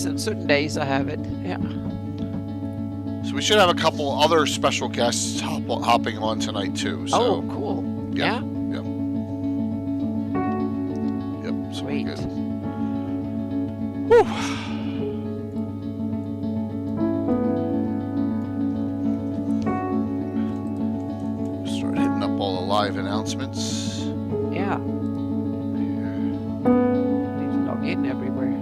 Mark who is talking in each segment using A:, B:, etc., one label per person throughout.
A: certain days I have it. Yeah.
B: So we should have a couple other special guests hopping on tonight too. So,
A: oh, cool. Yeah.
B: Yep. So
A: Sweet.
B: we're good. Whew. Start hitting up all the live announcements.
A: Yeah. Please log in everywhere.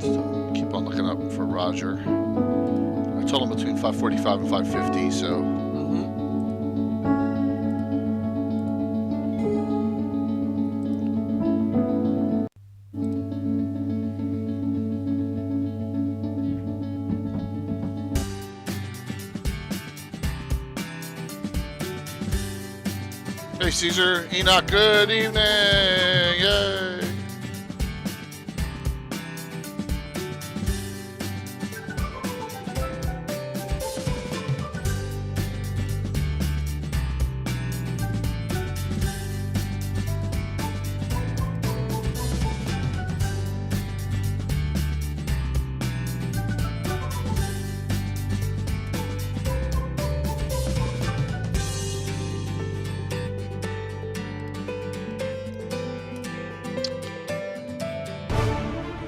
B: So keep on looking up for Roger. I told him between 5:45 and 5:50. So. Hey Caesar, Enoch, good evening! Yay!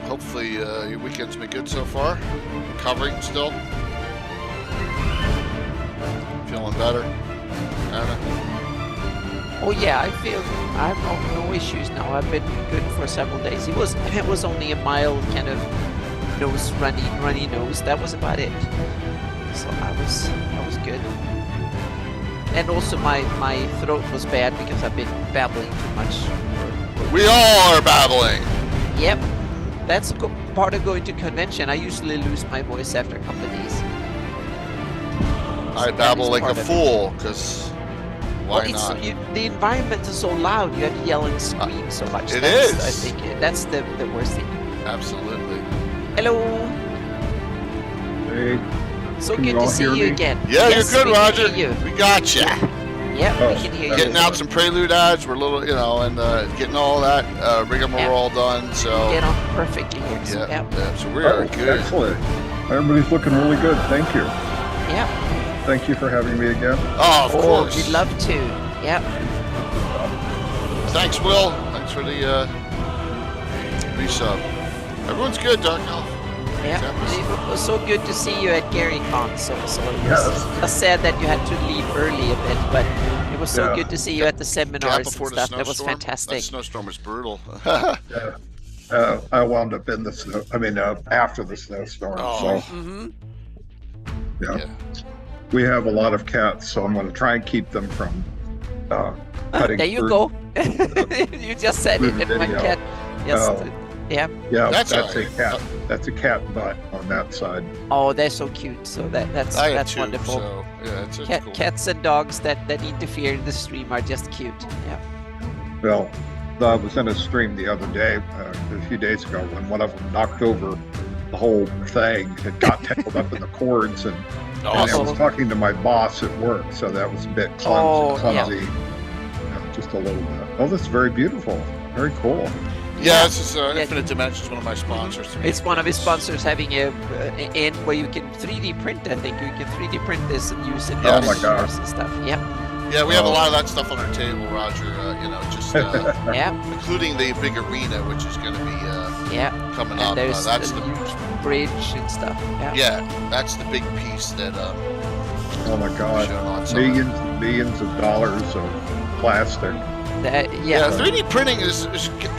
B: Hopefully your weekend's been good so far. Recovering still. Feeling better. Anna?
A: Oh yeah, I feel I have no issues now. I've been good for several days. It was only a mild kind of runny nose. That was about it. So I was good. And also my throat was bad because I've been babbling too much.
B: We all are babbling.
A: Yep. That's part of going to convention. I usually lose my voice after a couple of days.
B: I babble like a fool, because why not?
A: The environment is so loud. You have to yell and scream so much.
B: It is.
A: I think that's the worst thing.
B: Absolutely.
A: Hello.
C: Hey.
A: So
C: Can
A: good
C: you all
A: to see
C: hear
A: you
C: me?
A: again.
B: Yeah,
A: Yes,
B: you're good,
A: we can
B: Roger.
A: hear you.
B: We got you.
A: Yeah,
C: Oh,
A: we can hear you.
B: Getting out some prelude ads. We're a little, and getting all that rigmarole done. So
A: Get on perfectly here. So,
B: yeah.
A: yeah.
B: So we are good.
C: Excellent. Everybody's looking really good. Thank you.
A: Yeah.
C: Thank you for having me again.
B: Oh, of course.
A: We'd love to. Yeah.
B: Thanks, Will. Thanks for the resub. Everyone's good, Dark Elf.
A: Yeah. It was so good to see you at GaryCon. So it was
C: Yes.
A: sad that you had to leave early a bit, but it was so
C: Yeah.
A: good to see you at the seminars and
B: before the
A: stuff. That was
B: snowstorm.
A: fantastic.
B: That snowstorm was brutal.
C: I wound up in the snow. After the snowstorm.
B: Oh.
C: So
A: Mm-hmm.
C: yeah. We have a lot of cats, so I'm going to try and keep them from cutting
A: There you
C: through.
A: go. You just said
C: Through
A: it
C: the
A: in one
C: video.
A: cat. Yes.
C: Oh.
A: Yeah.
C: Yeah,
B: That's
C: that's
B: all
C: a
B: right.
C: cat. That's a cat butt on that side.
A: Oh, they're so cute. So that's
B: I have two,
A: wonderful.
B: So yeah, it's cool.
A: Cats and dogs that interfere in the stream are just cute. Yeah.
C: Well, I was in a stream the other day, a few days ago, when one of them knocked over the whole thing. It got tangled up in the cords, and I
B: Awesome.
C: was talking to my boss at work, so that was a bit clumsy. Just a little bit. Oh, that's very beautiful. Very cool.
B: Yeah, this is Infinite Dimensions, one of my sponsors.
A: It's one of his sponsors having a in where you can 3D print. I think you can 3D print this and use it.
B: Oh
A: for
C: my God.
A: and stuff. Yeah.
B: Yeah, we have a lot of that stuff on our table, Roger. Just
A: Yeah.
B: including the big arena, which is going to be
A: Yeah.
B: coming
A: And
B: up.
A: there's
B: That's
A: a
B: the
A: huge bridge and stuff. Yeah.
B: that's the big piece that
C: Oh my God.
B: shown on some-
C: Millions and millions of dollars of plastic.
B: Yeah, 3D printing is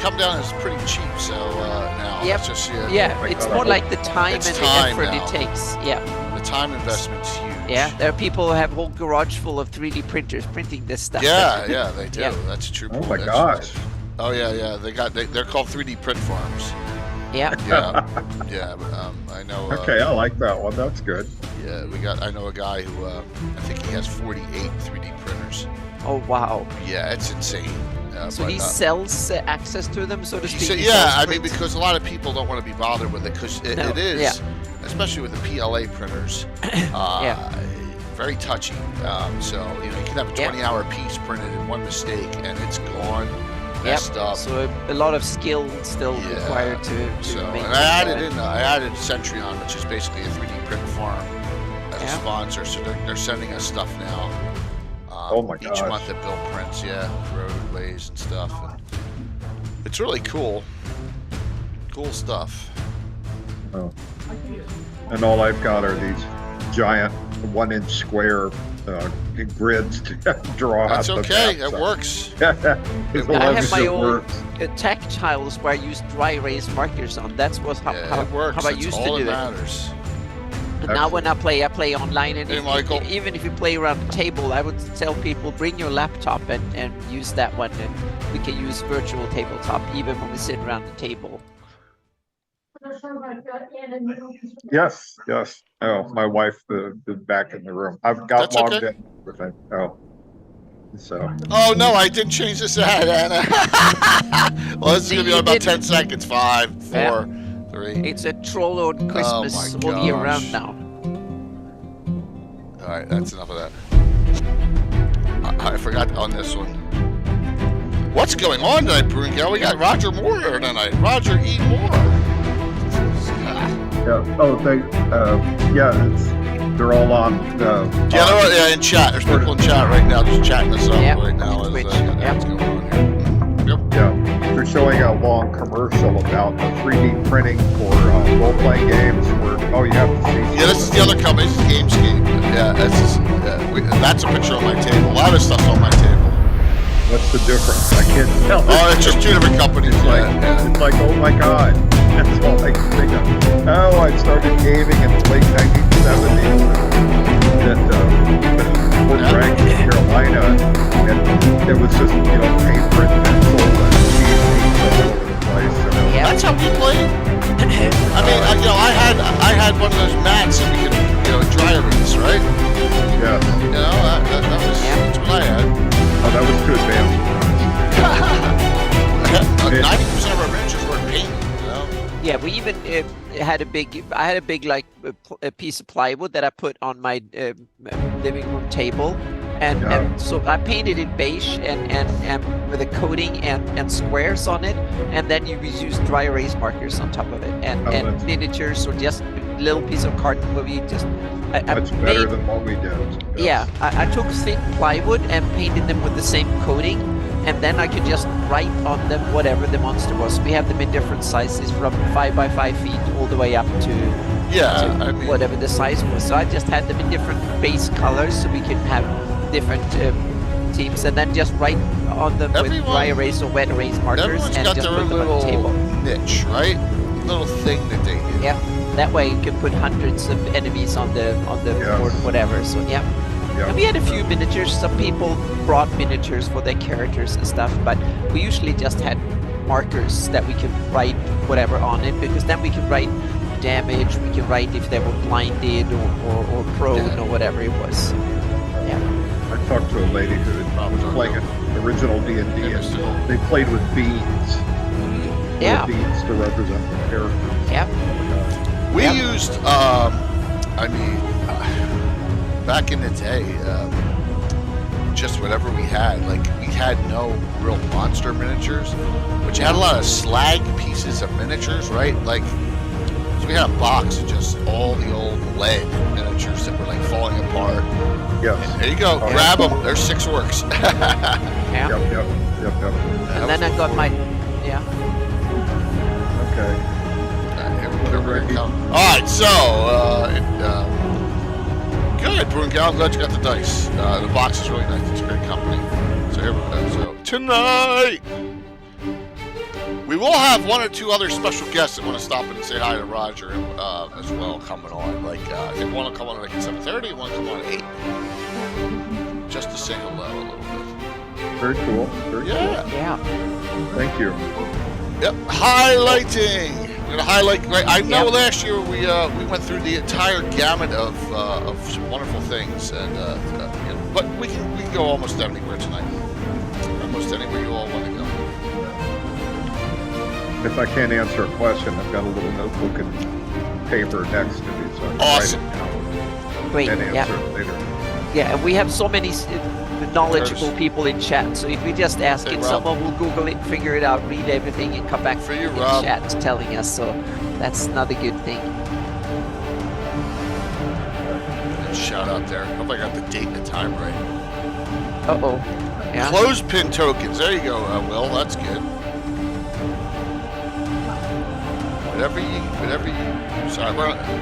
B: come down as pretty cheap. So now
A: Yep.
B: it's just
A: Yeah,
C: my
A: it's
C: God,
A: more
C: I
A: like the time
B: It's
A: and the
B: time
A: effort
B: now.
A: it takes. Yeah.
B: the time investment's huge.
A: Yeah. There are people who have a whole garage full of 3D printers printing this stuff.
B: Yeah, they do.
A: Yeah.
B: That's true.
C: Oh my
B: That's
C: gosh.
B: true. Oh yeah. They're called 3D print farms.
A: Yeah.
B: Yeah. But, I know.
C: Okay, I like that one. That's good.
B: Yeah, I know a guy who I think he has 48 3D printers.
A: Oh wow.
B: Yeah, it's insane.
A: So
B: but,
A: he sells access to them, so to
B: he
A: speak.
B: said,
A: He
B: yeah,
A: sells
B: I mean,
A: prints.
B: because a lot of people don't want to be bothered with it because it is,
A: yeah.
B: especially with the PLA printers, very touchy. So you can have a 20-hour piece printed in one mistake and it's gone. messed up.
A: So a lot of skill still
B: Yeah.
A: required to
B: So,
A: make
B: and
A: that
B: I added Centurion, which is basically a 3D print farm, as a
A: Yeah.
B: sponsor. So they're sending us stuff now.
C: Oh my
B: Each
C: gosh.
B: month that Bill prints, roadways and stuff. And it's really cool. Cool stuff.
C: Oh. And all I've got are these giant 1-inch square grids to draw
B: That's
C: out the
B: okay.
C: maps.
B: It works.
C: As
A: I
C: long
A: have
C: as
A: my
C: it
A: own
C: works.
A: tactiles where I use dry erase markers on. That's what how,
B: Yeah, it works.
A: how I
B: That's
A: used
B: all
A: to do
B: that
A: it.
B: matters.
A: And now when I play online, and
B: Hey, Michael.
A: even if you play around the table, I would tell people bring your laptop and use that one, and we can use virtual tabletop even when we sit around the table.
C: Yes, yes. Oh, my wife is back in the room. I've got
B: That's
C: logged
B: okay.
C: in. Everything. Oh, so
B: Oh no, I didn't change this ad, Anna. Well, this is gonna be
A: You
B: on about
A: didn't.
B: 10 seconds. 5, 4, 3.
A: It's a troll on Christmas
B: Oh my
A: all year
B: gosh.
A: round now.
B: All right, that's enough of that. I forgot on this one. What's going on tonight, Brunkel? We got Roger Moore here tonight. Roger E. Moore.
C: yeah. Oh, they're all on.
B: Yeah, in chat. There's people in chat right now just chatting us up
A: Yep.
B: right now. As,
A: Twitch.
B: what's going on here. Yep.
C: Yeah, they're showing a long commercial about the 3D printing for role-playing games. Where you have to see.
B: Yeah, this is the other company. This is Gamescape. Yeah, that's a picture on my table. A lot of stuff's on my table.
C: What's the difference? I can't tell.
B: Oh, it's just two different companies.
C: It's like, oh my god. That's all I can think of. Oh, I started gaming in the late 1970s at Fort Bragg, Carolina, and it was just, paper and pencil and cheese all over the place.
B: That's how we played. I mean, I had one of those mats that we could, dry erase, right?
C: Yeah.
B: That's what I had.
C: Oh, that was too advanced.
B: 90% of our miniatures were painted,
A: Yeah, we even had a big a piece of plywood that I put on my living room table, and so I painted it beige and with a coating and squares on it, and then you use dry erase markers on top of it, and miniatures or just a little piece of carton where we just.
C: That's better than what we did.
A: Yeah, I took thin plywood and painted them with the same coating, and then I could just write on them whatever the monster was. We have them in different sizes, from 5 by 5 feet all the way up to whatever the size was. So I just had them in different base colors so we could have different teams, and then just write on them with dry erase or wet erase markers,
B: everyone's
A: and
B: got
A: just
B: their
A: put
B: own
A: them on the
B: little
A: table.
B: niche, right? Little thing that they do.
A: Yeah, that way you can put hundreds of enemies on the board, whatever. So yeah. And we had a few miniatures. Some people brought miniatures for their characters and stuff, but we usually just had markers that we could write whatever on it, because then we could write damage, we could write if they were blinded or prone or whatever it was. Yeah.
C: I talked to a lady who was playing an original D&D, and they played with beads.
A: Yeah.
C: Beads to represent the characters.
A: Yeah.
B: We used, back in the day, just whatever we had. Like, we had no real monster miniatures, but you had a lot of slag pieces of miniatures, right? Like, so we had a box of just all the old lead miniatures that were like falling apart.
C: Yes.
B: And there you go, grab them. There's 6 orcs.
A: Yeah.
C: Yep.
A: And then I got my,
C: Okay.
B: Here we go. All right, so good, Brunkel. I'm glad you got the dice. The box is really nice. It's a great company. So here we go. So tonight we will have 1 or 2 other special guests that want to stop in and say hi to Roger as well coming on. Like I think one will come on like at 7:30, one will come on at 8. Just to say hello a little bit.
C: Very cool. Very cool.
A: Yeah.
C: Thank you.
B: Yep, highlighting. We're gonna highlight. Right, I know last year we went through the entire gamut of some wonderful things, and but we can go almost anywhere tonight. Almost anywhere you all want to go.
C: If I can't answer a question, I've got a little notebook and paper next to me, so I can
B: Awesome.
C: write it down
A: Great.
C: and answer it later.
A: Yeah, and we have so many knowledgeable people in chat. So if we just ask
B: Hey,
A: it,
B: Rob.
A: someone will Google it, figure it out, read everything, and come back
B: For you,
A: in
B: Rob.
A: chat telling us. So that's another good thing.
B: And shout out there. Hope I got the date and the time right.
A: Uh-oh. Yeah.
B: Clothespin tokens. There you go, Will. That's good. Whatever you. Sorry, we're it's gonna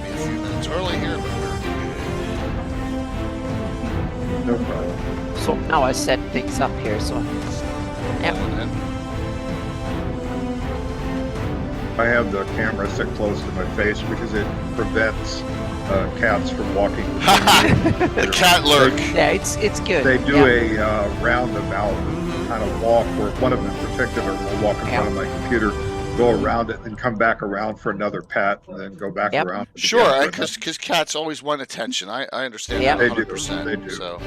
B: be a few minutes early here, but we're
C: No problem.
A: So now I set things up here. So Yep.
B: rolling in.
C: I have the camera set close to my face because it prevents cats from walking between
B: The cat lurk.
A: yeah, it's good.
C: They do
A: Yeah.
C: a roundabout kind of walk where one of them in particular will walk in front of my computer, go around it, and come back around for another pat, and then go back
A: Yep.
C: around.
B: Sure,
C: again for
B: because cats always want attention. I understand
A: Yeah.
B: that
C: They do.
B: 100%.
C: They do.
B: So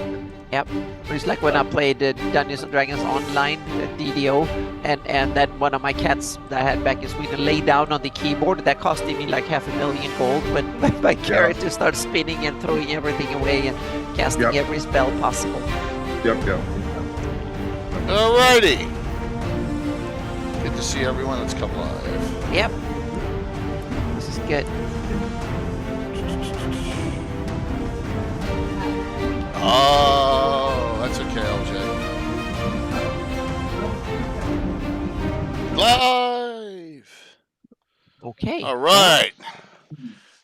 A: Yep. It's like when I played Dungeons and Dragons online, DDO, and then one of my cats that I had back in Sweden lay down on the keyboard. That costed me like $500,000 gold. But my character starts spinning and throwing everything away and casting
C: Yep.
A: every spell possible.
C: Yep, yep.
B: alrighty. Good to see everyone that's come live.
A: Yep. This is good.
B: Oh, that's okay, LJ. Live.
A: Okay.
B: All right.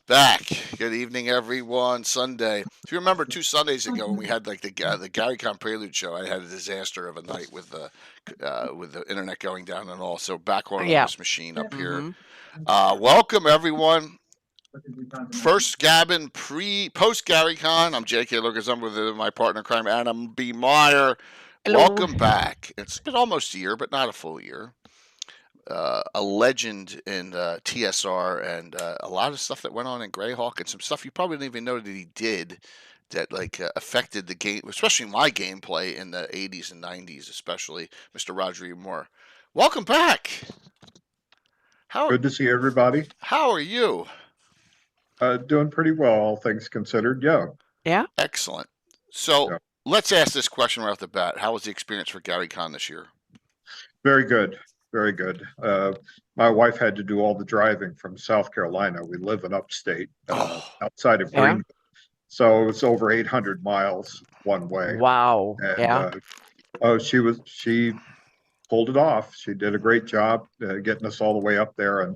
B: Back. Good evening, everyone. Sunday. If you remember 2 Sundays ago when we had like the GaryCon Prelude show, I had a disaster of a night with the internet going down and all. So back on
A: Yeah.
B: this machine up here.
A: Mhm.
B: Welcome, everyone. First Gabbin post GaryCon. I'm J.K. Lucas. I'm with my partner in crime, Adam B. Meyer.
A: Hello.
B: Welcome back. It's been almost a year, but not a full year. A legend in TSR and a lot of stuff that went on in Greyhawk and some stuff you probably didn't even know that he did that affected the game, especially my gameplay in the 80s and 90s, especially Mr. Roger E. Moore. Welcome back.
C: Good to see everybody.
B: How are you?
C: Doing pretty well, all things considered. Yeah.
A: Yeah.
B: Excellent. So
C: Yeah.
B: let's ask this question right off the bat. How was the experience for GaryCon this year?
C: Very good. Very good. My wife had to do all the driving from South Carolina. We live in upstate, outside of
A: Yeah.
C: Greenville. So it's over 800 miles one way.
A: Wow.
C: And
A: Yeah.
C: she pulled it off. She did a great job getting us all the way up there and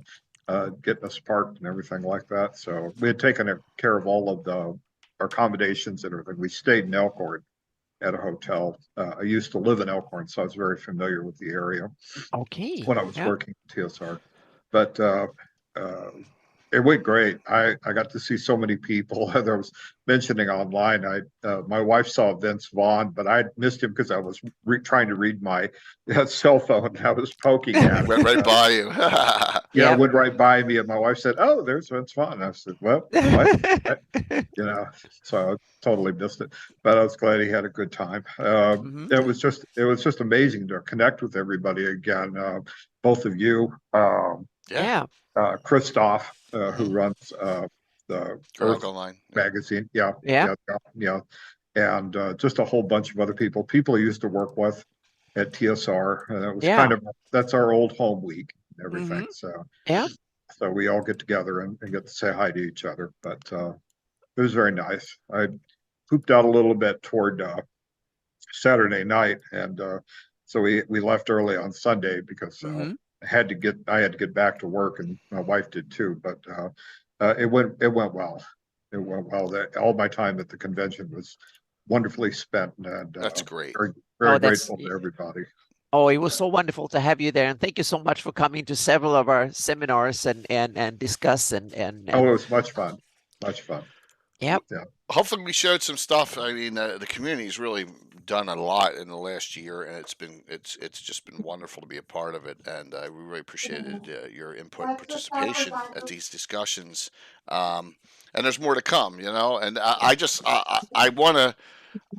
C: getting us parked and everything like that. So we had taken care of all of our accommodations and everything. We stayed in Elkhorn at a hotel. I used to live in Elkhorn, so I was very familiar with the area
A: Okay.
C: when I was
A: Yeah.
C: working at TSR. But it went great. I got to see so many people. There was mentioning online. My wife saw Vince Vaughn, but I missed him because I was trying to read my cell phone. I was poking at it.
B: Went right by you.
C: Yeah,
A: Yeah.
C: it went right by me, and my wife said, "Oh, there's Vince Vaughn." I said, "Well, what?" So I totally missed it. But I was glad he had a good time.
A: Mhm.
C: It was just amazing to connect with everybody again. Both of you,
A: Yeah.
C: Christoph, who runs the
B: Greyhawk
C: Earth
B: Online.
C: magazine.
A: Yeah.
C: And just a whole bunch of other people I used to work with at TSR. And it was
A: Yeah.
C: kind of, that's our old home week and everything. So
A: Yeah.
C: so we all get together and get to say hi to each other. But it was very nice. I pooped out a little bit toward Saturday night, and so we left early on Sunday because
A: Mhm.
C: I had to get back to work, and my wife did too. But it went well. It went well. All my time at the convention was wonderfully spent, and
B: That's great.
C: very
A: Oh, that's-
C: grateful to everybody.
A: Oh, it was so wonderful to have you there, and thank you so much for coming to several of our seminars and discuss and
C: Oh, it was much fun. Much fun.
A: Yep.
C: Yeah.
B: Hopefully we showed some stuff. I mean, the community's really done a lot in the last year, and it's just been wonderful to be a part of it. And we really appreciated your input and participation at these discussions. And there's more to come, And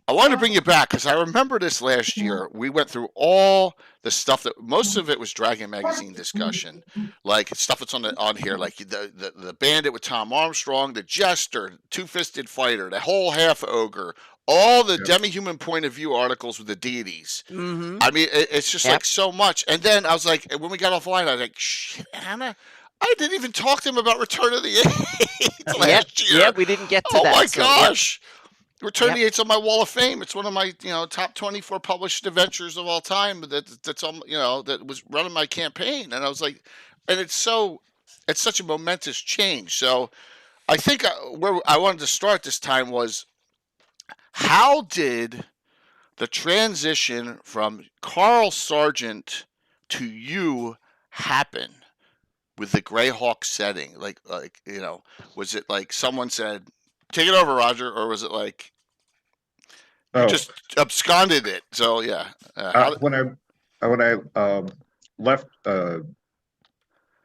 B: I want to bring you back because I remember this last year. We went through all the stuff that most of it was Dragon Magazine discussion, like stuff that's on here, like the Bandit with Tom Armstrong, the Jester, Two-Fisted Fighter, the whole half ogre, all the
C: Yeah.
B: demi-human point of view articles with the deities.
A: Mm-hmm.
B: I mean, it's just
A: Yep.
B: like so much. And then I was like, when we got offline, I was like, shit, Anna, I didn't even talk to him about Return of the Eight last year.
A: Yep, we didn't get to
B: Oh
A: that.
B: my
A: so,
B: gosh. Return of
A: Yep.
B: the Eight's on my wall of fame. It's one of my, top 24 published adventures of all time. That's on, that was running my campaign. And I was like, and it's such a momentous change. So I think where I wanted to start this time was, how did the transition from Carl Sargent to you happen with the Greyhawk setting? Was it like someone said, "Take it over, Roger," or was it like you
C: Oh,
B: just absconded it? So yeah, how?
C: when I left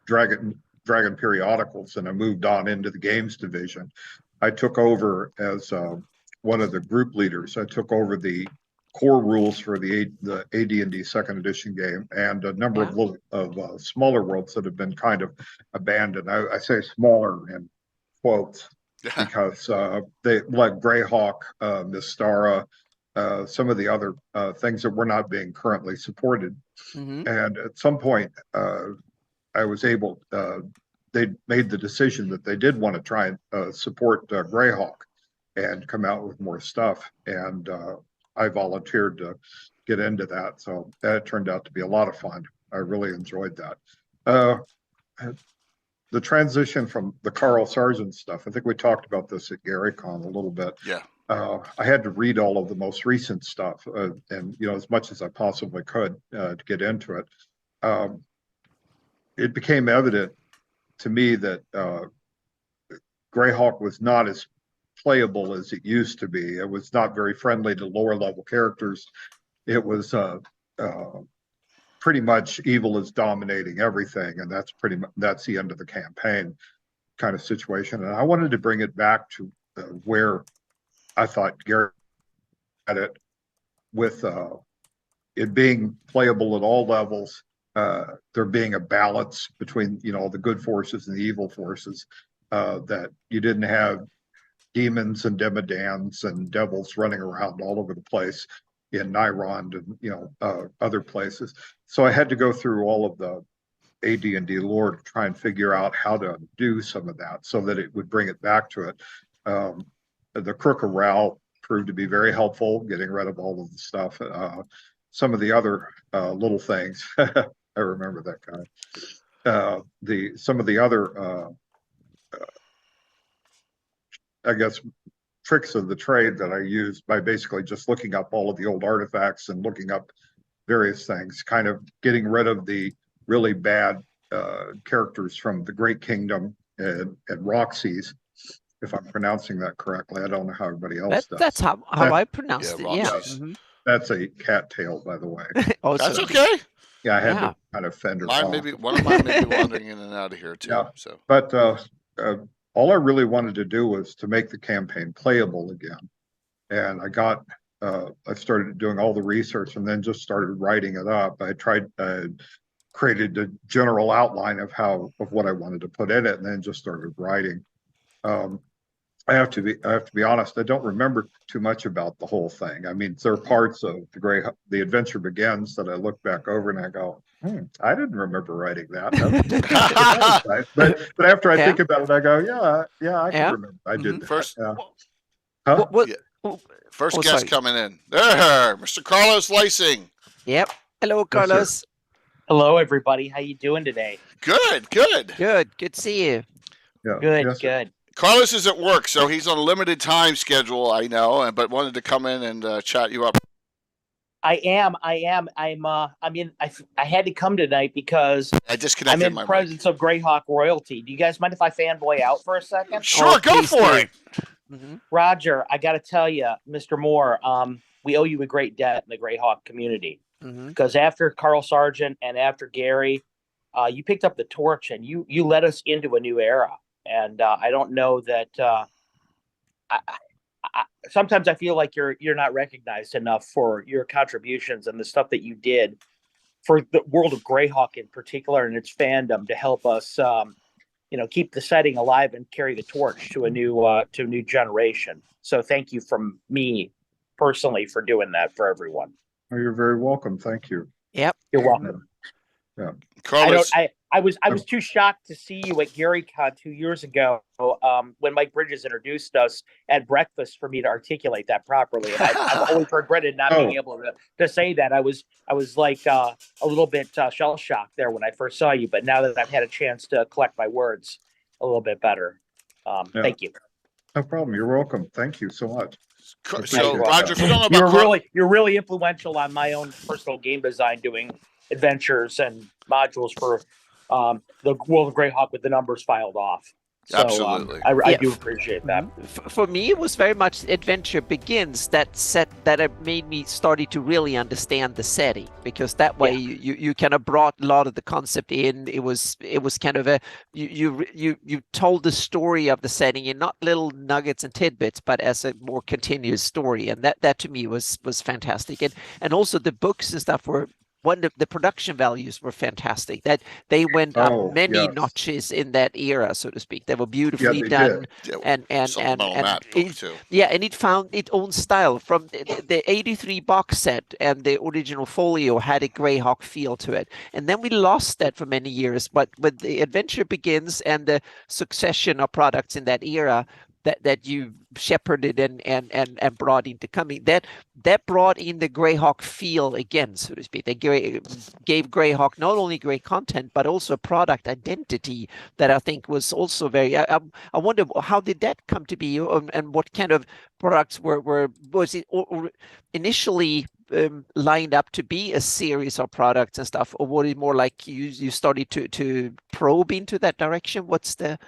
C: Dragon periodicals and I moved on into the games division, I took over as one of the group leaders. I took over the core rules for the AD&D second edition game and a number of smaller worlds that have been kind of abandoned. I say smaller in quotes because they like Greyhawk, Mystara, some of the other things that were not being currently supported.
A: Mm-hmm.
C: And at some point, I was able. They made the decision that they did want to try and support Greyhawk and come out with more stuff. And I volunteered to get into that, so that turned out to be a lot of fun. I really enjoyed that. The transition from the Carl Sargent stuff, I think we talked about this at GaryCon a little bit.
B: Yeah.
C: I had to read all of the most recent stuff, and as much as I possibly could to get into it. It became evident to me that Greyhawk was not as playable as it used to be. It was not very friendly to lower level characters. It was pretty much evil is dominating everything, and that's the end of the campaign kind of situation. And I wanted to bring it back to where I thought Gary had it, with it being playable at all levels. There being a balance between the good forces and the evil forces, that you didn't have demons and demodans and devils running around all over the place in Nyrond and other places. So I had to go through all of the AD&D lore to try and figure out how to do some of that so that it would bring it back to it. The Crook of Ral proved to be very helpful, getting rid of all of the stuff. Some of the other little things, I remember that guy. Some of the other, I guess, tricks of the trade that I used by basically just looking up all of the old artifacts and looking up various things, kind of getting rid of the really bad characters from the Great Kingdom and Roxy's, if I'm pronouncing that correctly. I don't know how everybody else does.
A: That's how I pronounced it. Yeah.
B: Roxy's.
A: Mm-hmm.
C: That's a cattail, by the way.
B: That's okay.
C: Yeah, I had to kind of fend her off.
B: One of mine may be wandering in and out of here too.
C: Yeah.
B: So,
C: but all I really wanted to do was to make the campaign playable again, and I started doing all the research and then just started writing it up. I created a general outline of what I wanted to put in it, and then just started writing. I have to be honest. I don't remember too much about the whole thing. I mean, there are parts of the Adventure Begins that I look back over and I go, I didn't remember writing that. Nice. But after I think about it, I go, yeah, I can remember. I did that.
B: First.
C: Huh?
B: First guest coming in. There, Mr. Carlos Lysing.
A: Yep. Hello, Carlos.
D: Hello, everybody. How you doing today?
B: Good.
A: Good to see you.
C: Yeah.
D: Good.
B: Carlos is at work, so he's on a limited time schedule, I know, but wanted to come in and chat you up.
D: I am. I had to come tonight because
B: I disconnected
D: I'm in presence of Greyhawk royalty. Do you guys mind if I fanboy out for a second?
B: Sure, go for it.
D: Mm-hmm. Roger, I got to tell you, Mr. Moore, we owe you a great debt in the Greyhawk community, because after Carl Sargent and after Gary, you picked up the torch and you led us into a new era. And I don't know that. Sometimes I feel like you're not recognized enough for your contributions and the stuff that you did for the world of Greyhawk in particular and its fandom to help us, keep the setting alive and carry the torch to a new generation. So thank you from me personally for doing that for everyone.
C: Oh, you're very welcome. Thank you.
A: Yep.
D: You're welcome.
C: Yeah.
B: Carlos,
D: I was too shocked to see you at GaryCon 2 years ago, when Mike Bridges introduced us at breakfast for me to articulate that properly, and I've always regretted not being able to say that. I was like a little bit shell shocked there when I first saw you, but now that I've had a chance to collect my words a little bit better, thank you.
C: No problem. You're welcome. Thank you so much.
B: so Roger, if you don't know
D: You're
B: about
D: you're really influential on my own personal game design, doing adventures and modules for the World of Greyhawk with the numbers filed off. So
B: Absolutely.
D: I do appreciate that.
A: For me, it was very much Adventure Begins that made me started to really understand the setting, because that way you kind of brought a lot of the concept in. It was kind of a you told the story of the setting in not little nuggets and tidbits, but as a more continuous story, and that to me was fantastic. And also the books and stuff were. The production values were fantastic. That they went up many notches in that era, so to speak. They were beautifully done, and it found its own style. From the '83 box set and the original folio had a Greyhawk feel to it, and then we lost that for many years. But with the Adventure Begins and the succession of products in that era, that you shepherded and brought into coming, that brought in the Greyhawk feel again, so to speak. They gave Greyhawk not only great content, but also a product identity that I think was also very. I wonder, how did that come to be, and what kind of products was it initially lined up to be a series of products and stuff, or was it more like you started to probe into that direction? What's the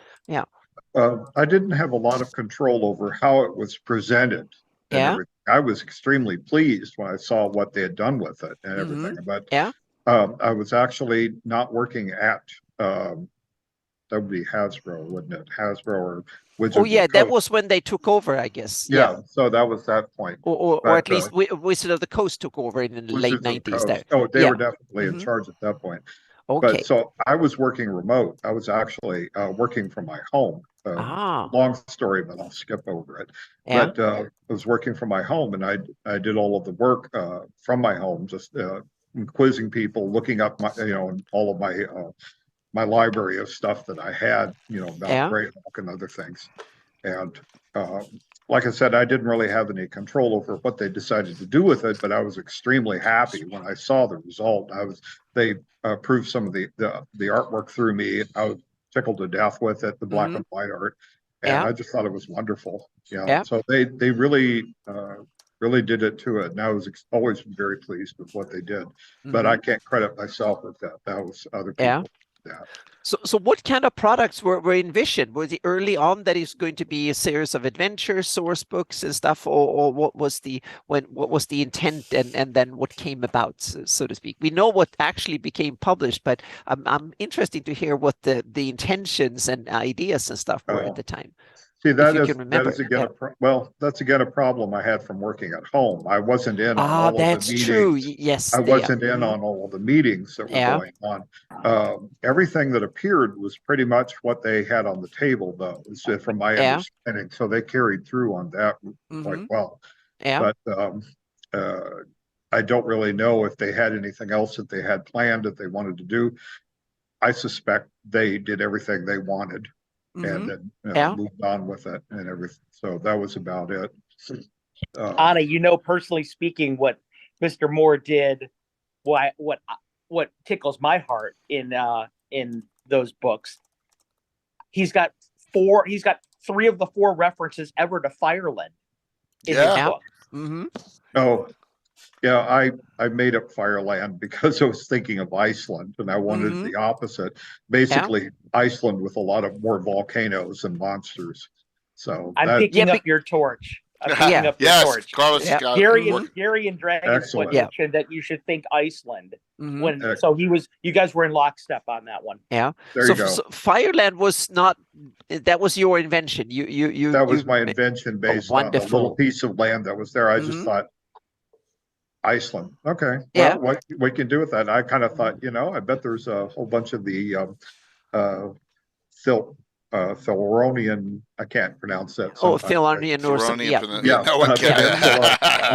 C: I didn't have a lot of control over how it was presented and everything. I was extremely pleased when I saw what they had done with it and everything. But I was actually not working at that would be Hasbro, wouldn't it? Hasbro or Wizards.
A: That was when they took over, I guess.
C: So that was that point.
A: Or at least Wizard of the Coast took over in the late '90s. There.
C: Oh, they were definitely in charge at that point.
A: Okay.
C: But so I was working remote. I was actually working from my home. Long story, but I'll skip over it. But I was working from my home, and I did all of the work from my home, just quizzing people, looking up my all of my library of stuff that I had, about Greyhawk and other things. And like I said, I didn't really have any control over what they decided to do with it, but I was extremely happy when I saw the result. They approved some of the artwork through me. I was tickled to death with it, the black and white art, and I just thought it was wonderful. So they really did it to it, and I was always very pleased with what they did. But I can't credit myself with that. That was other people.
A: So what kind of products were envisioned? Was it early on that it's going to be a series of adventures, source books and stuff, or what was the intent, and then what came about, so to speak? We know what actually became published, but I'm interested to hear what the intentions and ideas and stuff were at the time.
C: See, that's again a problem I had from working at home. I wasn't in on all of the meetings.
A: True. Yes,
C: I wasn't in on all of the meetings that were going on. Everything that appeared was pretty much what they had on the table, though, from my understanding. So they carried through on that quite well. But I don't really know if they had anything else that they had planned that they wanted to do. I suspect they did everything they wanted. And then moved on with it and everything. So that was about it.
D: Anna, personally speaking, what Mr. Moore did, what tickles my heart in those books. He's got 3 of the 4 references ever to Fireland in his book.
C: Oh, yeah, I made up Fireland because I was thinking of Iceland, and I wanted the opposite. Basically, Iceland with a lot of more volcanoes and monsters. So
D: I'm picking up your torch. I'm picking up your torch.
B: Carlos,
D: Gary and Dragon mentioned that you should think Iceland. So you guys were in lockstep on that one.
C: There you go.
A: So Fireland was not. That was your invention.
C: That was my invention based on a little piece of land that was there. I just thought. Iceland. Okay. Well, what we can do with that? I kind of thought, I bet there's a whole bunch of the Thelonian. I can't pronounce that.
A: Oh,
C: sometimes.
A: Thelonian or something. Yeah.
B: Yeah, no one can.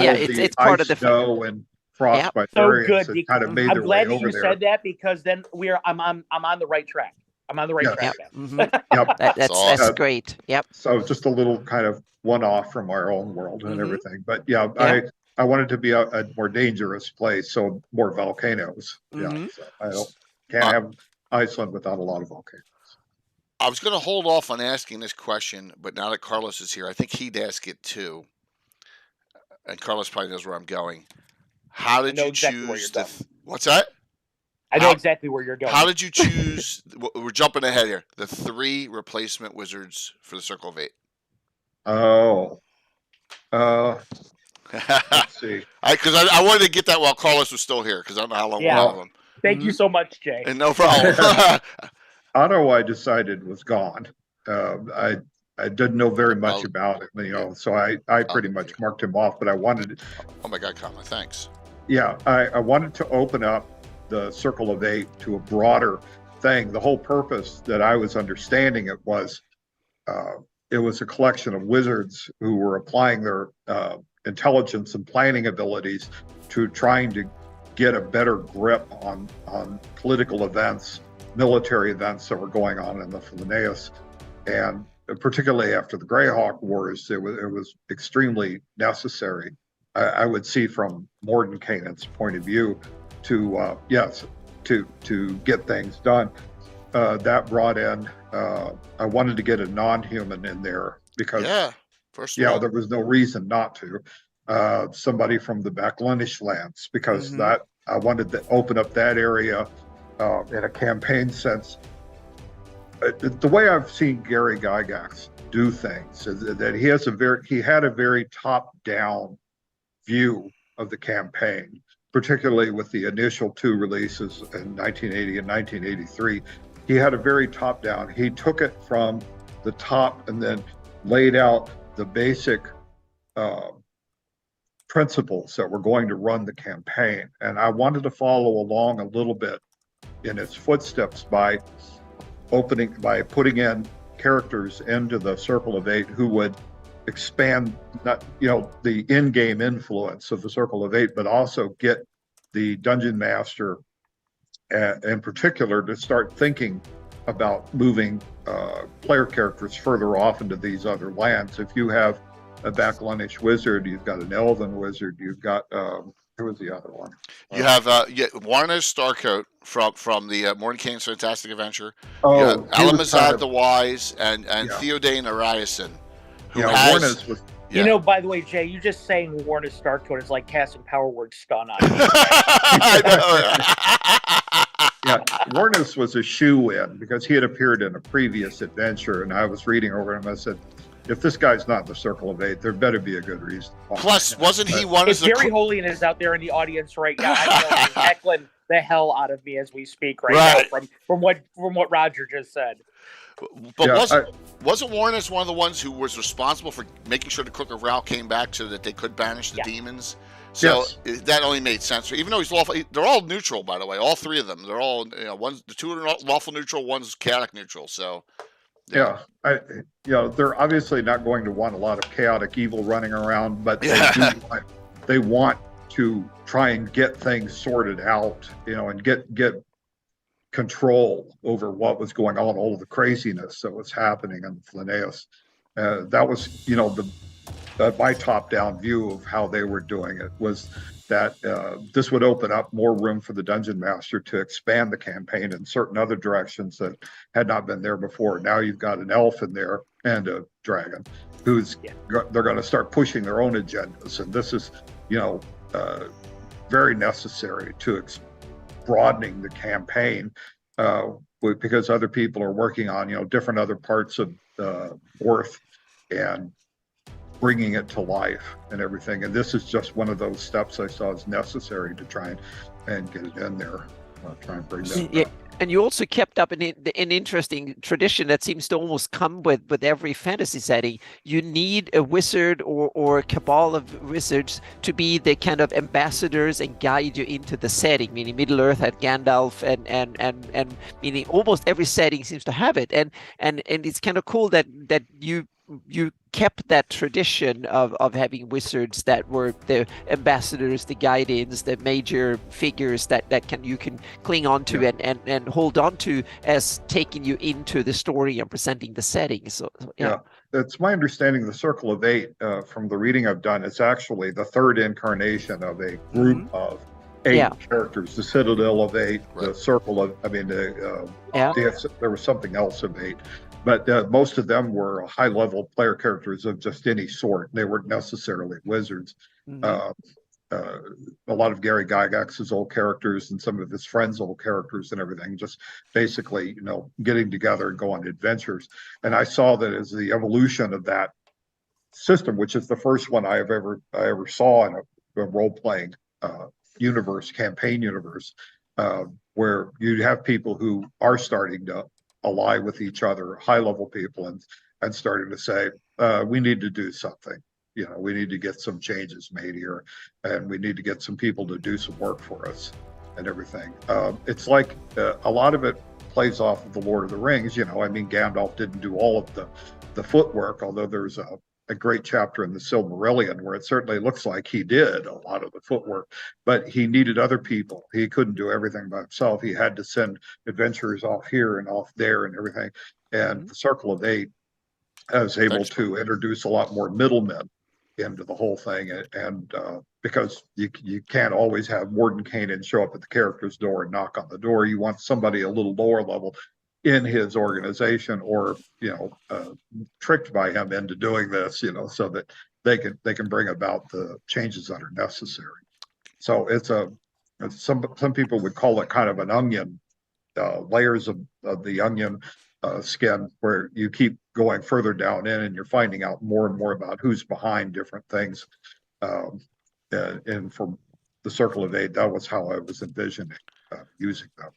A: Yeah, it's part of the
C: snow and frostbite
D: So
C: areas
D: good.
C: that kind of made
D: I'm
C: their
D: glad
C: way
D: that
C: over
D: you
C: there.
D: said that, because then I'm on the right track. I'm on the right track.
A: Yep. Mm-hmm.
C: Yep.
A: That's
B: awesome.
A: great. Yep.
C: So just a little kind of one-off from our own world and everything. But yeah,
A: Yeah.
C: I wanted to be a more dangerous place, so more volcanoes.
A: Mhm.
C: Yeah, so can't have Iceland without a lot of volcanoes.
B: I was going to hold off on asking this question, but now that Carlos is here, I think he'd ask it too. And Carlos probably knows where I'm going. How did you choose what's that?
D: I know exactly where you're going.
B: How did you choose? We're jumping ahead here. The 3 replacement wizards for the Circle of 8.
C: Oh, let's see.
B: Because I wanted to get that while Carlos was still here, because I don't know how long we'll have him.
D: Thank you so much, Jay.
B: And no problem.
C: Otto, I decided was gone. I didn't know very much about it, so I pretty much marked him off. But I wanted.
B: Oh my God, Conley, thanks.
C: Yeah, I wanted to open up the Circle of 8 to a broader thing. The whole purpose that I was understanding it was a collection of wizards who were applying their intelligence and planning abilities to trying to get a better grip on political events, military events that were going on in the Linnaeus. And particularly after the Greyhawk Wars, it was extremely necessary, I would see from Mordenkainen's point of view, to get things done. That brought in, I wanted to get a non-human in there because there was no reason not to. Somebody from the Backlunish lands, because that I wanted to open up that area in a campaign sense. The way I've seen Gary Gygax do things is that he had a very top-down view of the campaign, particularly with the initial 2 releases in 1980 and 1983. He had a very top-down. He took it from the top and then laid out the basic principles that were going to run the campaign. And I wanted to follow along a little bit in its footsteps by putting in characters into the Circle of 8 who would expand the in-game influence of the Circle of 8, but also get the Dungeon Master in particular to start thinking about moving player characters further off into these other lands. If you have a Backlunish wizard, you've got an Elven wizard, you've got who was the other one?
B: You have Warner Starcoat from the Mordenkainen's Fantastic Adventure.
C: Oh,
B: Alamazad the Wise and Theoden Ariason.
C: Warner's was.
D: By the way, Jay, you just saying Warner Starcoat is like casting Power Word Stun on you.
C: Warner's was a shoe-in because he had appeared in a previous adventure, and I was reading over him. I said, if this guy's not in the Circle of 8, there better be a good reason.
B: Plus, wasn't he one of the...
D: If Gary Holian is out there in the audience right now, I know he's heckling the hell out of me as we speak now from what Roger just said.
B: But wasn't Warnus one of the ones who was responsible for making sure the Cook of Rao came back so that they could banish the demons? So that only made sense. Even though he's lawful, they're all neutral, by the way. All 3 of them. They're all the 2 are lawful neutral, one's chaotic neutral. So
C: they're obviously not going to want a lot of chaotic evil running around, but they want to try and get things sorted out, and get control over what was going on, all of the craziness that was happening in Linnaeus. That was, my top-down view of how they were doing it was that this would open up more room for the Dungeon Master to expand the campaign in certain other directions that had not been there before. Now you've got an elf in there and a dragon they're going to start pushing their own agendas. And this is, very necessary to broadening the campaign because other people are working on, different other parts of Orth and bringing it to life and everything. And this is just one of those steps I saw as necessary to try and get it in there. Try and bring that
A: And you also kept up an interesting tradition that seems to almost come with every fantasy setting. You need a wizard or a cabal of wizards to be the kind of ambassadors and guide you into the setting. Meaning Middle Earth had Gandalf, and meaning almost every setting seems to have it. And it's kind of cool that you kept that tradition of having wizards that were the ambassadors, the guardians, the major figures that you can cling on to and hold on to as taking you into the story and presenting the setting. So yeah.
C: It's my understanding the Circle of Eight, from the reading I've done, it's actually the third incarnation of a group of eight characters. The Citadel of Eight, the Circle of, there was something else of eight. But most of them were high-level player characters of just any sort. They weren't necessarily wizards. A lot of Gary Gygax's old characters and some of his friends' old characters and everything, just basically, getting together and go on adventures. And I saw that as the evolution of that system, which is the first one I ever saw in a role-playing campaign universe, where you have people who are starting to ally with each other, high-level people, and starting to say, we need to do something. We need to get some changes made here, and we need to get some people to do some work for us and everything. It's like a lot of it plays off of the Lord of the Rings. Gandalf didn't do all of the footwork, although there's a great chapter in the Silmarillion where it certainly looks like he did a lot of the footwork, but he needed other people. He couldn't do everything by himself. He had to send adventurers off here and off there and everything. And the Circle of Eight was able to introduce a lot more middlemen into the whole thing. And because you can't always have Warden Kanan show up at the character's door and knock on the door. You want somebody a little lower level in his organization, or tricked by him into doing this, so that they can bring about the changes that are necessary. So it's some people would call it kind of an onion, layers of the onion skin, where you keep going further down in and you're finding out more and more about who's behind different things. And from the Circle of Eight, that was how I was envisioning using them.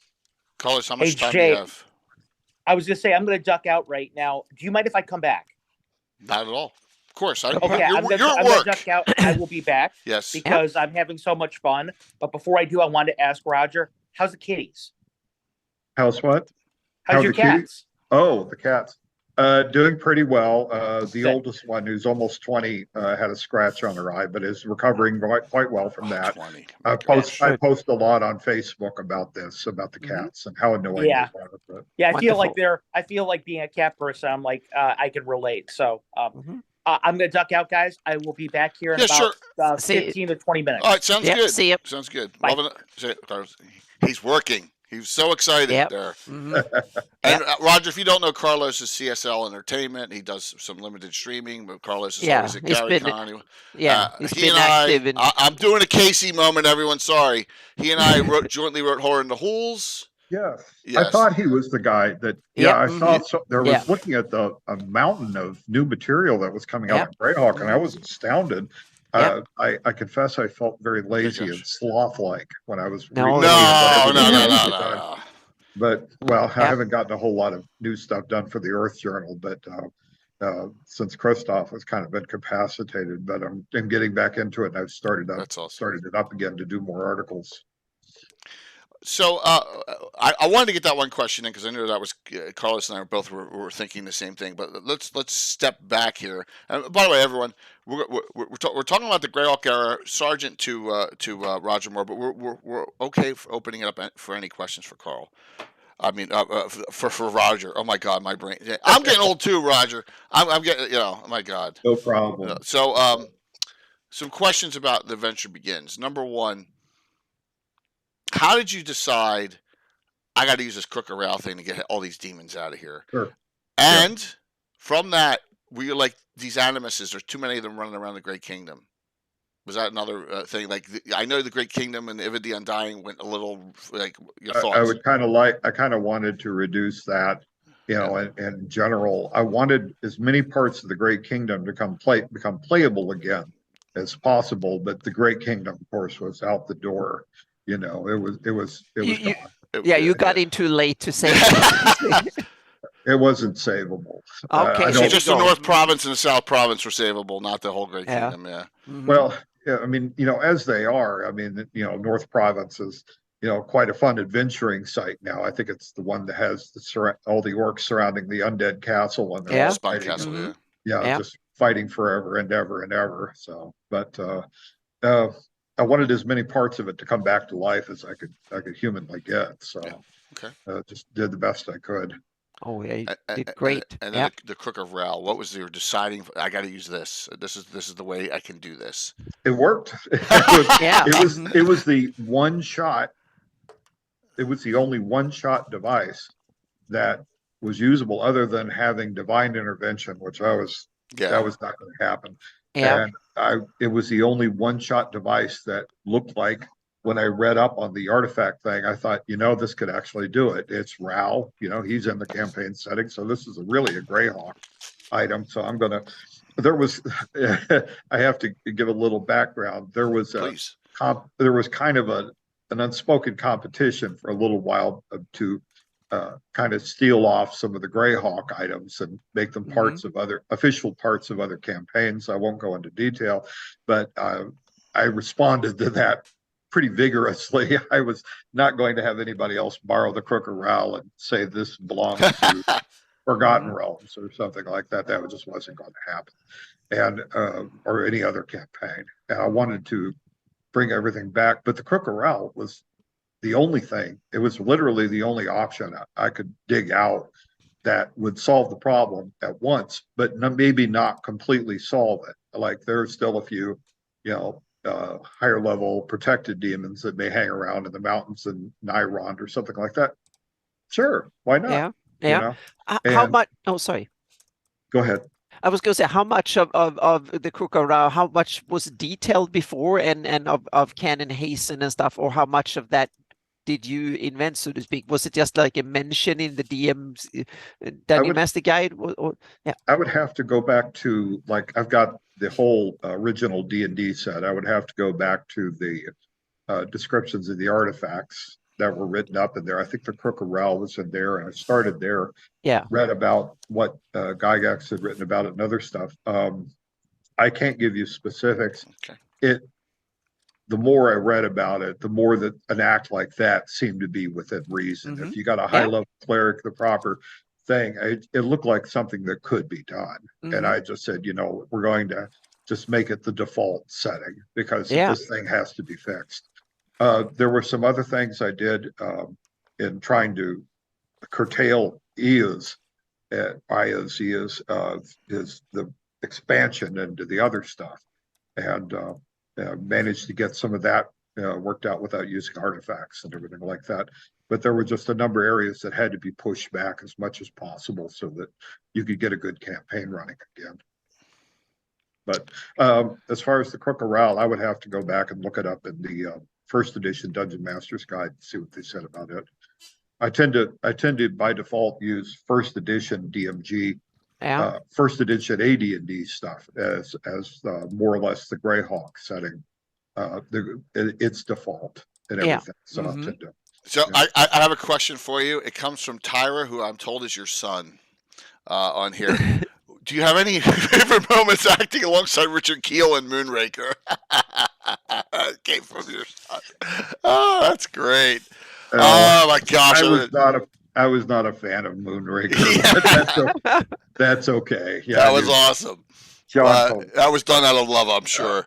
B: Carlos, how much time do you have?
D: I was going to say, I'm going to duck out right now. Do you mind if I come back?
B: Not at all. Of course.
D: I'm going to duck out. I will be back.
B: Yes.
D: Because I'm having so much fun. But before I do, I wanted to ask Roger, how's the kitties?
C: How's what?
D: How's your cats?
C: Kitties? Oh, the cats. Doing pretty well. The oldest one, who's almost 20, had a scratch on her eye, but is recovering quite well from that.
B: 20.
C: I post a lot on Facebook about this, about the cats and how annoying they are. But
D: I feel like being a cat person, I'm like, I can relate. So I'm going to duck out, guys. I will be back here in about 15 to 20 minutes.
B: All right, sounds good.
A: See you.
B: Sounds good. He's working. He was so excited there. And Roger, if you don't know, Carlos is CSL Entertainment. He does some limited streaming, but Carlos is always at Gary Con.
A: He's been active.
B: I'm doing a Casey moment, everyone. Sorry. He and I jointly wrote Horror in the Hools.
C: Yes. I thought he was the guy that, I saw there was looking at a mountain of new material that was coming out of Greyhawk, and I was astounded. I confess I felt very lazy and sloth-like when I was reading.
B: No.
C: But, I haven't gotten a whole lot of new stuff done for the Earth Journal, but since Christoph has kind of been incapacitated, but I'm getting back into it, and I've started it up again to do more articles.
B: So I wanted to get that one question in because I knew that was Carlos and I were thinking the same thing. But let's step back here. And by the way, everyone, we're talking about the Greyhawk era, Sergeant to Roger Moore, but we're okay for opening it up for any questions for Carl. I mean, for Roger. Oh my God, my brain. I'm getting old too, Roger. I'm getting, oh my God.
C: No problem.
B: So some questions about The Adventure Begins. Number one. How did you decide I got to use this Crook and Rail thing to get all these demons out of here?
C: Sure.
B: And from that, were you like, these animuses, there's too many of them running around the Great Kingdom? Was that another thing? Like, I know the Great Kingdom and Ivad the Undying went a little, like, your thoughts?
C: I kind of wanted to reduce that, and in general, I wanted as many parts of the Great Kingdom to become playable again as possible. But the Great Kingdom, of course, was out the door. It was gone.
A: Yeah, you got in too late to save it.
C: It wasn't savable.
A: Okay,
C: I
B: So
C: don't.
B: just the North Province and the South Province were savable, not the whole Great
A: Yeah.
B: Kingdom. Yeah.
A: Mhm.
C: Well, yeah, I mean, as they are. I mean, North Province is, quite a fun adventuring site now. I think it's the one that has all the orcs surrounding the undead castle, and they're
A: Yeah.
C: all
B: Spine
C: fighting.
B: Castle.
A: Mhm.
B: Yeah.
A: Yeah.
C: Just fighting forever and ever and ever. So, but I wanted as many parts of it to come back to life as I could humanly get. So,
B: Yeah. Okay.
C: just did the best I could.
A: Oh, yeah, you
B: And,
A: did great.
B: and
A: Yeah.
B: then the Crook of Rel. What was your deciding? I got to use this. This is the way I can do this.
C: It worked.
A: Yeah.
C: It was the one shot. It was the only one shot device that was usable, other than having divine intervention, which that was not going to happen.
A: Yeah.
C: And it was the only one shot device that looked like, when I read up on the artifact thing, I thought, this could actually do it. It's Rao, he's in the campaign setting, so this is really a Greyhawk item. So there was, I have to give a little background. There was
B: Please.
C: there was kind of an unspoken competition for a little while to kind of steal off some of the Greyhawk items and make them parts of official parts of other campaigns. I won't go into detail, but I responded to that pretty vigorously. I was not going to have anybody else borrow the Crook of Rao and say this belongs to Forgotten Realms or something like that. That just wasn't going to happen, and or any other campaign. And I wanted to bring everything back, but the Crook of Rao was the only thing. It was literally the only option I could dig out that would solve the problem at once, but maybe not completely solve it. Like, there's still a few, higher level protected demons that may hang around in the mountains in Nyrond or something like that. Sure, why not?
A: Yeah. Yeah. How much? Oh, sorry.
C: Go ahead.
A: I was going to say, how much of the Crook of Rao, how much was detailed before and of Canon Hasten and stuff, or how much of that did you invent, so to speak? Was it just like a mention in the DM's Dungeon Master Guide? Yeah.
C: I would have to go back to, like, I've got the whole original D&D set. I would have to go back to the descriptions of the artifacts that were written up in there. I think the Crook of Rao was in there, and I started there.
A: Yeah.
C: Read about what Gygax had written about it and other stuff. I can't give you specifics.
B: Okay.
C: The more I read about it, the more that an act like that seemed to be within reason. If you got a high level cleric, the proper thing, it looked like something that could be done. And I just said, we're going to just make it the default setting, because this thing has to be fixed. There were some other things I did in trying to curtail Ia's the expansion into the other stuff, and managed to get some of that worked out without using artifacts and everything like that. But there were just a number of areas that had to be pushed back as much as possible so that you could get a good campaign running again. But as far as the Crook of Rao, I would have to go back and look it up in the first edition Dungeon Master's Guide and see what they said about it. I tend to by default use first edition DMG, first edition AD&D stuff as more or less the Greyhawk setting. It's default and everything. So I tend to.
B: So I have a question for you. It comes from Tyra, who I'm told is your son on here. Do you have any favorite moments acting alongside Richard Keel and Moonraker? It came from your son. Oh, that's great. Oh my gosh!
C: I was not a fan of Moonraker. But that's okay. Yeah,
B: that was awesome. That was done out of love, I'm sure.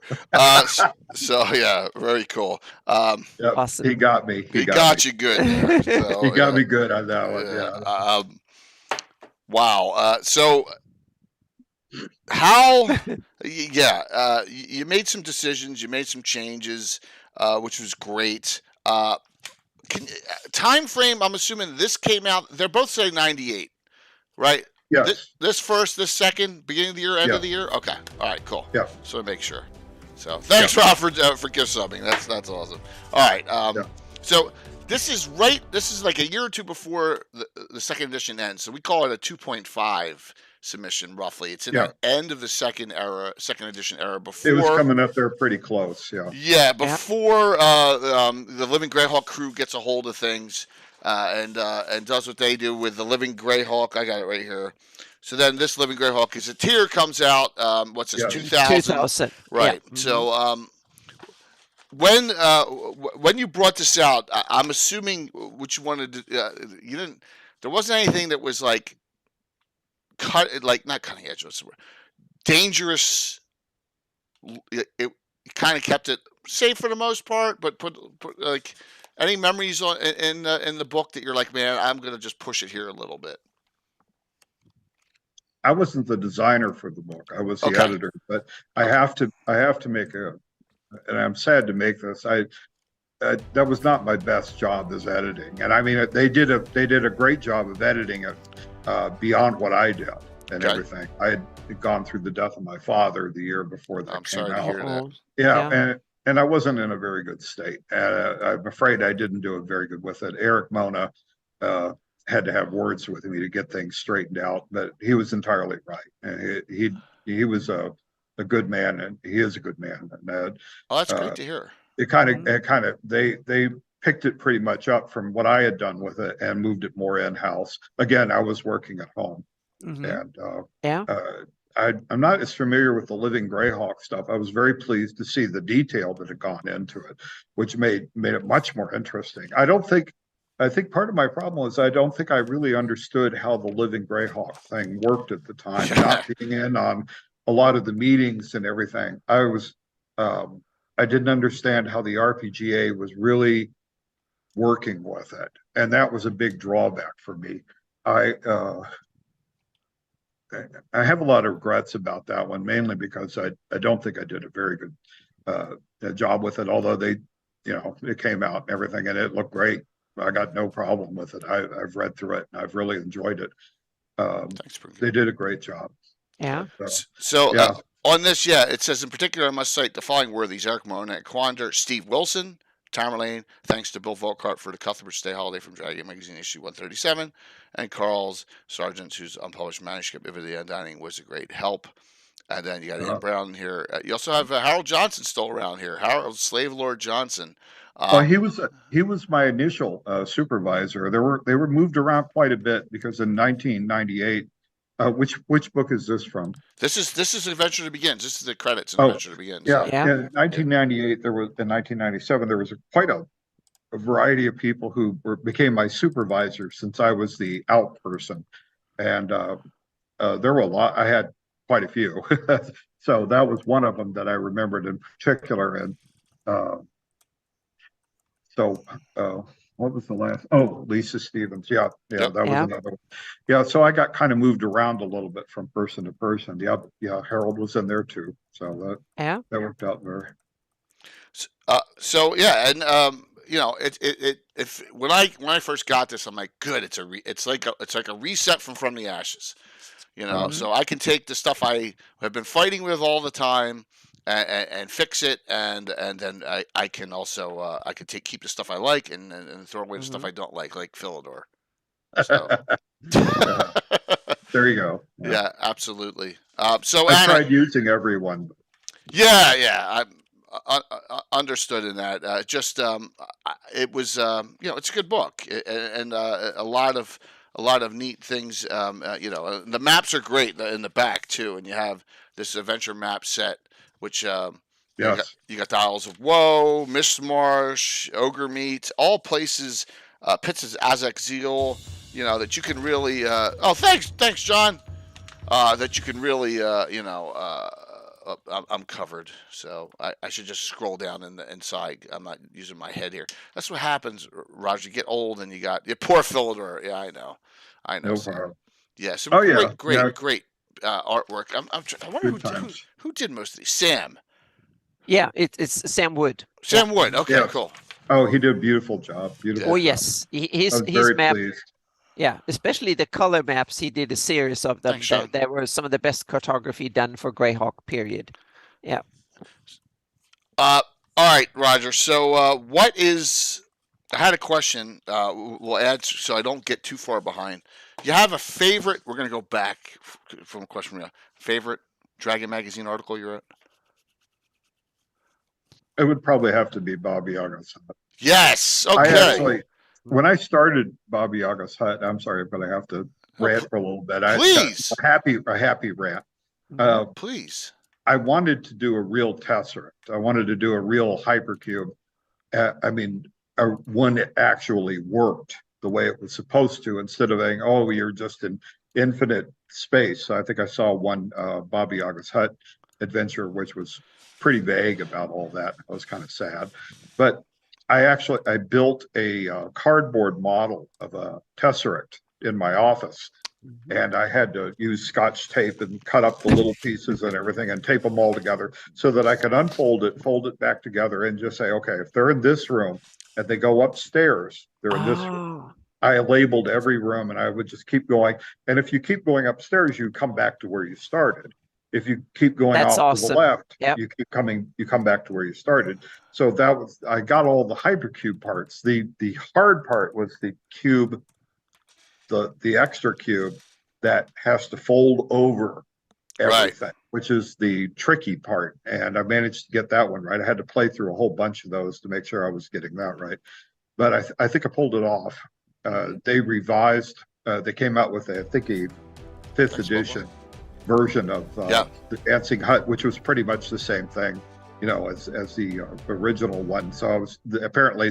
B: So yeah, very cool.
C: Yep, awesome. He got me.
B: He got you good. There, so,
C: he got me good on that one. Yeah.
B: Wow. So how? You made some decisions. You made some changes, which was great. Time frame, I'm assuming this came out, they're both saying 98, right?
C: Yes.
B: This first, this second, beginning of the year, end of the year? Okay. All right, cool.
C: Yeah.
B: So to make sure. So thanks, Rob, for gift subbing. That's awesome. All right. So this is like a year or two before the second edition ends. So we call it a 2.5 submission, roughly. It's in the end of the second edition era. Before
C: it was coming up there pretty close. Yeah.
B: Yeah. Before the Living Greyhawk crew gets a hold of things, and does what they do with the Living Greyhawk. I got it right here. So then this Living Greyhawk is a tier comes out. What's this?
C: Yeah.
B: 2000.
A: 2000.
B: Right.
A: Yeah.
B: So when you brought this out, I'm assuming what you wanted to. You didn't. There wasn't anything that was like not cutting edge. What's the word? Dangerous. It kind of kept it safe for the most part, but put like any memories in the book that you're like, man, I'm gonna just push it here a little bit.
C: I wasn't the designer for the book. I was the
B: Okay.
C: editor, but I have to make and I'm sad to make this. That was not my best job as editing. And I mean, they did a great job of editing it beyond what I did and everything. I had gone through the death of my father the year before that
B: I'm
C: came
B: sorry
C: out.
B: to hear that.
C: Yeah. And I wasn't in a very good state. I'm afraid I didn't do it very good with it. Eric Mona had to have words with me to get things straightened out, but he was entirely right. And he was a good man, and he is a good man. And
B: that's great to hear.
C: They picked it pretty much up from what I had done with it and moved it more in-house. Again, I was working at home, and I'm not as familiar with the Living Greyhawk stuff. I was very pleased to see the detail that had gone into it, which made it much more interesting. I think part of my problem was I don't think I really understood how the Living Greyhawk thing worked at the time, not being in on a lot of the meetings and everything. I didn't understand how the RPGA was really working with it, and that was a big drawback for me. I have a lot of regrets about that one, mainly because I don't think I did a very good job with it. Although it came out and everything, and it looked great. I got no problem with it. I've read through it and I've really enjoyed it.
B: Thanks,
C: they did a great job.
A: Yeah.
B: On this, it says in particular, I must cite the following worthies: Eric Mona at Quander, Steve Wilson, Tamerlane, thanks to Bill Volkart for the Cuthbert's Day Holiday from Dragon Magazine issue 137, and Carl's Sargent, whose unpublished manuscript of the Undying was a great help. And then you got Ian Brown here. You also have Harold Johnson still around here. Harold Slave Lord Johnson.
C: He was my initial supervisor. They were moved around quite a bit because in 1998, which book is this from?
B: This is Adventure That Begins. This is the credits in Adventure That Begins.
C: Yeah. In 1998, in 1997 there was quite a variety of people who became my supervisors since I was the out person, and there were a lot. I had quite a few, so that was one of them that I remembered in particular. And what was the last? Oh, Lisa Stevens. Yeah, that was another one. Yeah, so I got kind of moved around a little bit from person to person. Yeah, Harold was in there too. So that worked out very. When I first got this, I'm like, good. It's like a reset from the ashes. So I can take the stuff I have been fighting with all the time and fix it, and then I can also keep the stuff I like and throw away the stuff I don't like Philidor. So there you go.
B: Yeah, absolutely.
C: I tried using everyone.
B: Yeah, I understood in that. It was it's a good book and a lot of neat things. The maps are great in the back too, and you have this adventure map set, which you got the Isles of Woe, Mistmarsh, Ogre Meat, all places, pits of Azek Zeal, that you can really. Thanks, John. That you can really, I'm covered, so I should just scroll down inside. I'm not using my head here. That's what happens, Roger. You get old and you poor Philidor. Yeah, I know.
C: No problem.
B: Yeah, some great artwork. I wonder who did most of these. Sam.
A: Yeah, it's Sam Wood.
B: Sam Wood. Okay, cool.
C: Oh, he did a beautiful job. Beautiful.
A: Oh yes, his map. Pleased. Yeah, especially the color maps. He did a series of them. That were some of the best cartography done for Greyhawk period. Yeah.
B: All right, Roger. So what is? I had a question. We'll add so I don't get too far behind. You have a favorite? We're going to go back from a question. Favorite Dragon Magazine article you're at?
C: It would probably have to be Bobby Yaga.
B: Yes. Okay.
C: when I started Bobby Yaga's Hut, I'm sorry, but I have to rant for a little bit.
B: Please.
C: A happy rant.
B: Please.
C: I wanted to do a real tesseract. I wanted to do a real hypercube. One that actually worked the way it was supposed to, instead of saying, "Oh, you're just in infinite space." I think I saw one Bobby Yaga's Hut adventure, which was pretty vague about all that. I was kind of sad, but I built a cardboard model of a tesseract in my office. And I had to use Scotch tape and cut up the little pieces and everything and tape them all together so that I could unfold it, fold it back together, and just say, okay, if they're in this room and they go upstairs, they're in this room. I labeled every room, and I would just keep going. And if you keep going upstairs, you come back to where you started. If you keep going off to the left, you come back to where you started. So I got all the hypercube parts. The hard part was the cube, the extra cube that has to fold over everything, which is the tricky part. And I managed to get that one right. I had to play through a whole bunch of those to make sure I was getting that right. But I think I pulled it off. They revised, they came out with a 5th edition version of the Dancing Hut, which was pretty much the same thing, as the original one. So apparently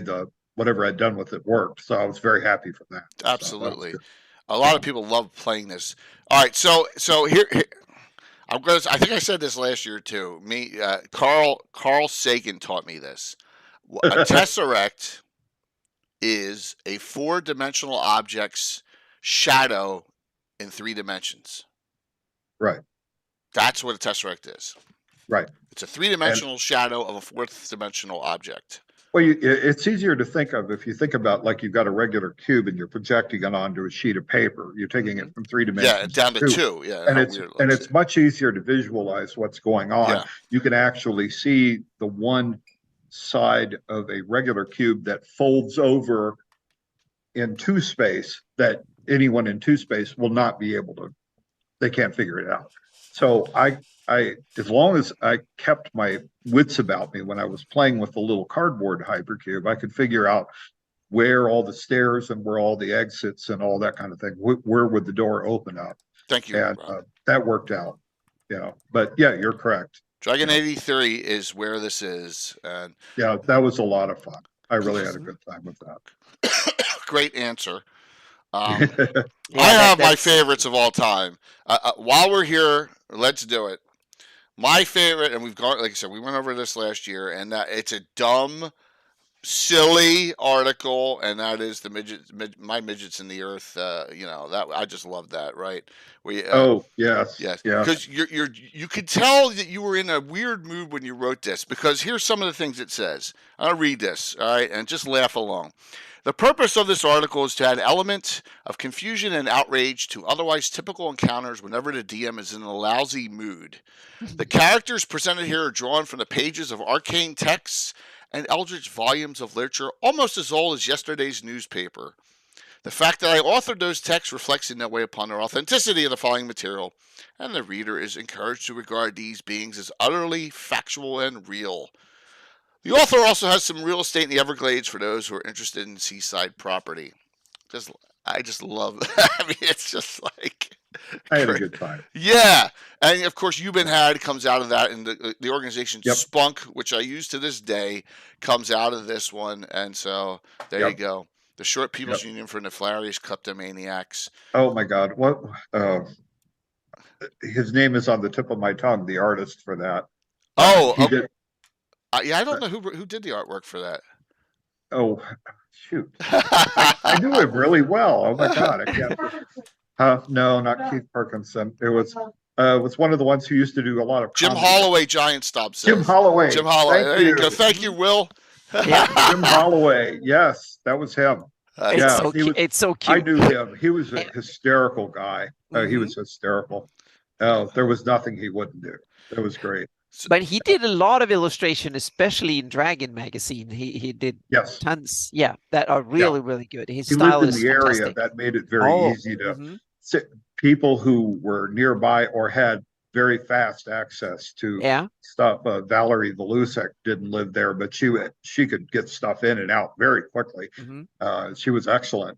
C: whatever I'd done with it worked. So I was very happy for that.
B: Absolutely. So a lot of people love playing this. All right. So here I think I said this last year too. Carl Sagan taught me this. A tesseract is a 4-dimensional object's shadow in 3 dimensions.
C: Right.
B: That's what a tesseract is.
C: Right.
B: It's a 3-dimensional shadow of a 4th-dimensional object.
C: Well, it's easier to think of if you think about, like, you've got a regular cube and you're projecting it onto a sheet of paper. You're taking it from 3 dimensions
B: down to 2. Yeah,
C: and it's much easier to visualize what's going on. Yeah. You can actually see the one side of a regular cube that folds over in 2 space that anyone in 2 space will not be able to. They can't figure it out. So I as long as I kept my wits about me when I was playing with the little cardboard hypercube, I could figure out where all the stairs and where all the exits and all that kind of thing. Where would the door open up?
B: Thank you.
C: And that worked out. But yeah, you're correct.
B: Dragon 83 is where this is. And
C: yeah, that was a lot of fun. I really had a good time with that.
B: Great answer. I have my favorites of all time. While we're here, let's do it. My favorite, and we've gone, like I said, we went over this last year, and it's a dumb, silly article, and that is my midgets in the earth. That I just love that. Right?
C: Yes,
B: because you could tell that you were in a weird mood when you wrote this, because here's some of the things it says. I'll read this, all right, and just laugh along. The purpose of this article is to add element of confusion and outrage to otherwise typical encounters whenever the DM is in a lousy mood. The characters presented here are drawn from the pages of arcane texts and eldritch volumes of literature almost as old as yesterday's newspaper. The fact that I authored those texts reflects in no way upon their authenticity of the following material, and the reader is encouraged to regard these beings as utterly factual and real. The author also has some real estate in the Everglades for those who are interested in seaside property. I just love that. I mean, it's just like...
C: I had a good time.
B: Yeah. And, of course, You've Been Had comes out of that, and the organization Spunk, which I use to this day, comes out of this one. And so there you go. The Short People's Union for Nefarious Kleptomaniacs.
C: Oh, my God. What? His name is on the tip of my tongue, the artist for that.
B: I don't know who did the artwork for that.
C: Oh, shoot. I knew him really well. Oh, my God. I can't. No, not Keith Parkinson. It was one of the ones who used to do a lot of
B: Jim Holloway, Giant Stop says.
C: Jim Holloway.
B: There you go. Thank you, Will.
C: Jim Holloway. Yes, that was him.
A: It's so cute.
C: I knew him. He was a hysterical guy. He was hysterical. There was nothing he wouldn't do. It was great.
A: But he did a lot of illustration, especially in Dragon magazine. He did tons, that are really good. His style is fantastic. He lived in the area
C: that made it very easy to sit. People who were nearby or had very fast access to
A: Yeah.
C: stuff. Valerie Valusek didn't live there, but she could get stuff in and out very quickly. She was excellent.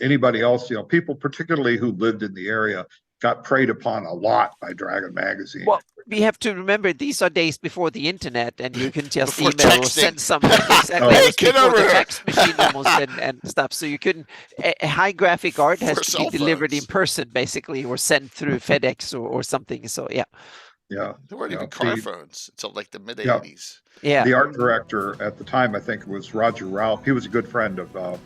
C: Anybody else, people particularly who lived in the area, got preyed upon a lot by Dragon Magazine.
A: Well, we have to remember these are days before the internet, and you can just
B: Before
A: email or
B: texting.
A: send something. Exactly,
B: Hey,
A: it was
B: get
A: before
B: over
A: the
B: here.
A: fax machine almost and stuff. So you couldn't. High graphic art has
B: For
A: to
B: cell
A: be delivered in
B: phones.
A: person, basically, or sent through FedEx or something. So yeah.
C: Yeah.
B: There weren't even car phones until like the mid
C: Yeah.
B: '80s.
A: Yeah.
C: The art director at the time, I think, was Roger Ralph. He was a good friend of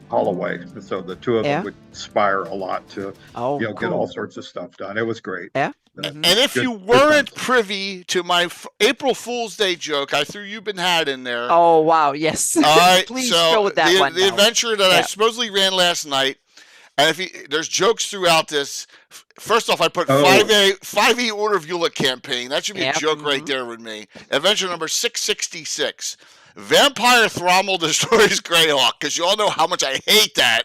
C: Holloway, so the two of them would conspire a lot to get all sorts of stuff done. It was great.
A: Yeah.
B: And if you weren't privy to my April Fool's Day joke, I threw You've Been Had in there.
A: Oh wow, yes.
B: All right,
A: Please
B: so
A: show that one.
B: The adventure that I supposedly ran last night, and there's jokes throughout this. First off, I put 5E Order of Eula campaign. That should be a joke right there with me. Adventure number 666. Vampire Thrommel destroys Greyhawk, because you all know how much I hate that.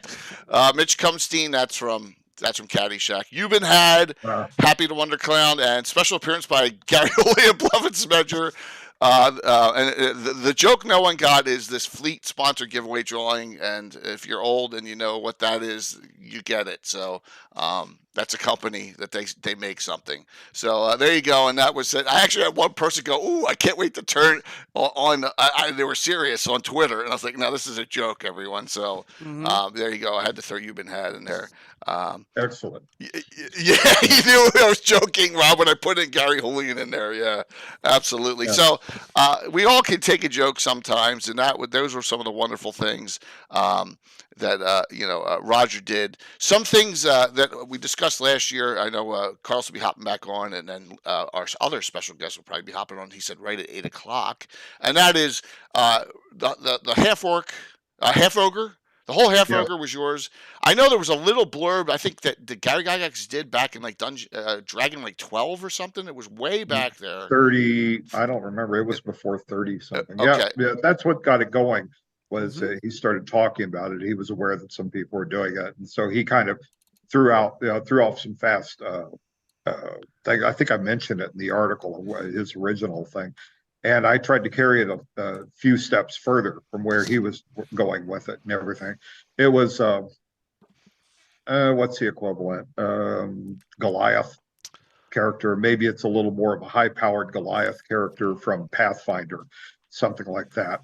B: Mitch Cumstein, that's from Caddyshack. You've Been Had, Happy to Wonder Clown, and special appearance by Gary Holy and Bluffett Smedger. And the joke no one got is this Fleet sponsor giveaway drawing, and if you're old and you know what that is, you get it. So that's a company that they make something. So there you go, and that was it. I actually had one person go, "Ooh, I can't wait to turn on." They were serious on Twitter, and I was like, "No, this is a joke, everyone." So there you go. I had to throw You've Been Had in there.
C: Excellent.
B: Yeah, you knew I was joking, Rob, when I put in Gary Julian in there. Yeah, absolutely. Yeah. So we all can take a joke sometimes, and those were some of the wonderful things that Roger did. Some things that we discussed last year. I know Carlos will be hopping back on, and then our other special guest will probably be hopping on. He said right at 8:00, and that is the half orc, half ogre. The whole half ogre was yours. I know there was a little blurb. I think that the Gary Gygax did back in like Dragon like 12 or something. It was way back there.
C: 30. I don't remember. It was before 30 something.
B: Okay.
C: Yeah. That's what got it going. Was he started talking about it. He was aware that some people were doing it, and so he kind of threw off some fast thing. I think I mentioned it in the article, his original thing. And I tried to carry it a few steps further from where he was going with it and everything. It was, what's the equivalent? Goliath character. Maybe it's a little more of a high-powered Goliath character from Pathfinder, something like that.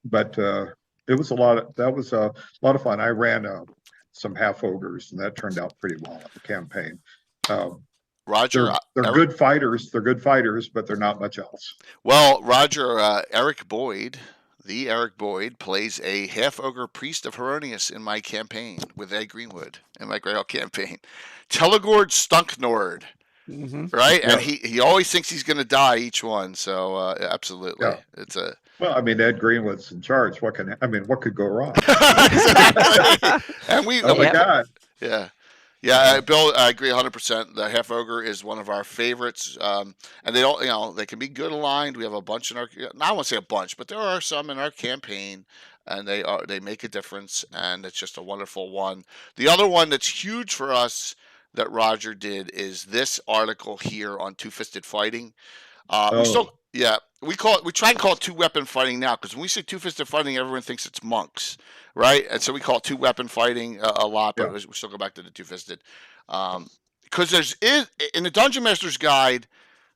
C: But it was a lot of fun. I ran some half ogres, and that turned out pretty well at the campaign.
B: Roger,
C: they're good fighters. They're good fighters, but they're not much else.
B: Well, Roger, Eric Boyd plays a half ogre priest of Heronius in my campaign with Ed Greenwood in my Greyhawk campaign. Telegord Stunknord, right? Yeah. And he always thinks he's going to die each one. So absolutely, it's a.
C: Well, I mean, Ed Greenwood's in charge. What could go wrong?
B: And we.
C: Oh my God.
B: Yeah. Yeah, Bill, I agree 100%. The half ogre is one of our favorites, and they can be good aligned. We have a bunch in our. I won't say a bunch, but there are some in our campaign, and they make a difference, and it's just a wonderful one. The other one that's huge for us that Roger did is this article here on two-fisted fighting. We try and call it two-weapon fighting now, because when we say two-fisted fighting, everyone thinks it's monks, right? And so we call it two-weapon fighting a lot, but we still go back to the two-fisted. Because in the Dungeon Master's Guide,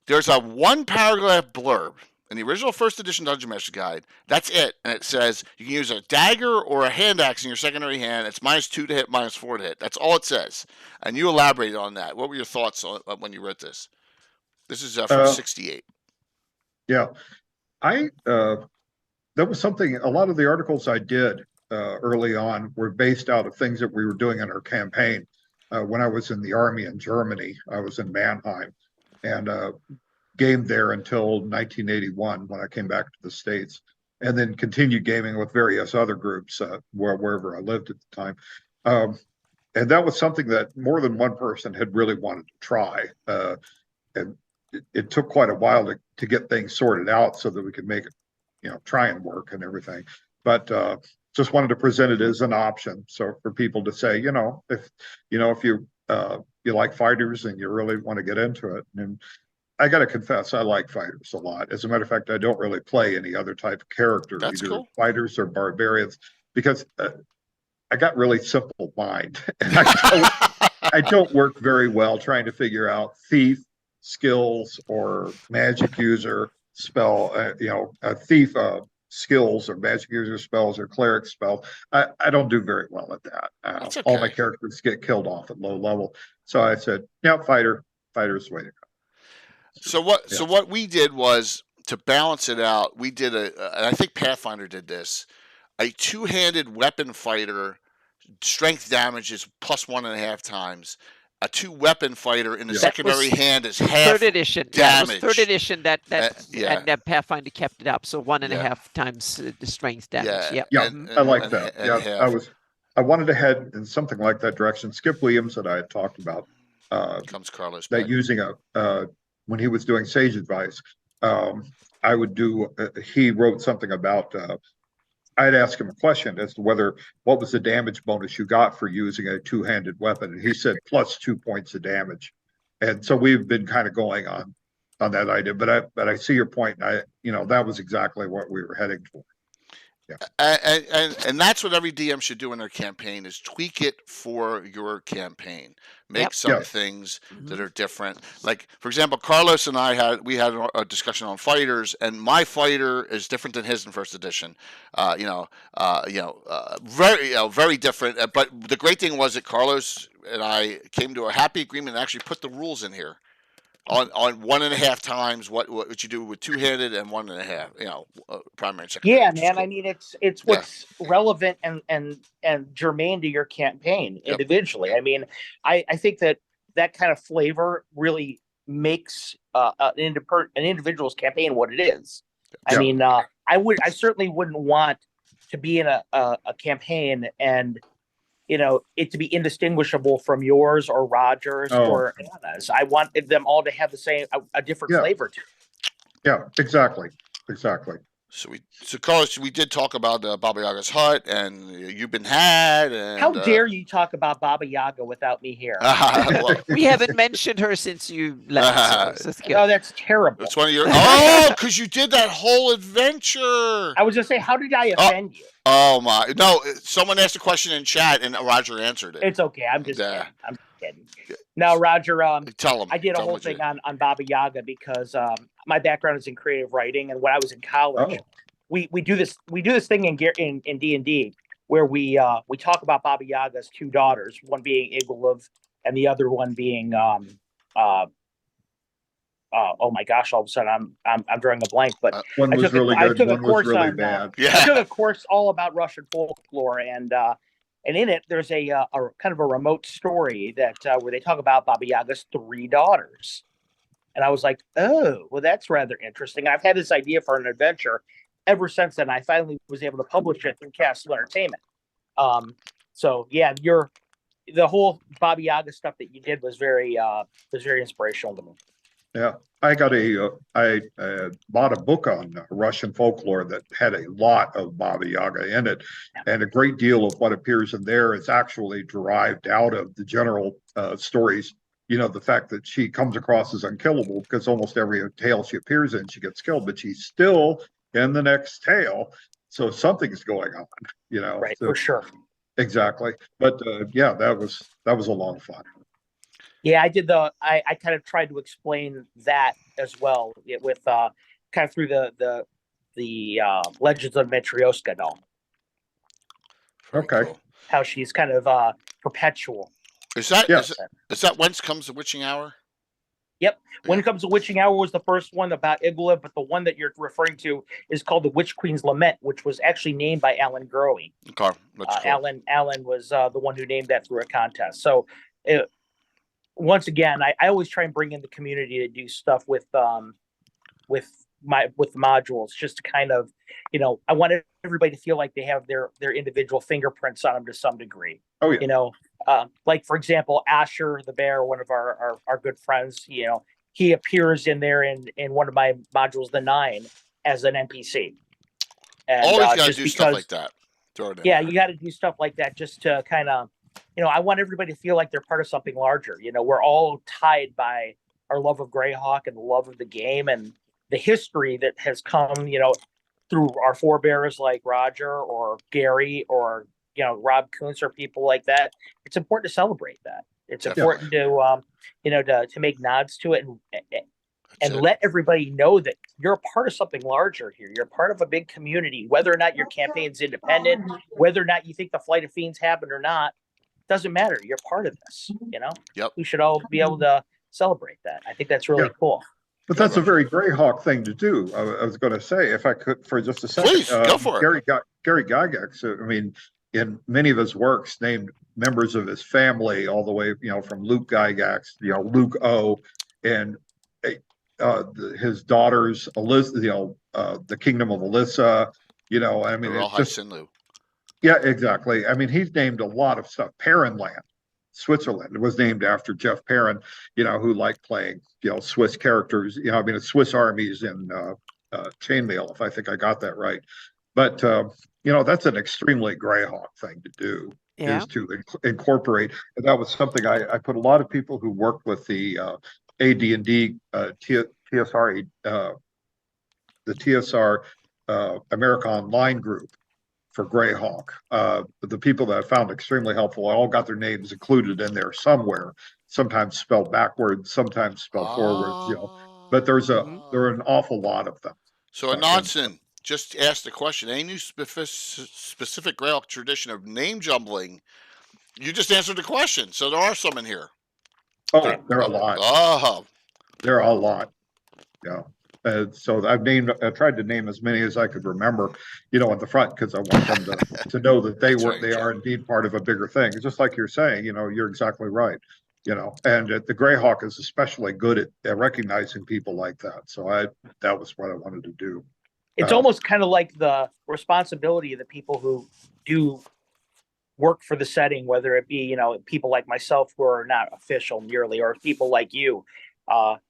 B: there's a one-paragraph blurb. In the original first edition Dungeon Master's Guide, that's it. And it says you can use a dagger or a hand axe in your secondary hand. It's -2 to hit, -4 to hit. That's all it says. And you elaborated on that. What were your thoughts when you read this? This is from 68.
C: Yeah, that was something. A lot of the articles I did early on were based out of things that we were doing in our campaign. When I was in the army in Germany, I was in Mannheim, and gamed there until 1981 when I came back to the States, and then continued gaming with various other groups wherever I lived at the time. And that was something that more than one person had really wanted to try. And it took quite a while to get things sorted out so that we could make it, try and work and everything. But just wanted to present it as an option. So for people to say, if you you like fighters and you really want to get into it. And I got to confess, I like fighters a lot. As a matter of fact, I don't really play any other type of character,
B: That's
C: either
B: cool.
C: fighters or barbarians, because I got really simple mind. And I don't work very well trying to figure out thief skills or magic user spell, a thief skills or magic user spells or cleric spells. I don't do very well at that.
B: That's
C: All my
B: okay.
C: characters get killed off at low level. So I said, yeah, fighter's the way to go.
B: So what?
C: Yeah.
B: So what we did was to balance it out. We did and I think Pathfinder did this. A two-handed weapon fighter, strength damage is plus 1.5 times. A two-weapon fighter in the
C: Yeah.
B: secondary hand is half
A: Third edition. Yeah, it was
B: damage.
A: third edition that
B: yeah.
A: and that Pathfinder kept it up. So 1.5
B: Yeah.
A: times the strength damage.
B: Yeah.
A: Yeah.
C: Yeah, I like that.
B: and
C: Yeah,
B: half
C: I wanted to head in something like that direction. Skip Williams that I had talked about,
B: comes Carlos
C: that
B: back.
C: using when he was doing Sage Advice, I would do. He wrote something about. I'd ask him a question as to what was the damage bonus you got for using a two-handed weapon, and he said plus 2 points of damage. And so we've been kind of going on that idea. But I see your point, and that was exactly what we were heading for.
B: And that's what every DM should do in their campaign is tweak it for your campaign. Make
A: Yep.
B: some
C: Yeah.
B: things that are different. Like for example, Carlos and I had a discussion on fighters, and my fighter is different than his in first edition. Very different. But the great thing was that Carlos and I came to a happy agreement and actually put the rules in here. On 1.5 times what you do with two-handed and 1.5, primary and secondary.
D: Yeah,
B: which is
D: man.
B: cool.
D: I mean, it's what's relevant and germane to your campaign individually. I mean, I think that kind of flavor really makes an individual's campaign what it is. I mean, I certainly wouldn't want to be in a campaign and it to be indistinguishable from yours or Roger's or Anna's. I want them all to have the same, a different flavor to it.
C: Yeah, exactly.
B: So Carlos, we did talk about Baba Yaga's hut, and you've been had. And,
D: how dare you talk about Baba Yaga without me here?
B: well,
A: We haven't mentioned her since you left. So that's good.
D: Oh, that's terrible.
B: it's one of your. Because you did that whole adventure.
D: I was just saying, how did I offend you?
B: Oh my! No, someone asked a question in chat, and Roger answered it.
D: It's okay. I'm just kidding. Now, Roger,
B: Tell him.
D: I did a whole thing on Baba Yaga because my background is in creative writing, and when I was in college, we do this thing in D&D where we talk about Baba Yaga's two daughters, one being Igulov and the other one being oh my gosh! All of a sudden, I'm drawing a blank. But
C: one was really good.
D: I took
C: One
D: a course
C: was really
D: on
C: bad.
D: I took a course all about Russian folklore, and in it there's a kind of a remote story that where they talk about Baba Yaga's three daughters, and I was like, oh, well, that's rather interesting. I've had this idea for an adventure ever since then. I finally was able to publish it through Castle Entertainment. So yeah, the whole Baba Yaga stuff that you did was very inspirational to me.
C: Yeah, I bought a book on Russian folklore that had a lot of Baba Yaga in it, and a great deal of what appears in there is actually derived out of the general stories. The fact that she comes across as unkillable because almost every tale she appears in, she gets killed, but she's still in the next tale. So something's going on,
D: Right,
C: so,
D: for sure.
C: Exactly. But that was a lot of fun.
D: Yeah, I did I kind of tried to explain that as well with kind of through the Legends of Matryoshka doll.
C: Okay.
B: Cool.
D: How she's kind of perpetual.
B: Is that
C: Yes.
B: is that Whence Comes the Witching Hour?
D: Yep. When it comes to Witching Hour was the first one about Igula, but the one that you're referring to is called the Witch Queen's Lament, which was actually named by Alan Grohe.
B: Okay, that's cool.
D: Alan was the one who named that through a contest. So once again, I always try and bring in the community to do stuff with the modules, just to kind of, I want everybody to feel like they have their individual fingerprints on them to some degree.
C: Oh yeah.
D: Like for example, Asher the bear, one of our good friends, he appears in there in one of my modules, the 9, as an NPC. And,
B: Always got to do stuff like that. Throw it in.
D: Yeah, you got to do stuff like that just to kind of I want everybody to feel like they're part of something larger. We're all tied by our love of Greyhawk and the love of the game and the history that has come, through our forebears like Roger or Gary or Rob Kuntz or people like that. It's important to celebrate that. It's important to make nods to it and let everybody know that you're a part of something larger here. You're part of a big community, whether or not your campaign's independent, whether or not you think the Flight of Fiends happened or not, doesn't matter. You're part of this,
B: Yep.
D: We should all be able to celebrate that. I think that's really cool.
C: But that's a very Greyhawk thing to do. I was going to say, if I could, for just a second.
B: Please, go for it.
C: Gary Gygax, I mean, in many of his works, named members of his family all the way, from Luke Gygax, Luke O, and his daughters, Alyssa, the Kingdom of Alyssa, I mean, it's just, yeah, exactly. I mean, he's named a lot of stuff. Perrinland, Switzerland, was named after Jeff Perrin, who liked playing, Swiss characters. I mean, it's Swiss armies in chainmail, if I think I got that right. But that's an extremely Greyhawk thing to do.
A: Yeah.
C: Is to incorporate. And that was something I put a lot of people who worked with the AD&D TSR, the TSR America Online group for Greyhawk. The people that I found extremely helpful, all got their names included in there somewhere, sometimes spelled backwards, sometimes spelled forwards, but there are an awful lot of them.
B: So Anonson just asked the question, any new specific Greyhawk tradition of name jumbling? You just answered the question, so there are some in here.
C: Oh, there are a lot.
B: Oh.
C: There are a lot. Yeah. So I tried to name as many as I could remember, at the front, because I want them to know that they are indeed part of a bigger thing. It's just like you're saying, you're exactly right. And the Greyhawk is especially good at recognizing people like that. So that was what I wanted to do.
D: It's almost kind of like the responsibility of the people who do work for the setting, whether it be, people like myself who are not official nearly, or people like you.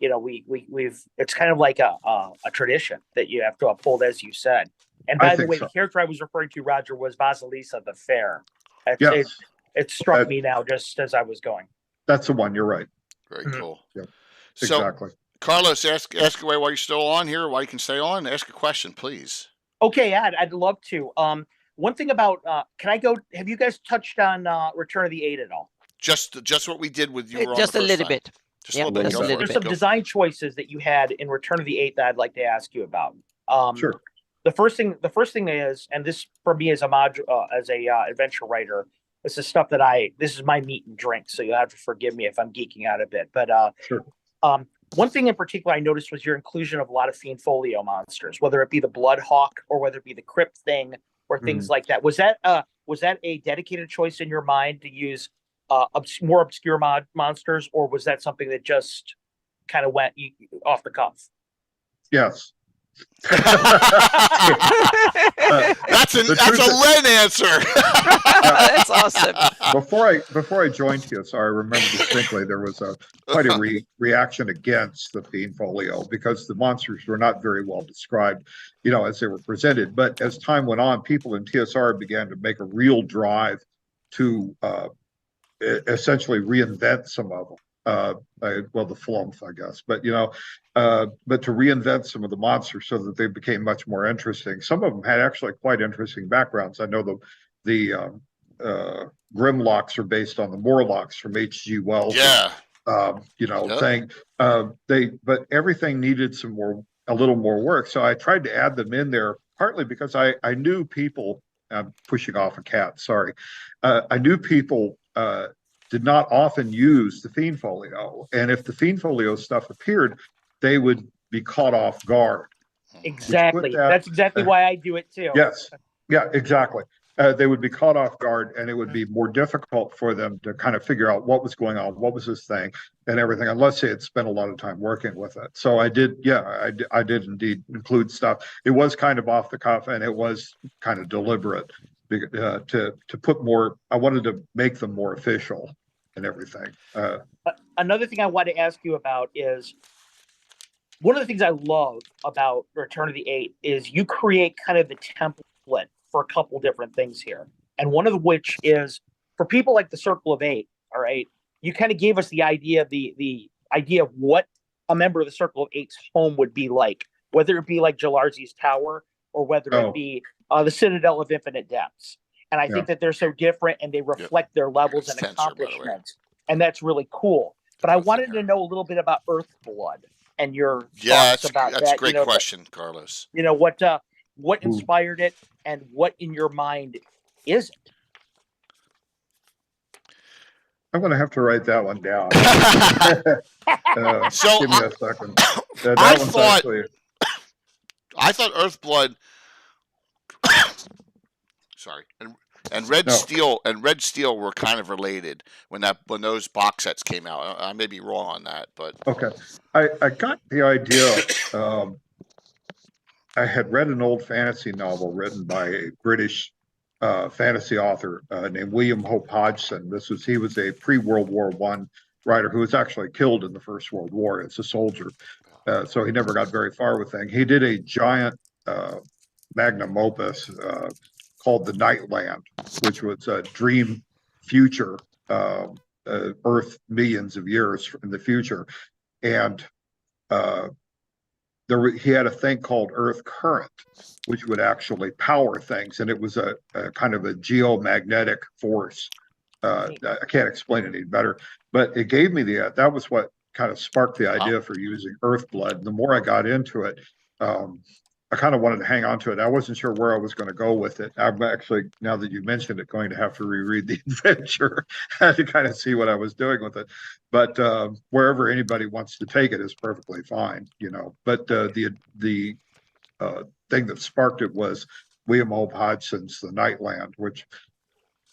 D: We've it's kind of like a tradition that you have to uphold, as you said. And by the way, the character I was referring to, Roger, was Vasilisa the Fair.
C: Yes.
D: It struck me now just as I was going.
C: That's the one. You're right.
B: Very cool.
C: Yeah,
B: exactly. So, Carlos, ask away while you're still on here, while you can stay on. Ask a question, please.
D: Okay, I'd love to. One thing about can I go? Have you guys touched on Return of the Eight at all?
B: Just what we did with you.
A: Just a little bit.
B: Just a little bit.
D: There's some design choices that you had in Return of the Eight that I'd like to ask you about.
C: Sure.
D: The first thing is, and this for me as a adventure writer, this is stuff that this is my meat and drink, so you'll have to forgive me if I'm geeking out a bit. But
C: sure.
D: One thing in particular I noticed was your inclusion of a lot of Fiend Folio monsters, whether it be the Bloodhawk or whether it be the Crypt Thing or things like that. Was that a dedicated choice in your mind to use more obscure monsters, or was that something that just kind of went off the cuff?
C: Yes.
B: That's a Len answer.
A: That's awesome.
C: Before I joined TSR, I remember distinctly there was quite a reaction against the Fiend Folio because the monsters were not very well described, as they were presented. But as time went on, people in TSR began to make a real drive to essentially reinvent some of them. The flump, I guess, but to reinvent some of the monsters so that they became much more interesting. Some of them had actually quite interesting backgrounds. I know the Grimlocks are based on the Morlocks from H.G. Wells.
B: Yeah.
C: Thing. But everything needed a little more work. So I tried to add them in there, partly because I knew people. I'm pushing off a cat. Sorry. I knew people. Did not often use the Fiend Folio. And if the Fiend Folio stuff appeared, they would be caught off guard.
D: Exactly. That's exactly why I do it too.
C: Yes. Yeah, exactly. They would be caught off guard, and it would be more difficult for them to kind of figure out what was going on, what was this thing, and everything, unless they had spent a lot of time working with it. So I did indeed include stuff. It was kind of off the cuff, and it was kind of deliberate to put more. I wanted to make them more official and everything.
D: Another thing I want to ask you about is one of the things I love about Return of the Eight is you create kind of the template for a couple different things here. And one of which is for people like the Circle of Eight, all right, you kind of gave us the idea, the idea of what a member of the Circle of Eight's home would be like, whether it be like Jalarzi's Tower or whether it be the Citadel of Infinite Depths. And I think that they're so different and they reflect their levels and accomplishments. And that's really cool. But I wanted to know a little bit about Earthblood and your thoughts about that.
B: That's a great question, Carlos.
D: You know, what inspired it and what in your mind is it?
C: I'm going to have to write that one down.
B: So
C: give me a second.
B: I thought Earthblood, sorry, and Red Steel were kind of related when those box sets came out. I may be wrong on that, but
C: okay, I got the idea. I had read an old fantasy novel written by a British fantasy author named William Hope Hodgson. He was a pre-World War I writer who was actually killed in the First World War as a soldier. So he never got very far with things. He did a giant magnum opus called The Nightland, which was a dream future, Earth millions of years in the future. And he had a thing called Earth Current, which would actually power things. And it was a kind of a geomagnetic force. I can't explain it any better, but it gave me that was what kind of sparked the idea for using Earthblood. And the more I got into it, I kind of wanted to hang on to it. I wasn't sure where I was going to go with it. I'm actually, now that you mentioned it, going to have to reread the adventure to kind of see what I was doing with it. But wherever anybody wants to take it is perfectly fine, you know. But the thing that sparked it was William Hope Hodgson's The Nightland, which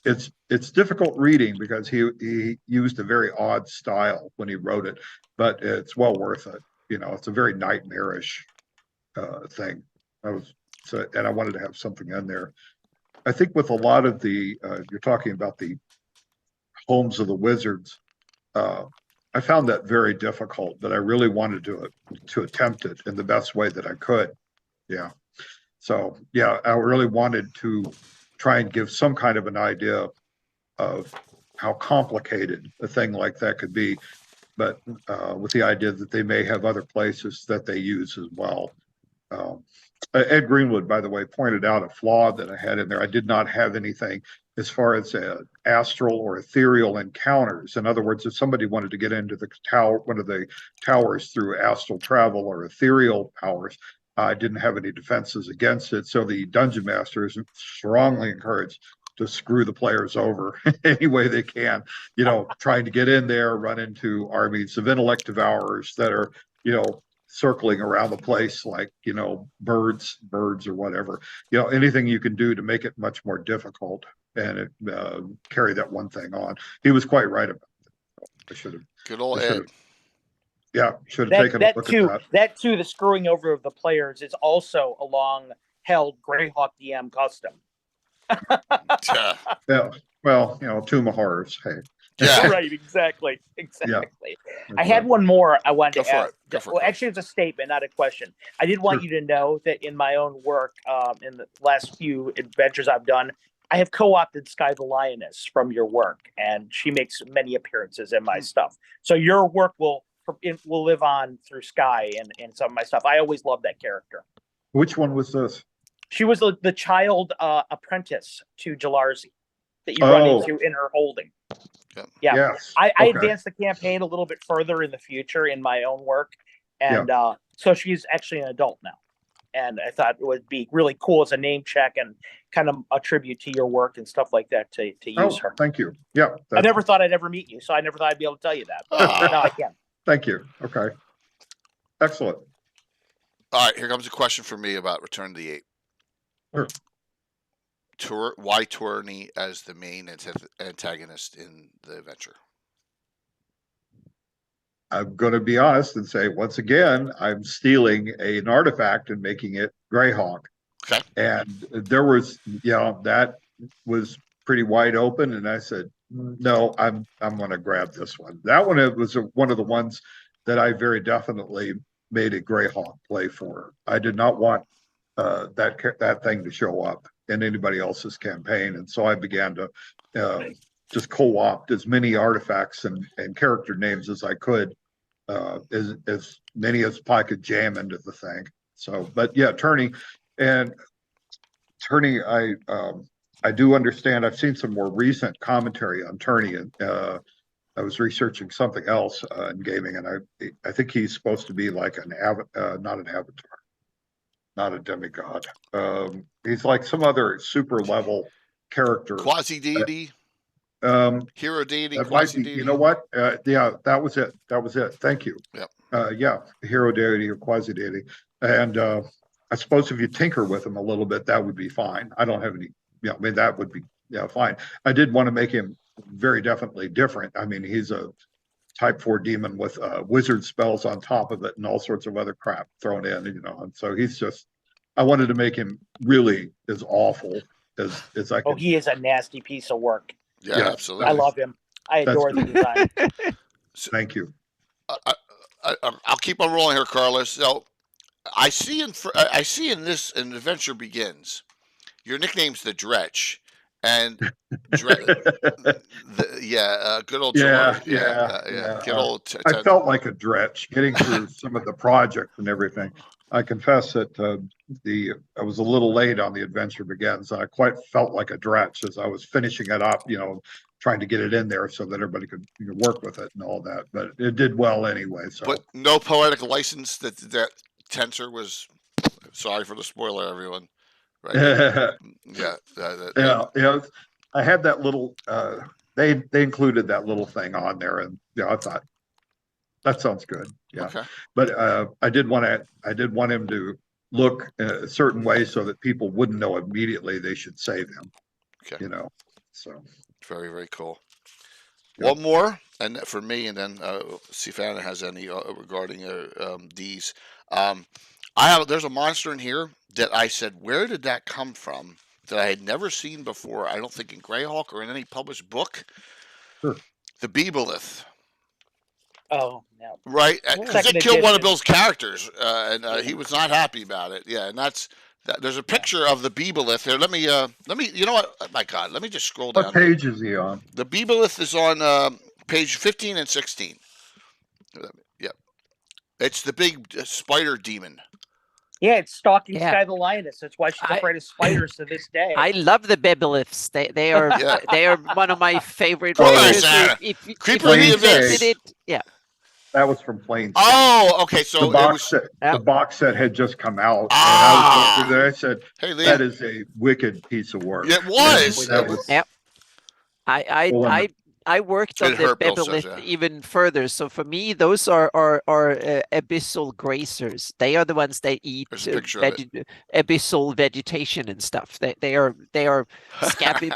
C: it's difficult reading because he used a very odd style when he wrote it, but it's well worth it. You know, it's a very nightmarish thing. And I wanted to have something in there. I think with a lot of the you're talking about the homes of the wizards, I found that very difficult, but I really wanted to attempt it in the best way that I could. Yeah. So yeah, I really wanted to try and give some kind of an idea of how complicated a thing like that could be, but with the idea that they may have other places that they use as well. Ed Greenwood, by the way, pointed out a flaw that I had in there. I did not have anything as far as astral or ethereal encounters. In other words, if somebody wanted to get into the tower, one of the towers through astral travel or ethereal powers, I didn't have any defenses against it. So the dungeon master is strongly encouraged to screw the players over any way they can, you know, trying to get in there, run into armies of intellect devourers that are, you know, circling around the place like, you know, birds or whatever, you know, anything you can do to make it much more difficult and carry that one thing on. He was quite right about it. I should have.
B: Good old Ed.
C: Yeah, should have taken a look at that.
D: That too, the screwing over of the players is also a long-held Greyhawk DM custom.
C: Yeah, well, you know, Tomb of Horrors. Hey.
B: Yeah.
D: Right, exactly. Yeah. I had one more I wanted to add. Well, actually, it's a statement, not a question. I did want you to know that in my own work, in the last few adventures I've done, I have co-opted Sky the Lioness from your work, and she makes many appearances in my stuff. So your work will live on through Sky and some of my stuff. I always loved that character.
C: Which one was this?
D: She was the child apprentice to Jalarzi that you run into in her holding. Yeah. Yes. I advanced the campaign a little bit further in the future in my own work. And so she's actually an adult now. And I thought it would be really cool as a name check and kind of a tribute to your work and stuff like that to use her.
C: Thank you. Yeah.
D: I never thought I'd ever meet you, so I never thought I'd be able to tell you that. But now I can.
C: Thank you. Okay. Excellent.
B: All right, here comes a question for me about Return to the Eight.
C: Sure.
B: Why Tourney as the main antagonist in the adventure?
C: I'm going to be honest and say, once again, I'm stealing an artifact and making it Greyhawk.
B: Okay.
C: And there was, you know, that was pretty wide open. And I said, no, I'm going to grab this one. That one was one of the ones that I very definitely made a Greyhawk play for. I did not want that thing to show up in anybody else's campaign. And so I began to just co-opt as many artifacts and character names as I could, as many as I could jam into the thing. So, but yeah, Tourney, I do understand. I've seen some more recent commentary on Tourney, and I was researching something else in gaming, and I think he's supposed to be like not an avatar, not a demigod. He's like some other super level character,
B: quasi deity, hero deity,
C: that might
B: quasi
C: be.
B: deity.
C: You know what? Yeah, that was it. That was it. Thank you.
B: Yep.
C: Yeah, hero deity or quasi deity, and I suppose if you tinker with him a little bit, that would be fine. I don't have any. Yeah, I mean that would be fine. I did want to make him very definitely different. I mean, he's a type 4 demon with wizard spells on top of it and all sorts of other crap thrown in, and so he's just, I wanted to make him really as awful as I could.
D: Oh, he is a nasty piece of work.
B: Yeah, absolutely.
D: I love him. I adore the design.
C: Thank you.
B: I'll keep on rolling here, Carlos. So I see in this, in Adventure Begins, your nickname's the Dretch. And good old
C: yeah.
B: Good old.
C: I felt like a dretch getting through some of the project and everything. I confess that I was a little late on the Adventure Begins. I quite felt like a dretch as I was finishing it up, trying to get it in there so that everybody could work with it and all that. But it did well anyway. So,
B: but no poetic license that Tensor was. Sorry for the spoiler, everyone. Right.
C: Yeah. I had that little. They included that little thing on there, and I thought that sounds good. Yeah,
B: okay.
C: But I did want him to look a certain way so that people wouldn't know immediately they should save him.
B: Okay.
C: So
B: very, very cool.
C: Yep.
B: One more, and for me, and then see if Anna has any regarding these. There's a monster in here that I said, where did that come from? That I had never seen before. I don't think in Greyhawk or in any published book.
C: Sure.
B: The Beebalith.
D: Oh no!
B: Right, because they killed one of Bill's characters, and he was not happy about it. Yeah, and that's that. There's a picture of the Beebalith here. Let me. You know what? Oh, my God, let me just scroll down.
C: What page is he on?
B: The Beebalith is on page 15 and 16. Yep, it's the big spider demon.
D: Yeah, it's stalking Sky the Lioness. That's why she's afraid of spiders to this day.
A: I love the Beebaliths. They are they are one of my favorite.
B: Creeper in the Abyss.
A: Yeah.
C: That was from Plains.
B: Oh, okay. So
C: the box set had just come out, and I was there. I said,
B: "Hey, Liam,
C: that is a wicked piece of work."
B: It was.
A: Yep. I worked on the Beebalith even further. So for me, those are abyssal grazers. They are the ones that eat abyssal vegetation and stuff. They are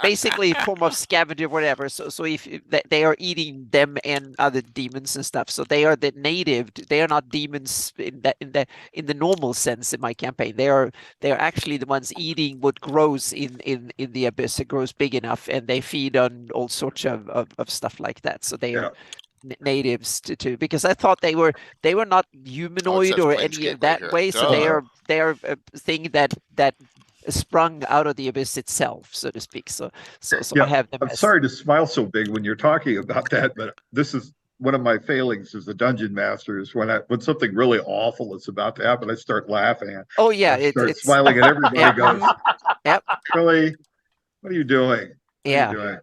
A: basically a form of scavenger, whatever. So if they are eating them and other demons and stuff. So they are the native. They are not demons in the normal sense in my campaign. They are actually the ones eating what grows in the abyss. It grows big enough, and they feed on all sorts of stuff like that. So they are natives to because I thought they were not humanoid or any of that way. So they are a thing that sprung out of the abyss itself, so to speak. So I have them.
C: I'm sorry to smile so big when you're talking about that, but this is one of my failings as a dungeon master is when something really awful is about to happen, I start laughing.
A: Oh yeah,
C: it's smiling at everybody. Goes,
A: yep.
C: Really, what are you doing?
A: Yeah.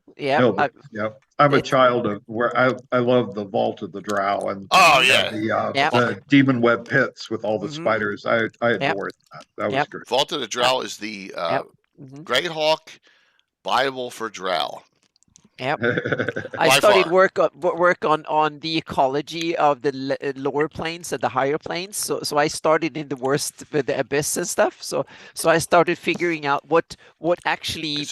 C: I'm a child of where I love the Vault of the Drow and the Demon Web pits with all the spiders. I adore it. That was good.
B: Vault of the Drow is the Greyhawk Bible for Drow.
A: Yep. I started work on the ecology of the lower planes and the higher planes. So I started in the worst with the abyss and stuff. So I started figuring out what actually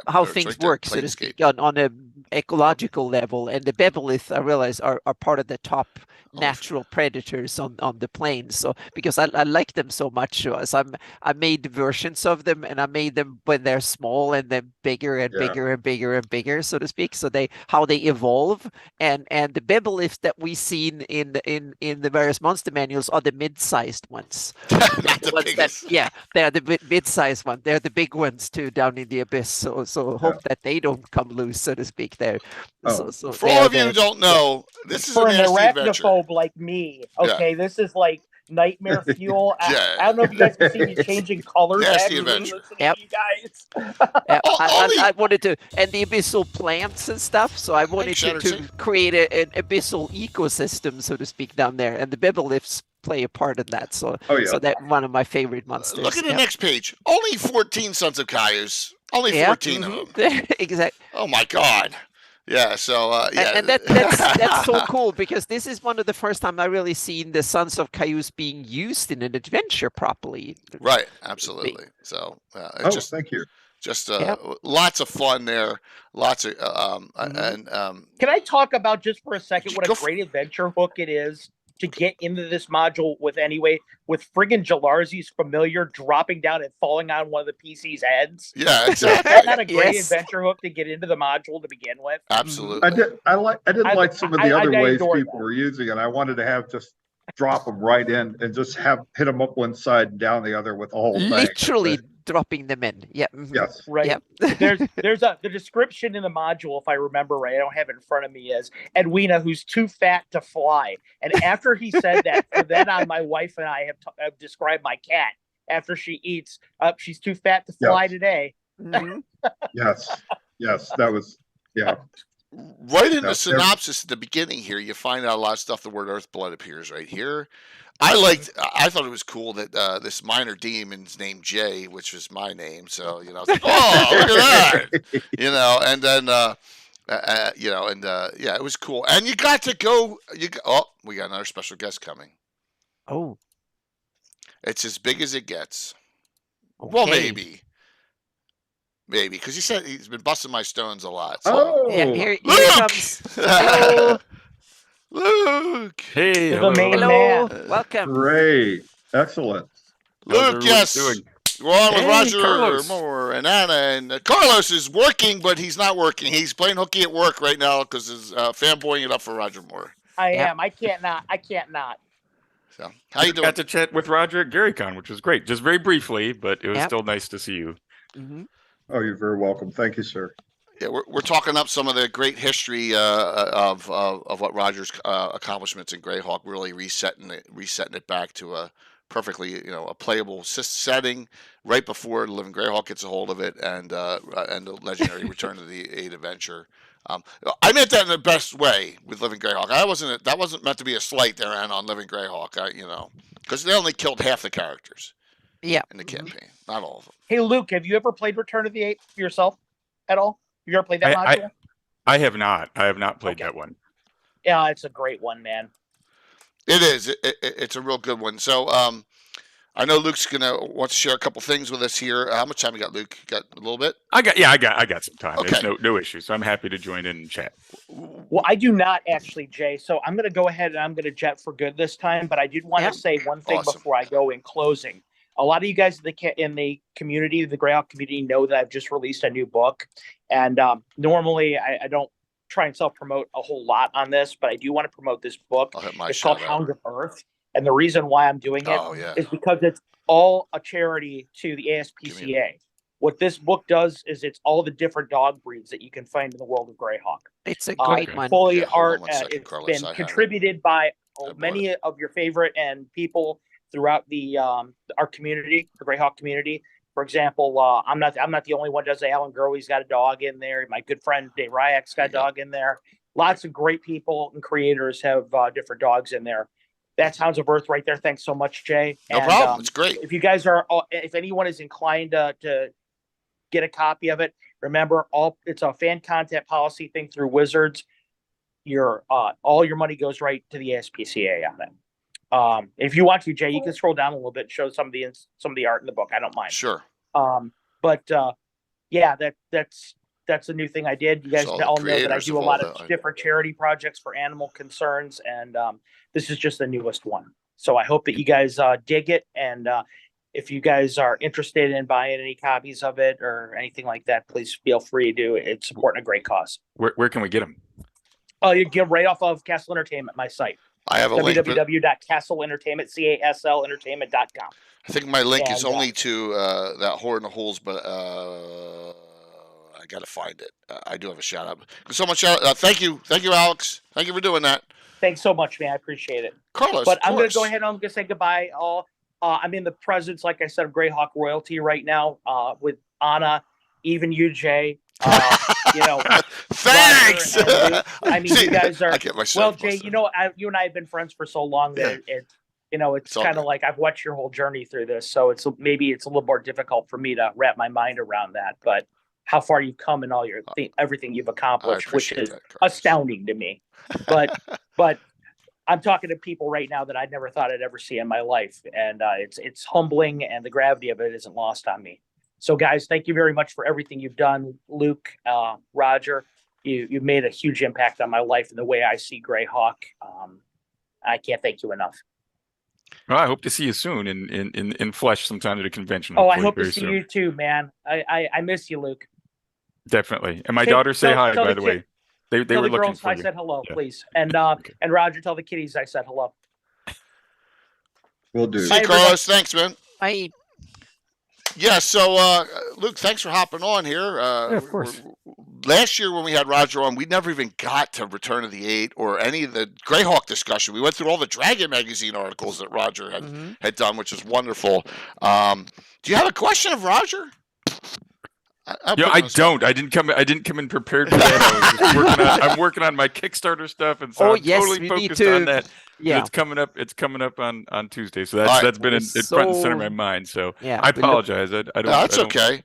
A: how things work, so to speak, on a ecological level. And the Beebalith, I realize, are part of the top natural predators on the plains. So because I like them so much, so I made versions of them, and I made them when they're small and then bigger and bigger and bigger and bigger, so to speak. speak. So how they evolve, and the Bibelifs that we've seen in the various monster manuals are the mid-sized ones.
B: Not the
A: ones
B: biggest.
A: they're the mid-sized one. They're the big ones too down in the abyss. So hope that they don't come loose, so to speak. There.
C: Oh.
A: So
B: For all of you who don't know, this is a
D: For an
B: nasty adventure.
D: arachnophobe like me, okay, this is like nightmare fuel.
B: Yeah.
D: I don't know if you guys can see me changing colors.
B: Nasty
D: as we
B: adventure.
D: listen
A: Yep.
D: to you guys.
A: I wanted to, and the abyssal plants and stuff. So I wanted to create an abyssal ecosystem, so to speak, down there, and the Bibelifs play a part in that. So, so that's one of my favorite monsters.
B: Look at the next page. Only 14 Sons of Caius. Only 14 of them.
A: Exactly.
B: Oh my God. Yeah. So
A: and that's so cool, because this is one of the first time I really seen the Sons of Caius being used in an adventure properly.
B: Right. Absolutely. So it's
C: thank you.
B: Just lots of fun there. Lots of and
D: can I talk about just for a second what a great adventure hook it is to get into this module with friggin' Jalarzi's familiar dropping down and falling on one of the PC's heads.
B: Yeah, exactly.
D: That's not a great adventure hook to get into the module to begin with.
B: Absolutely.
C: I didn't like some of the other ways people were using it. I wanted to have just drop them right in and just hit them up one side and down the other with the whole thing.
A: Literally dropping them in. Yeah.
C: Yes.
D: Right.
A: Yep.
D: the description in the module, if I remember right, I don't have it in front of me, is Edwina, who's too fat to fly. And after he said that, from then on, my wife and I have described my cat after she eats. She's too fat to fly today.
C: Yes. That was
B: Right in the synopsis at the beginning here, you find out a lot of stuff. The word Earthblood appears right here. I thought it was cool that this minor demon's named Jay, which was my name. So, I was like, oh, look at that, and then, it was cool. And you got to go, we got another special guest coming.
A: Oh.
B: It's as big as it gets.
A: Okay.
B: Well, maybe, because he said he's been busting my stones a lot. So.
A: Here comes. Hello.
B: Luke.
E: Hey,
D: hello.
A: Hello. Welcome.
C: Great. Excellent.
B: Luke, yes. We're on with Roger
E: Carlos.
B: Moore and Anna, and Carlos is working, but he's not working. He's playing hooky at work right now because he's fanboying it up for Roger Moore.
D: I am. I can't not.
B: So, how you doing?
E: Got to chat with Roger at GaryCon, which was great. Just very briefly, but it was still nice to see you.
A: Mm-hmm.
C: Oh, you're very welcome. Thank you, sir.
B: Yeah, we're talking up some of the great history of what Roger's accomplishments in Greyhawk, really resetting it back to a perfectly a playable setting right before the Living Greyhawk gets a hold of it, and the legendary Return to the Eight adventure. I meant that in the best way with Living Greyhawk. That wasn't meant to be a slight there on Living Greyhawk. Because they only killed half the characters.
A: Yeah.
B: In the campaign, not all of them.
D: Hey, Luke, have you ever played Return of the Eight yourself at all? Have you ever played that module?
E: I have not. I have not played that one.
D: Yeah, it's a great one, man.
B: It is. It's a real good one. So, I know Luke's wants to share a couple things with us here. How much time you got, Luke? You got a little bit?
E: I got some time. Okay. There's no issue. So I'm happy to join in and chat.
D: Well, I do not actually, Jay. So I'm going to go ahead and I'm going to jet for good this time. But I did want to say one thing before I go in closing. A lot of you guys in the community, the Greyhawk community, know that I've just released a new book. And normally I don't try and self-promote a whole lot on this, but I do want to promote this book. It's called Hound of Earth. And the reason why I'm doing it is because it's all a charity to the ASPCA. What this book does is it's all the different dog breeds that you can find in the world of Greyhawk.
A: It's a great one.
D: Fully art. It's been contributed by many of your favorite and people throughout the our community, the Greyhawk community. For example, I'm not the only one who does it. Alan Gurley's got a dog in there. My good friend Dave Ryak's got a dog in there. Lots of great people and creators have different dogs in there. That's Hounds of Earth right there. Thanks so much, Jay.
B: No problem. It's great.
D: If you guys if anyone is inclined to get a copy of it, remember it's a fan content policy thing through Wizards. All your money goes right to the ASPCA on it. If you want to, Jay, you can scroll down a little bit and show some of the art in the book. I don't mind.
B: Sure.
D: That's a new thing I did. You guys all know that I do a lot of different charity projects for animal concerns, and this is just the newest one. So I hope that you guys dig it. And if you guys are interested in buying any copies of it or anything like that, please feel free to. It's supporting a great cause.
E: Where can we get them?
D: Oh, you get right off of Castle Entertainment, my site.
B: I have a link.
D: www.castlentertainment, CASLentertainment.com.
B: I think my link is
D: And,
B: only to that Whore in the Holes, but I got to find it. I do have a shout out. So much shout out. Thank you, Alex. Thank you for doing that.
D: Thanks so much, man. I appreciate it.
B: Carlos,
D: but I'm going
B: course.
D: to go ahead and I'm going to say goodbye. All I'm in the presence, like I said, of Greyhawk royalty right now with Anna, even you, Jay. You know,
B: Thanks.
D: I mean, you guys are
B: I get
D: well, Jay. You know, you and I have been friends for so long that it's kind of like I've watched your whole journey through this. So it's a little more difficult for me to wrap my mind around that. But how far you've come and all your everything you've accomplished, which is astounding to me. But I'm talking to people right now that I never thought I'd ever see in my life, and it's humbling, and the gravity of it isn't lost on me. So, guys, thank you very much for everything you've done, Luke, Roger. You've made a huge impact on my life and the way I see Greyhawk. I can't thank you enough.
E: Well, I hope to see you soon in flesh sometime at a convention.
D: Oh, I hope to see you too, man. I miss you, Luke.
E: Definitely. And my daughters say hi, by the way. They were looking
D: girls
E: for you.
D: I said hello, please. And Roger, tell the kiddies I said hello.
C: Will do.
B: See you, Carlos. Thanks, man.
A: Bye.
B: Yeah, so Luke, thanks for hopping on here.
E: Yeah, of course.
B: Last year when we had Roger on, we never even got to Return of the Eight or any of the Greyhawk discussion. We went through all the Dragon magazine articles that Roger had done, which is wonderful. Do you have a question of Roger?
E: I don't. I didn't come in prepared for that. I'm working on my Kickstarter stuff, and so I'm totally focused on that. Yeah, it's coming up on Tuesday, so that's been in front and center of my mind. So
A: yeah,
E: I apologize. I don't.
B: That's okay.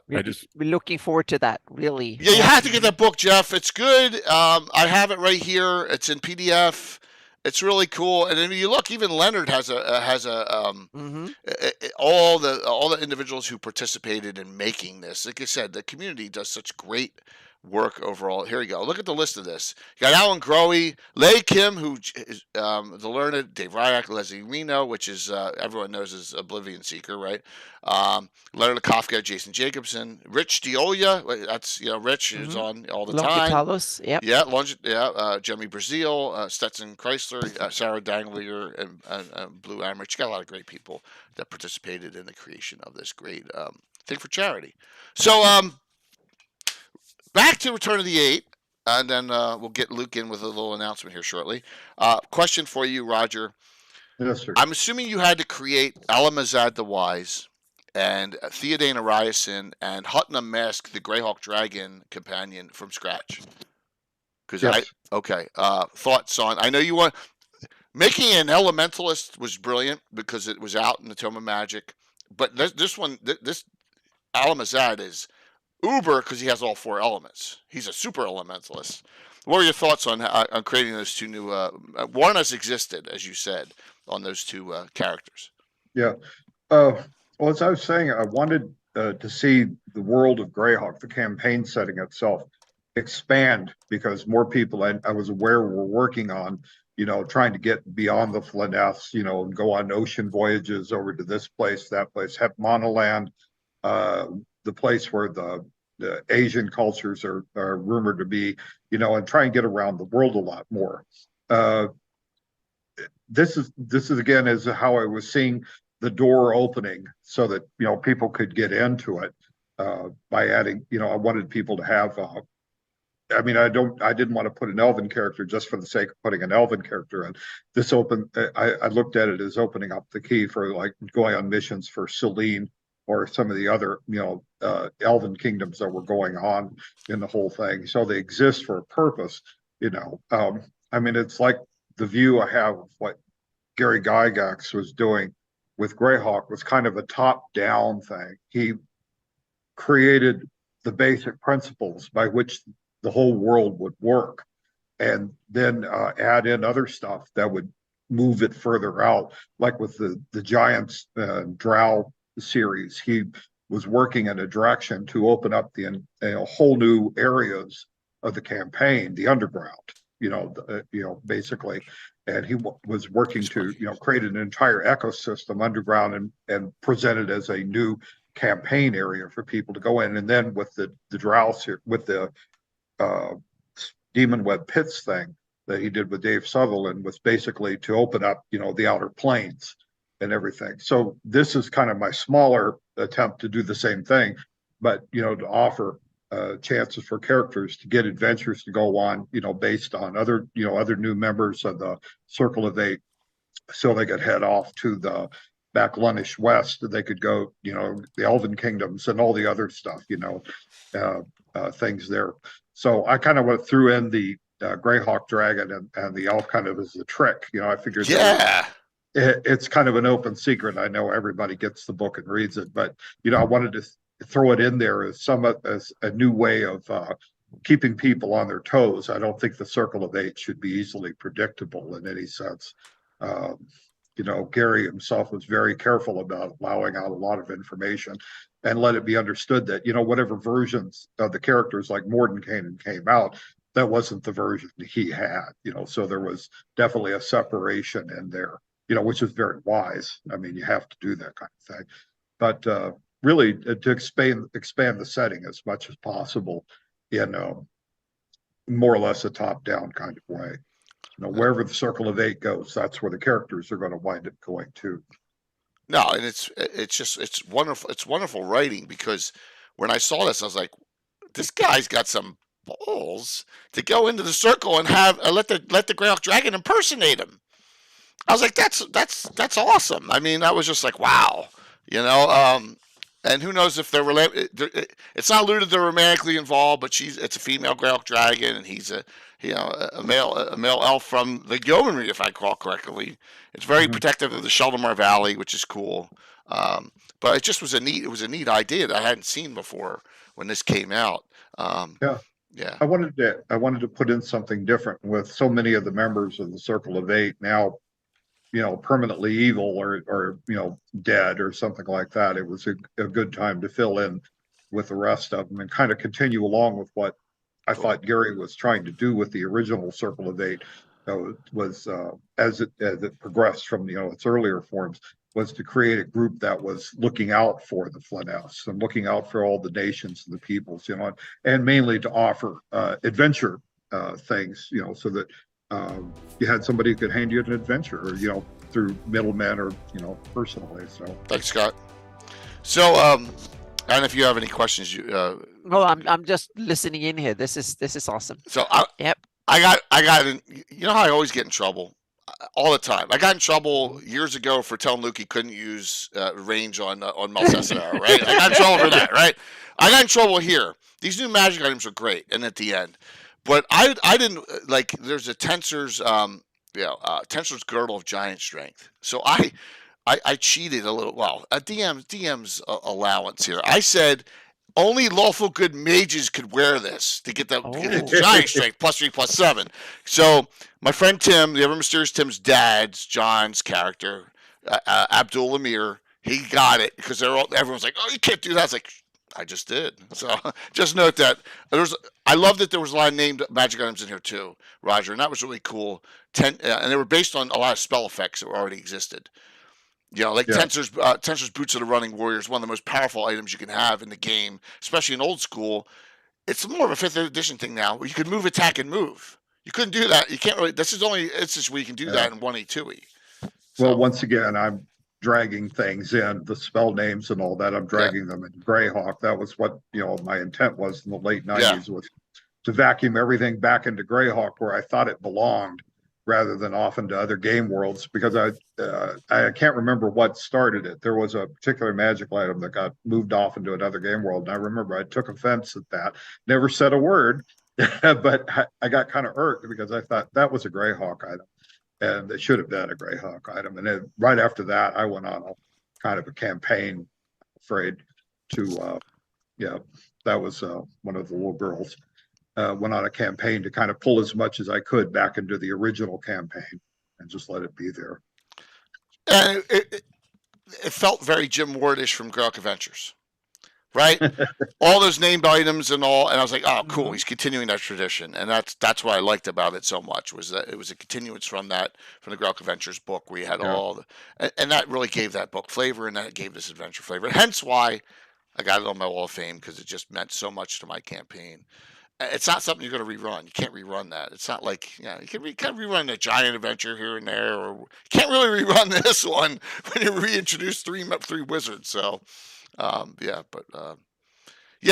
A: We're looking forward to that. Really.
B: Yeah, you have to get that book, Jeff. It's good. I have it right here. It's in PDF. It's really cool, and then you look. Even Leonard has all the individuals who participated in making this. Like I said, the community does such great work overall. Here you go. Look at the list of this. You got Alan Grohe, Lei Kim, who is the learned, Dave Ryak, Leslie Reno, which is everyone knows is Oblivion Seeker, right? Leonard Kafka, Jason Jacobson, Rich Diolia. That's Rich is on all the time.
A: Talos, yep.
B: Yeah, Jeremy Brazil, Stetson Chrysler, Sarah Danglier, and Blue Amrich. You got a lot of great people that participated in the creation of this great thing for charity. So back to Return of the Eight, and then we'll get Luke in with a little announcement here shortly. Question for you, Roger.
C: Yes, sir.
B: I'm assuming you had to create Alamazad the Wise and Theoden Ariason and Hutnam Mask, the Greyhawk Dragon companion, from scratch.
C: Yes.
B: Thoughts on? I know you want making an Elementalist was brilliant because it was out in the Tome of Magic, but this Alamazad is uber because he has all four elements. He's a super elementalist. What were your thoughts on creating those two new? One has existed, as you said, on those two characters.
C: Yeah. Well, as I was saying, I wanted to see the world of Greyhawk, the campaign setting itself, expand because more people I was aware were working on, trying to get beyond the Flanaths, and go on ocean voyages over to this place, that place, Monoland, the place where the Asian cultures are rumored to be, and try and get around the world a lot more. This is again is how I was seeing the door opening so that people could get into it by adding. I wanted people to have. I didn't want to put an elven character just for the sake of putting an elven character in. This I looked at it as opening up the key for like going on missions for Selene or some of the other, elven kingdoms that were going on in the whole thing. So they exist for a purpose, it's like the view I have of what Gary Gygax was doing with Greyhawk was kind of a top-down thing. He created the basic principles by which the whole world would work, and then add in other stuff that would move it further out, like with the Giants Drow series. He was working in a direction to open up the whole new areas of the campaign, the underground, basically, and he was working to create an entire ecosystem underground and present it as a new campaign area for people to go in. And then with the Drows here, with the Demon Web Pits thing that he did with Dave Sutherland, was basically to open up the Outer Planes and everything. So this is kind of my smaller attempt to do the same thing, but to offer chances for characters to get adventures to go on, based on other new members of the Circle of Eight, so they could head off to the Backlunish West. They could go, the Elven Kingdoms and all the other stuff, things there. So I kind of threw in the Greyhawk Dragon and the elf kind of as a trick. I figured, it's kind of an open secret. I know everybody gets the book and reads it, but I wanted to throw it in there as a new way of keeping people on their toes. I don't think the Circle of Eight should be easily predictable in any sense. Gary himself was very careful about allowing out a lot of information and let it be understood that, whatever versions of the characters like Mordenkainen came out, that wasn't the version he had, so there was definitely a separation in there, which is very wise. I mean, you have to do that kind of thing, but really to expand the setting as much as possible in more or less a top-down kind of way. Wherever the Circle of Eight goes, that's where the characters are going to wind up going to.
B: No, and it's wonderful. It's wonderful writing, because when I saw this, I was like, this guy's got some balls to go into the circle and have let the Greyhawk Dragon impersonate him. I was like, that's awesome. I mean, I was just like, wow, and who knows if they're it's not alluded they're romantically involved, but it's a female Greyhawk Dragon, and he's a male elf from the Yeomanry, if I recall correctly. It's very protective of the Sheldamar Valley, which is cool. But it just was a neat idea that I hadn't seen before when this came out. Yeah. I
C: wanted to put in something different with so many of the members of the Circle of Eight now, permanently evil or dead or something like that. It was a good time to fill in with the rest of them and kind of continue along with what I thought Gary was trying to do with the original Circle of Eight. Was as it progressed from its earlier forms, was to create a group that was looking out for the Flanaess and looking out for all the nations and the peoples, and mainly to offer adventure things, so that you had somebody who could hand you an adventure, or through middlemen, or personally. So
B: thanks, Scott. So and if you have any questions,
A: no, I'm just listening in here. This is awesome.
B: So I got how I always get in trouble all the time. I got in trouble years ago for telling Luke he couldn't use range on Malcessadar, right? I got in trouble for that, right? I got in trouble here. These new magic items are great, and at the end, but I didn't like. There's a Tensor's Tensor's Girdle of Giant Strength. So I cheated a little. Well, a DM's allowance here. I said only lawful good mages could wear this to get the giant strength, +3/+7. So my friend Tim, the Ever Mysterious Tim's dad's John's character, Abdul Amir, he got it because everyone's like, "Oh, you can't do that." I was like, I just did. So just note that I love that there was a lot of named magic items in here too, Roger, and that was really cool. And they were based on a lot of spell effects that already existed. Tensor's Boots of the Running Warrior is one of the most powerful items you can have in the game, especially in old school. It's more of a 5th edition thing now, where you can move, attack, and move. You couldn't do that. You can't really. This is only instance where you can do that in 1E, 2E. So,
C: well, once again, I'm dragging things in, the spell names and all that. I'm dragging them in Greyhawk. That was what my intent was in the late 90s, was to vacuum everything back into Greyhawk where I thought it belonged, rather than off into other game worlds, because I can't remember what started it. There was a particular magical item that got moved off into another game world, and I remember I took offense at that. Never said a word, but I got kind of irked because I thought that was a Greyhawk item, and it should have been a Greyhawk item. And then right after that, I went on a kind of a campaign, I'm afraid, to that was one of the little girls. Went on a campaign to kind of pull as much as I could back into the original campaign and just let it be there.
B: And it felt very Jim Wardish from Greyhawk Adventures. right? All those named items and all, and I was like, oh, cool. He's continuing that tradition, and that's what I liked about it so much, was that it was a continuance from the Grailk Adventures book, where you had all the, and that really gave that book flavor, and that gave this adventure flavor. Hence why I got it on my wall of fame, because it just meant so much to my campaign. It's not something you're going to rerun. You can't rerun that. It's not like, you can rerun a giant adventure here and there, or you can't really rerun this one when you reintroduce three wizards. So, yeah,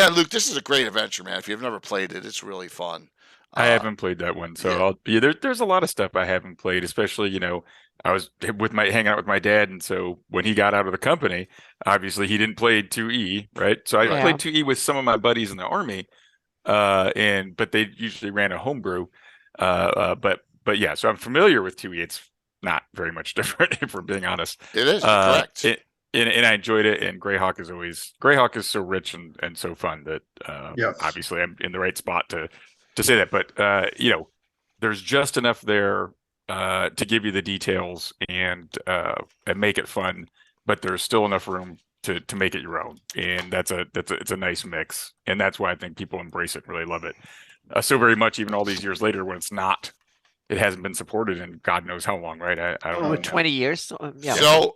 B: Luke, this is a great adventure, man. If you've never played it, it's really fun.
E: I haven't played that one, so there's a lot of stuff I haven't played. Especially, I was hanging out with my dad, and so when he got out of the company, obviously he didn't play 2E, right? So I played 2E with some of my buddies in the army, but they usually ran a homebrew. But yeah, so I'm familiar with 2E. It's not very much different, if we're being honest.
B: It is correct.
E: And I enjoyed it. And Greyhawk is so rich and so fun that obviously I'm in the right spot to say that. But there's just enough there to give you the details and make it fun, but there's still enough room to make it your own. And it's a nice mix, and that's why I think people embrace it and really love it so very much, even all these years later, when it hasn't been supported in God knows how long, right? I don't know.
A: 20 years. So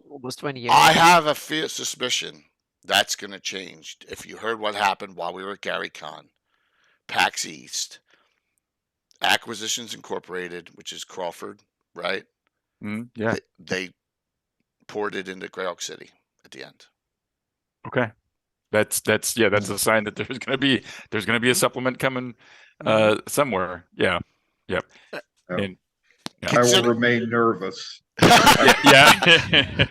A: almost 20 years.
B: I have a suspicion that's going to change. If you heard what happened while we were at GaryCon, PAX East, Acquisitions Incorporated, which is Crawford, right?
E: Yeah.
B: They poured it into Greyhawk City at the end.
E: Okay. That's a sign that there's going to be a supplement coming somewhere. Yeah. Yep.
C: And I will remain nervous.
E: Yeah.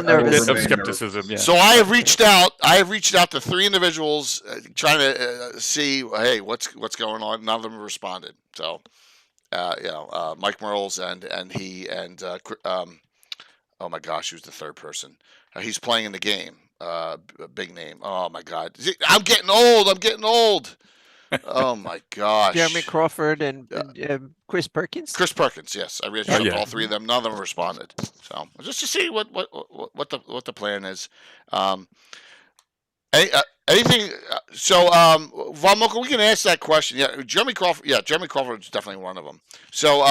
A: nervous.
E: Of skepticism. Yeah.
B: So I have reached out to 3 individuals trying to see, hey, what's going on. None of them have responded. So, Mike Merles and he and oh my gosh, who's the third person? He's playing in the game. A big name. Oh my God, I'm getting old. Oh my gosh.
A: Jeremy Crawford and Chris Perkins.
B: Chris Perkins, yes. I reached out to all 3 of them. None of them responded. So just to see what the plan is. Anything? So Von Mocha, we can ask that question. Yeah, Jeremy Crawford. Yeah, Jeremy Crawford is definitely one of them. So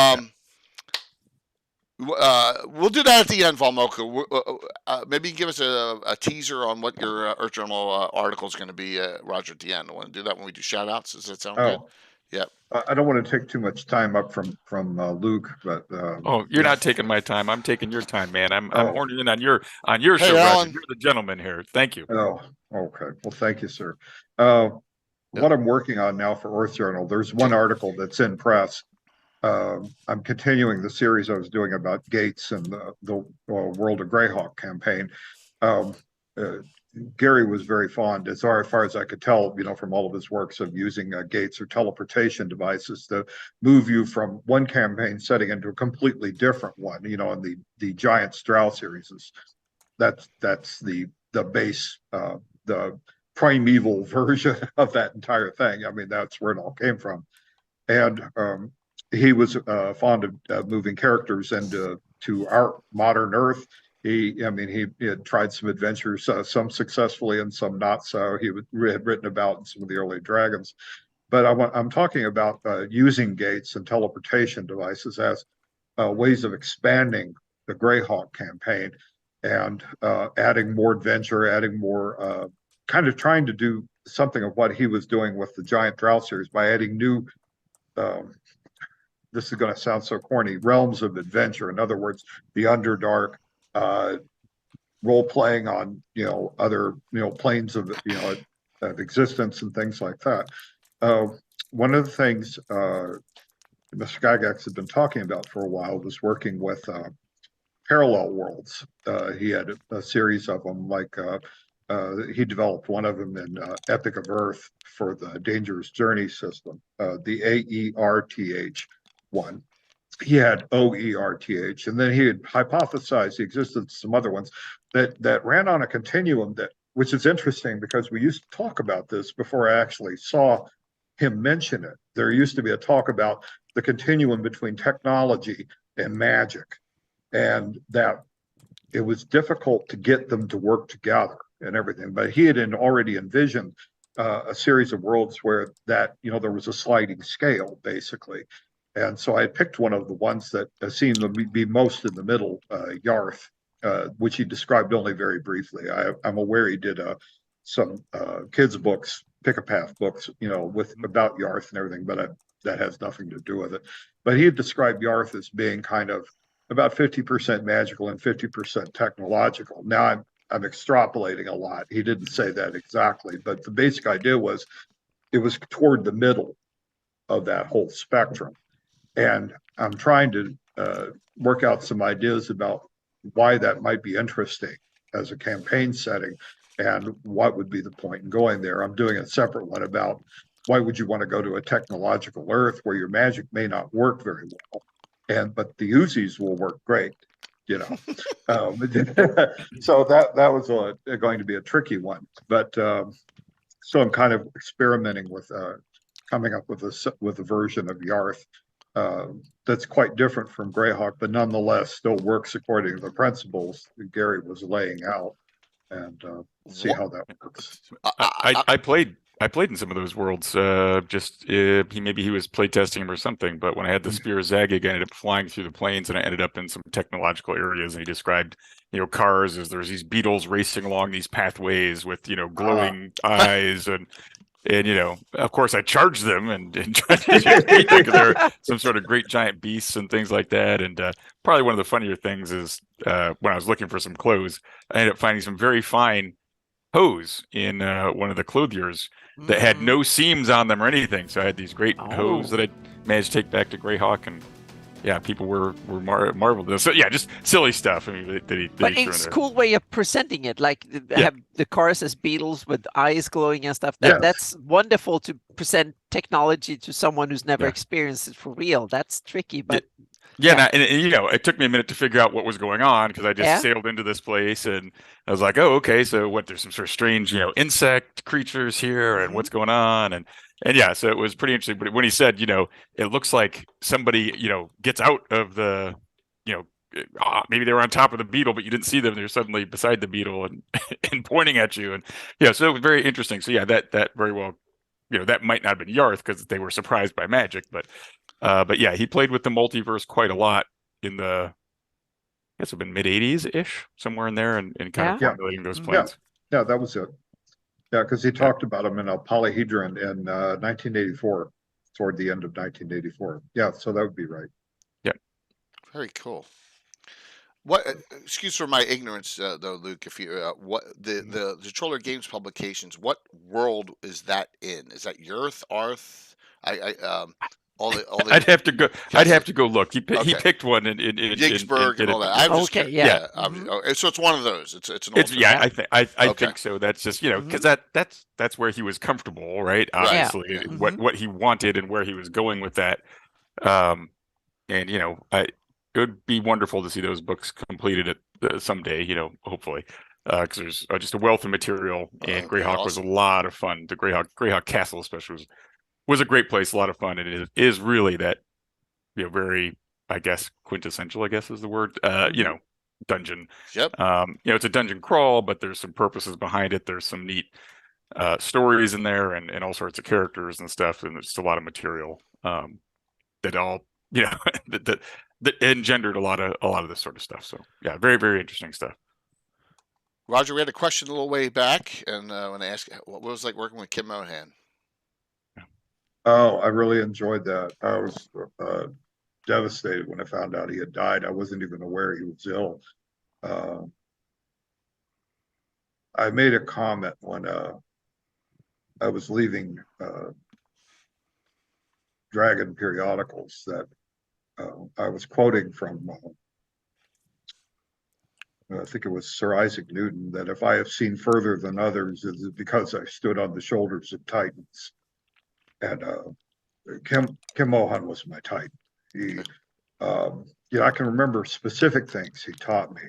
B: we'll do that at the end, Von Mocha. Maybe give us a teaser on what your Earth Journal article is going to be, Roger, at the end. I want to do that when we do shout outs. Does that sound good? Yeah.
C: I don't want to take too much time up from Luke, but
E: you're not taking my time. I'm taking your time, man. I'm horning in on your show,
B: Alan.
E: Roger. You're the gentleman here. Thank you.
C: Oh, okay. Well, thank you, sir. What I'm working on now for Earth Journal, there's one article that's in press. I'm continuing the series I was doing about Gates and the World of Greyhawk campaign. Gary was very fond, as far as I could tell, from all of his works, of using gates or teleportation devices to move you from one campaign setting into a completely different one. In the Giant Strauss series, that's the base, the primeval version of that entire thing. I mean, that's where it all came from, and he was fond of moving characters into our modern Earth. He had tried some adventures, some successfully and some not so. He had written about some of the early dragons. But I'm talking about using gates and teleportation devices as ways of expanding the Greyhawk campaign and adding more adventure, adding more, kind of trying to do something of what he was doing with the Giant Drought series by adding new, this is going to sound so corny, realms of adventure. In other words, the Underdark, role playing on other planes of of existence and things like that. One of the things Mr. Gygax had been talking about for a while was working with parallel worlds. He had a series of them, like he developed one of them in Epic of Earth for the Dangerous Journey system, the AERTH one. He had OERTH, and then he had hypothesized the existence of some other ones that ran on a continuum, which is interesting because we used to talk about this before I actually saw him mention it. There used to be a talk about the continuum between technology and magic, and that it was difficult to get them to work together. and everything. But he had already envisioned a series of worlds where that, there was a sliding scale, basically. And so I picked one of the ones that seemed to be most in the middle, Yarth, which he described only very briefly. I'm aware he did some kids' books, pick a path books, with about Yarth and everything, but that has nothing to do with it. But he had described Yarth as being kind of about 50% magical and 50% technological. Now I'm extrapolating a lot. He didn't say that exactly, but the basic idea was it was toward the middle of that whole spectrum. And I'm trying to work out some ideas about why that might be interesting as a campaign setting and what would be the point in going there. I'm doing a separate one about why would you want to go to a technological Earth where your magic may not work very well, but the Uzis will work great, so that was going to be a tricky one. But so I'm kind of experimenting with coming up with a version of Yarth that's quite different from Greyhawk, but nonetheless still works according to the principles that Gary was laying out, and see how that works.
E: I played in some of those worlds. Maybe he was playtesting them or something. But when I had the Spear of Zagig, I ended up flying through the plains, and I ended up in some technological areas. And he described, cars as there's these beetles racing along these pathways with, glowing eyes and of course I charged them and tried to defeat them because they're some sort of great giant beasts and things like that. And probably one of the funnier things is when I was looking for some clothes, I ended up finding some very fine hose in one of the clothiers that had no seams on them or anything. So I had these great hose that I managed to take back to Greyhawk, and yeah, people were marveled at. So yeah, just silly stuff. I mean,
A: but it's a cool way of presenting it, like have the cars as beetles with eyes glowing and stuff. That's wonderful to present technology to someone who's never experienced it for real. That's tricky, but
E: it took me a minute to figure out what was going on because I just sailed into this place and I was like, oh, okay, so there's some sort of strange, insect creatures here and what's going on, and yeah, so it was pretty interesting. But when he said, it looks like somebody, gets out of the, maybe they were on top of the beetle, but you didn't see them. They're suddenly beside the beetle and and pointing at you, and so it was very interesting. So yeah, that very well, that might not have been Yarth because they were surprised by magic, but yeah, he played with the multiverse quite a lot in the, I guess it'd been mid '80s ish, somewhere in there, and kind of formulating those plans.
C: Yeah, that was it. Yeah, because he talked about them in a polyhedron in 1984, toward the end of 1984. Yeah, so that would be right.
E: Yeah.
B: Very cool. What? Excuse for my ignorance, though, Luke. If you what the Troller Games publications, what world is that in? Is that Yarth, Arth?
E: I'd have to go. I'd have to go look. He picked one in
B: Yigsburg and all that. So it's one of those. It's an
E: I think so. That's just because that's where he was comfortable, right? Obviously, what he wanted and where he was going with that. It would be wonderful to see those books completed someday. Hopefully, because there's just a wealth of material. And Greyhawk was a lot of fun. The Greyhawk Castle, especially, was a great place, a lot of fun, and it is really that, very, I guess, quintessential, I guess is the word, dungeon.
B: Yep.
E: It's a dungeon crawl, but there's some purposes behind it. There's some neat stories in there and all sorts of characters and stuff, and there's just a lot of material that all, that engendered a lot of this sort of stuff. So yeah, very, very interesting stuff.
B: Roger, we had a question a little way back, and when I asked what it was like working with Kim Mohan.
C: Oh, I really enjoyed that. I was devastated when I found out he had died. I wasn't even aware he was ill. I made a comment when I was leaving Dragon periodicals that I was quoting from, I think it was Sir Isaac Newton, that if I have seen further than others, it is because I stood on the shoulders of Titans. And Kim Mohan was my Titan. He, I can remember specific things he taught me.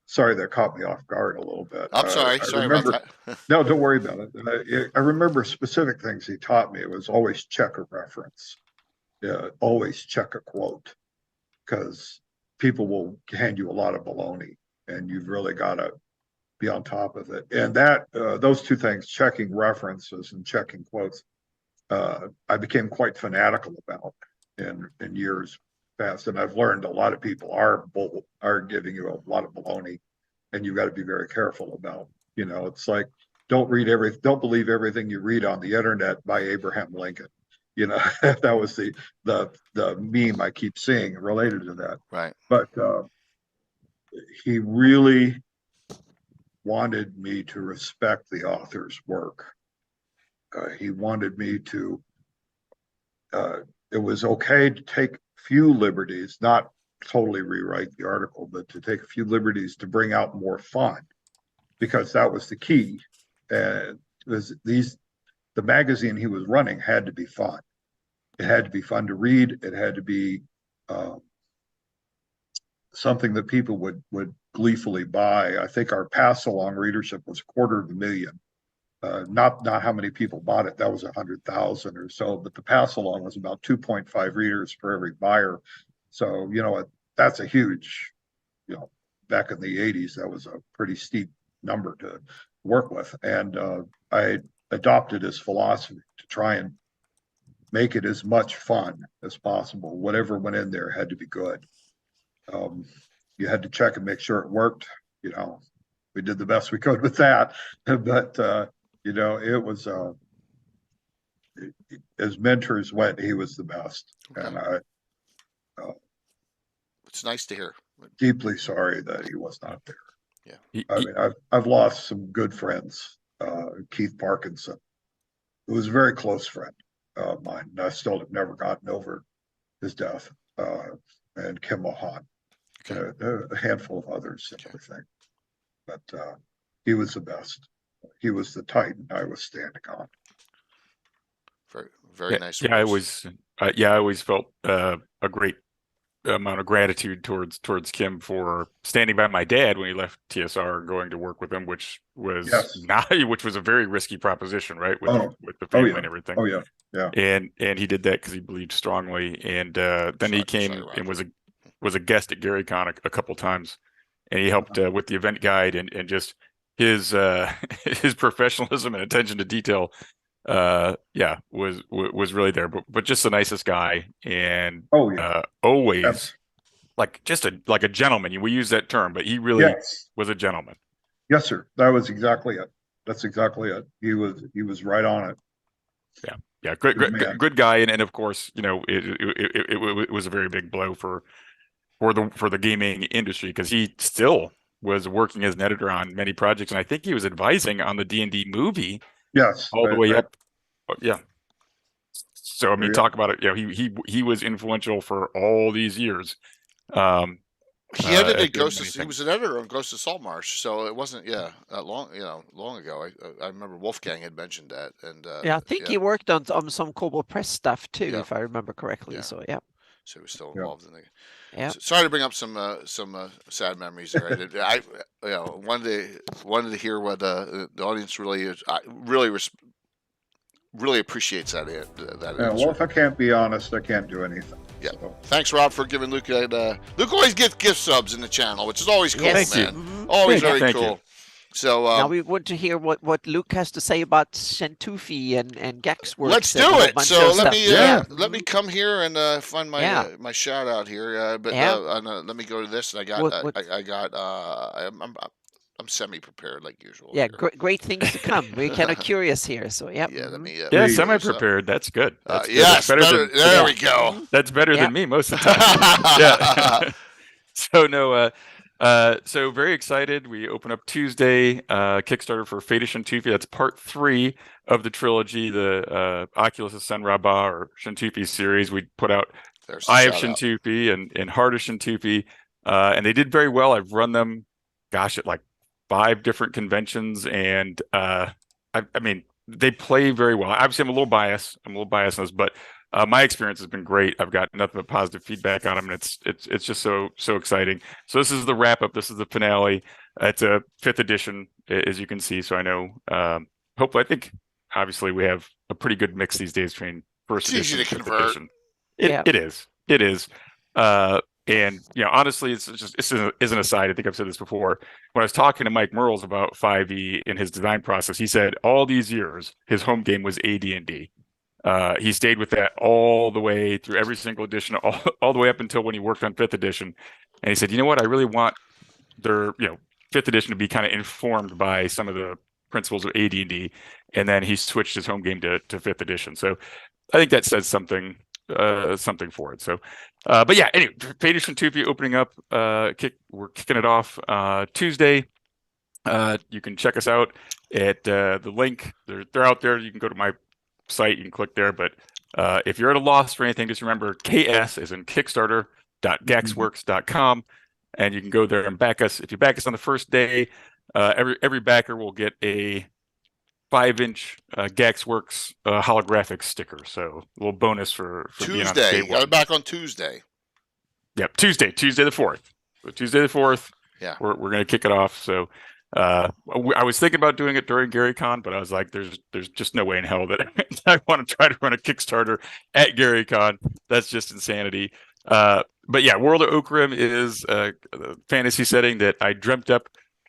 C: Sorry, that caught me off guard a little bit.
B: I'm sorry. Sorry about that.
C: No, don't worry about it. I remember specific things he taught me. It was always check a reference. Always check a quote, because people will hand you a lot of baloney, and you've really got to be on top of it. And that those two things, checking references and checking quotes, I became quite fanatical about in years past. And I've learned a lot of people are giving you a lot of baloney, and you've got to be very careful about. It's like don't believe everything you read on the internet by Abraham Lincoln. That was the meme I keep seeing related to that.
B: Right.
C: But he really wanted me to respect the author's work. He wanted me to, it was okay to take few liberties, not totally rewrite the article, but to take a few liberties to bring out more fun, because that was the key. And the magazine he was running had to be fun. It had to be fun to read. It had to be something that people would gleefully buy. I think our pass along readership was 250,000. Not how many people bought it. That was 100,000 or so, but the pass along was about 2.5 readers for every buyer. So, that's a huge, back in the 80s, that was a pretty steep number to work with. And I adopted his philosophy to try and make it as much fun as possible. Whatever went in there had to be good. You had to check and make sure it worked. We did the best we could with that, but it was as mentors went, he was the best. Okay. And
B: it's nice to hear.
C: Deeply sorry that he was not there.
B: Yeah,
C: I mean, I've lost some good friends. Keith Parkinson, who was a very close friend of mine, and I still have never gotten over his death. And Kim Mohan, a handful of others, I think. But he was the best. He was the Titan I was standing on.
B: Very, very nice.
E: Yeah, I always felt a great amount of gratitude towards Kim for standing by my dad when he left TSR and going to work with him, which was which was a very risky proposition, right? With the family and everything.
C: Oh yeah, yeah.
E: And he did that because he believed strongly. And then he came and was a guest at GaryCon a couple times, and he helped with the event guide and just his professionalism and attention to detail. Was really there, but just the nicest guy, and always like a gentleman. We use that term, but he really was a gentleman.
C: Yes, sir. That was exactly it. That's exactly it. He was right on it.
E: Yeah. Good guy, and of course, it was a very big blow for the gaming industry, because he still was working as an editor on many projects, and I think he was advising on the D&D movie.
C: Yes,
E: all the way up. Yeah. So I mean, talk about it. He was influential for all these years.
B: He edited Ghost. He was an editor on Ghost of Saltmarsh, so it wasn't that long. Long ago. I remember Wolfgang had mentioned that, and
A: I think he worked on some Kobold Press stuff too, if I remember correctly. So yeah.
B: So he was still involved in it.
A: Yeah.
B: Sorry to bring up some sad memories there. I wanted to hear what the audience really appreciates that.
C: Well, if I can't be honest, I can't do anything.
B: Yeah. So. Thanks, Rob, for giving Luke Luke always gets gift subs in the channel, which is always cool, man.
A: Mm-hmm.
B: Always very cool. So
A: now we want to hear what Luke has to say about Shentufi and Gex works.
B: Let's do it. So let me come here and find my my shout out here. Let me go to this. And I'm semi prepared like usual.
A: Yeah, great things to come. We're kind of curious here. So
B: yeah. Let me.
E: Semi prepared. That's good.
B: Yes, better. There we go.
E: That's better than me most of the time. Yeah. So so very excited. We open up Tuesday, Kickstarter for Fate of Shentufi. That's part 3 of the trilogy, the Oculus of Sen Rabbah or Shentufi series. We put out Eye of Shentufi and Heart of Shentufi, and they did very well. I've run them, at like 5 different conventions, and I mean, they play very well. Obviously, I'm a little biased on this, but my experience has been great. I've got nothing but positive feedback on them, and it's just so exciting. So this is the wrap up. This is the finale. It's a 5th edition, as you can see. So I know, hopefully, I think obviously we have a pretty good mix these days between 1st edition and 5th edition. It is. And honestly, it's an aside. I think I've said this before. When I was talking to Mike Merles about 5e in his design process, he said all these years his home game was AD&D. He stayed with that all the way through every single edition, all the way up until when he worked on 5th edition. And he said, you know what, I really want their 5th edition to be kind of informed by some of the principles of AD&D. And then he switched his home game to 5th edition. So I think that says something for it. So, but yeah, anyway, Fate Edition 2 opening up. We're kicking it off Tuesday. You can check us out at the link. They're out there. You can go to my site. You can click there. But if you're at a loss for anything, just remember KS is in Kickstarter.gaxworks.com, and you can go there and back us. If you back us on the first day, every backer will get a 5-inch Gaxworks holographic sticker. So a little bonus for being on
B: Tuesday. Got it back on Tuesday.
E: Yep, Tuesday the 4th. So Tuesday the 4th.
B: Yeah,
E: we're going to kick it off. So I was thinking about doing it during GaryCon, but I was like, there's just no way in hell that I want to try to run a Kickstarter at GaryCon. That's just insanity. But yeah, World of Okrim is a fantasy setting that I dreamt up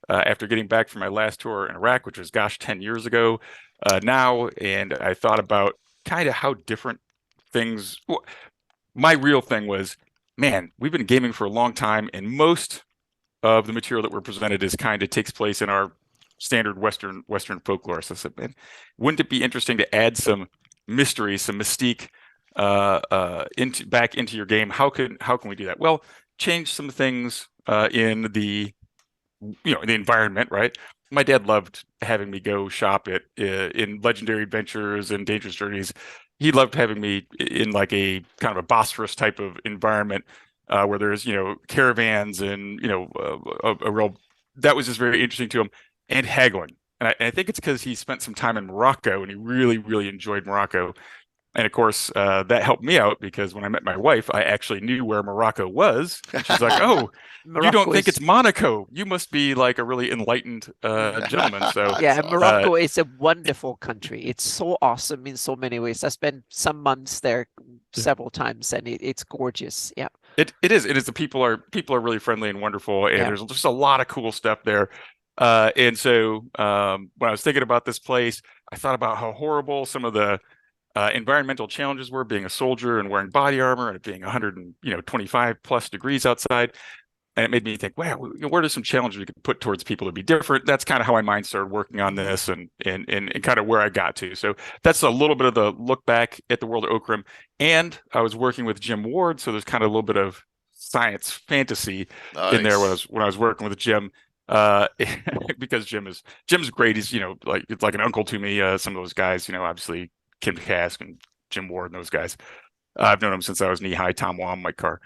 E: after getting back from my last tour in Iraq, which was 10 years ago now. And I thought about kind of how different things. My real thing was, man, we've been gaming for a long time, and most of the material that we're presented is kind of takes place in our standard Western folklore. So I said, man, wouldn't it be interesting to add some mystery, some mystique back into your game? How can we do that? Well, change some things in the the environment, right? My dad loved having me go shop in Legendary Adventures and Dangerous Journeys. He loved having me in like a kind of a Bosphorus type of environment where there's caravans and a real, that was just very interesting to him, and haggling. And I think it's because he spent some time in Morocco and he really, really enjoyed Morocco. And of course, that helped me out because when I met my wife, I actually knew where Morocco was. And she's like, "Oh, you don't think it's Monaco? You must be like a really enlightened gentleman." So
A: yeah, Morocco is a wonderful country. It's so awesome in so many ways. I spent some months there several times, and it's gorgeous. Yeah,
E: it is. The people are really friendly and wonderful, and there's just a lot of cool stuff there. And so when I was thinking about this place, I thought about how horrible some of the environmental challenges were, being a soldier and wearing body armor and it being 125 plus degrees outside. And it made me think, wow, what are some challenges we could put towards people to be different? That's kind of how my mind started working on this and kind of where I got to. So that's a little bit of the look back at the World of Okrim. And I was working with Jim Ward, so there's kind of a little bit of science fantasy in there when I was working with Jim. Because Jim's great. He's it's like an uncle to me. Some of those guys, obviously Kim Kask and Jim Ward and those guys. I've known them since I was knee high. Tom Wam, Mike Carr.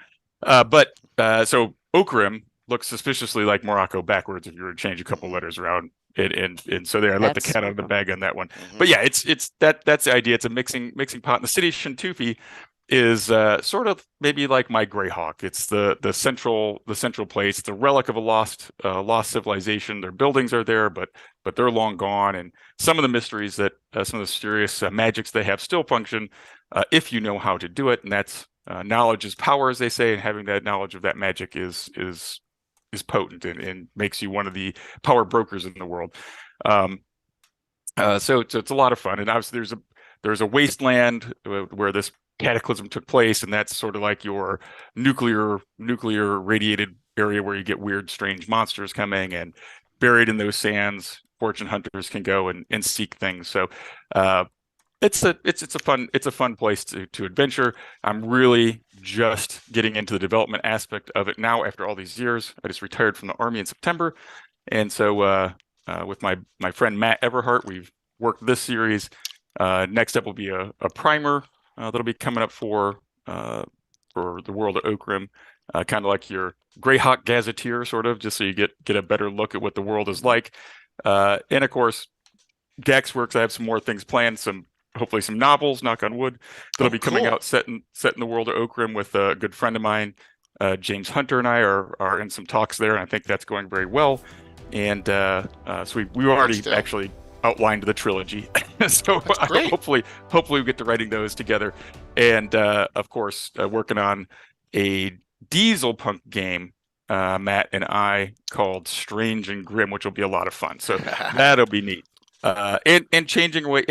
E: So Okrim looks suspiciously like Morocco backwards if you were to change a couple letters around. And so there, I let the cat out of the bag on that one. Mm-hmm. But yeah, it's that's the idea. It's a mixing pot. And the city of Shintufi is sort of maybe like my Greyhawk. It's the central place. It's a relic of a lost civilization. Their buildings are there, but they're long gone. And some of the mysteries that some of the mysterious magics they have still function if you know how to do it. And that's knowledge is power, as they say, and having that knowledge of that magic is potent and makes you one of the power brokers in the world. So it's a lot of fun. And obviously there's a wasteland where this cataclysm took place, and that's sort of like your nuclear radiated area where you get weird, strange monsters coming, and buried in those sands, fortune hunters can go and seek things. So it's a fun place to adventure. I'm really just getting into the development aspect of it now after all these years. I just retired from the Army in September, and so with my friend Matt Everhart, we've worked this series. Next up will be a primer that'll be coming up for the World of Okrim, kind of like your Greyhawk Gazetteer, sort of, just so you get a better look at what the world is like. And of course, Gaxworks, I have some more things planned, hopefully some novels, knock on wood, that'll be coming out set in the World of Okrim with a good friend of mine. James Hunter and I are in some talks there, and I think that's going very well. And so we already actually outlined the trilogy. So hopefully we get to writing those together. And of course, working on a diesel punk game, Matt and I, called Strange and Grim, which will be a lot of fun. So that'll be neat. And changing away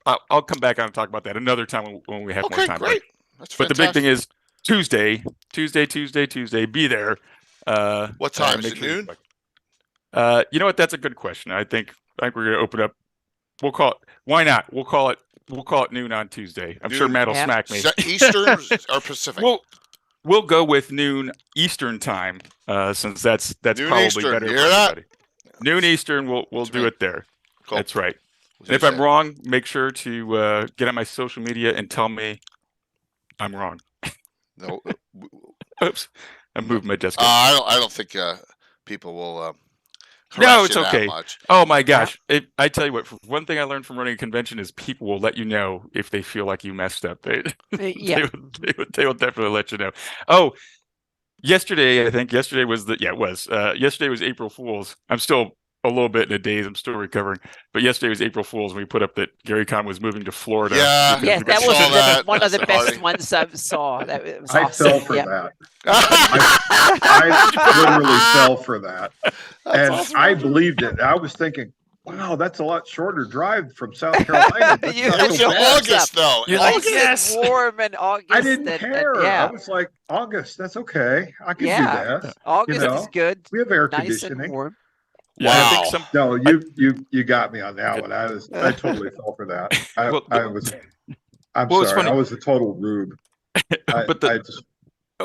E: I'll come back on and talk about that another time when we have more time.
B: Great.
E: But the big thing is Tuesday. Be there.
B: What time is it? Noon?
E: You know what? That's a good question. I think we're going to open up. We'll call it. Why not? We'll call it noon on Tuesday. I'm sure Matt will smack me.
B: Eastern or Pacific?
E: We'll go with noon Eastern time, since that's
B: noon
E: probably
B: Eastern.
E: better
B: You
E: for
B: hear
E: everybody.
B: That?
E: We'll do it there.
B: Cool.
E: That's right. And if I'm wrong, make sure to get on my social media and tell me I'm wrong.
B: No.
E: Oops. I moved my desk.
B: I don't think people will.
E: No, it's okay. Oh my gosh! I tell you what. One thing I learned from running a convention is people will let you know if they feel like you messed up. They will definitely let you know. Oh, yesterday was yesterday was April Fool's. I'm still a little bit in a daze. I'm still recovering. But yesterday was April Fool's, and we put up that Gary Con was moving to Florida.
A: Yeah, that was one of the best ones I saw.
C: I fell for that. I literally fell for that. And awesome. I believed it. I was thinking, wow, that's a lot shorter drive from South Carolina.
B: It was August, though.
A: You're like, yes. Warm in August.
C: I didn't care. I was like, August, that's okay. I can do that.
A: August is good.
C: We have air
A: nice
C: conditioning.
A: And warm.
E: Wow.
C: No, you got me on that one. I totally fell for that. I'm sorry. I was a total rube.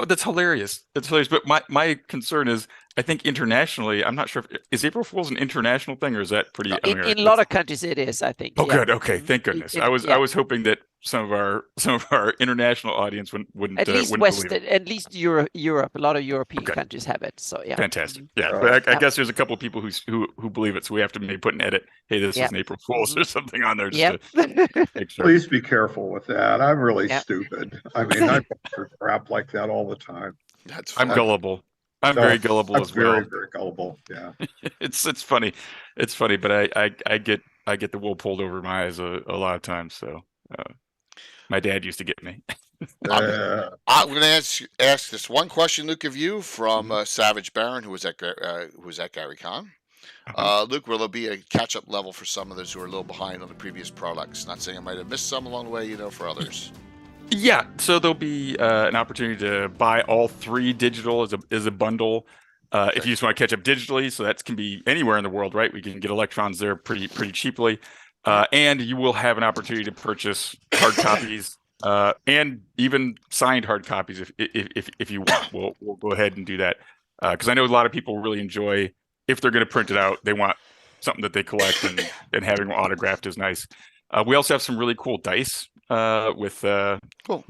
E: That's hilarious. But my concern is, I think internationally, I'm not sure is April Fool's an international thing, or is that pretty American?
A: In a lot of countries it is, I think.
E: Oh, good. Okay, thank goodness. I was hoping that some of our international audience wouldn't
A: at least at least Europe. A lot of European countries have it. So yeah,
E: fantastic. Yeah, but I guess there's a couple of people who believe it, so we have to maybe put an edit. Hey, this is an April Fool's or something on there. Just to make sure.
C: Please be careful with that. I'm really stupid. I mean, I do crap like that all the time.
E: I'm gullible. I'm very gullible as well.
C: Very, very gullible. Yeah.
E: It's funny. It's funny, but I get the wool pulled over my eyes a lot of times. So my dad used to get me.
B: I'm going to ask this one question, Luke, of you from Savage Baron, who was at Gary Con. Luke, will there be a catch-up level for some of those who are a little behind on the previous products? Not saying I might have missed some along the way, for others.
E: Yeah, so there'll be an opportunity to buy all 3 digital as a bundle. If you just want to catch up digitally, so that can be anywhere in the world, right? We can get electrons there pretty cheaply, and you will have an opportunity to purchase hard copies and even signed hard copies if you want. We'll go ahead and do that because I know a lot of people really enjoy, if they're going to print it out, they want something that they collect, and having them autographed is nice. We also have some really cool dice with the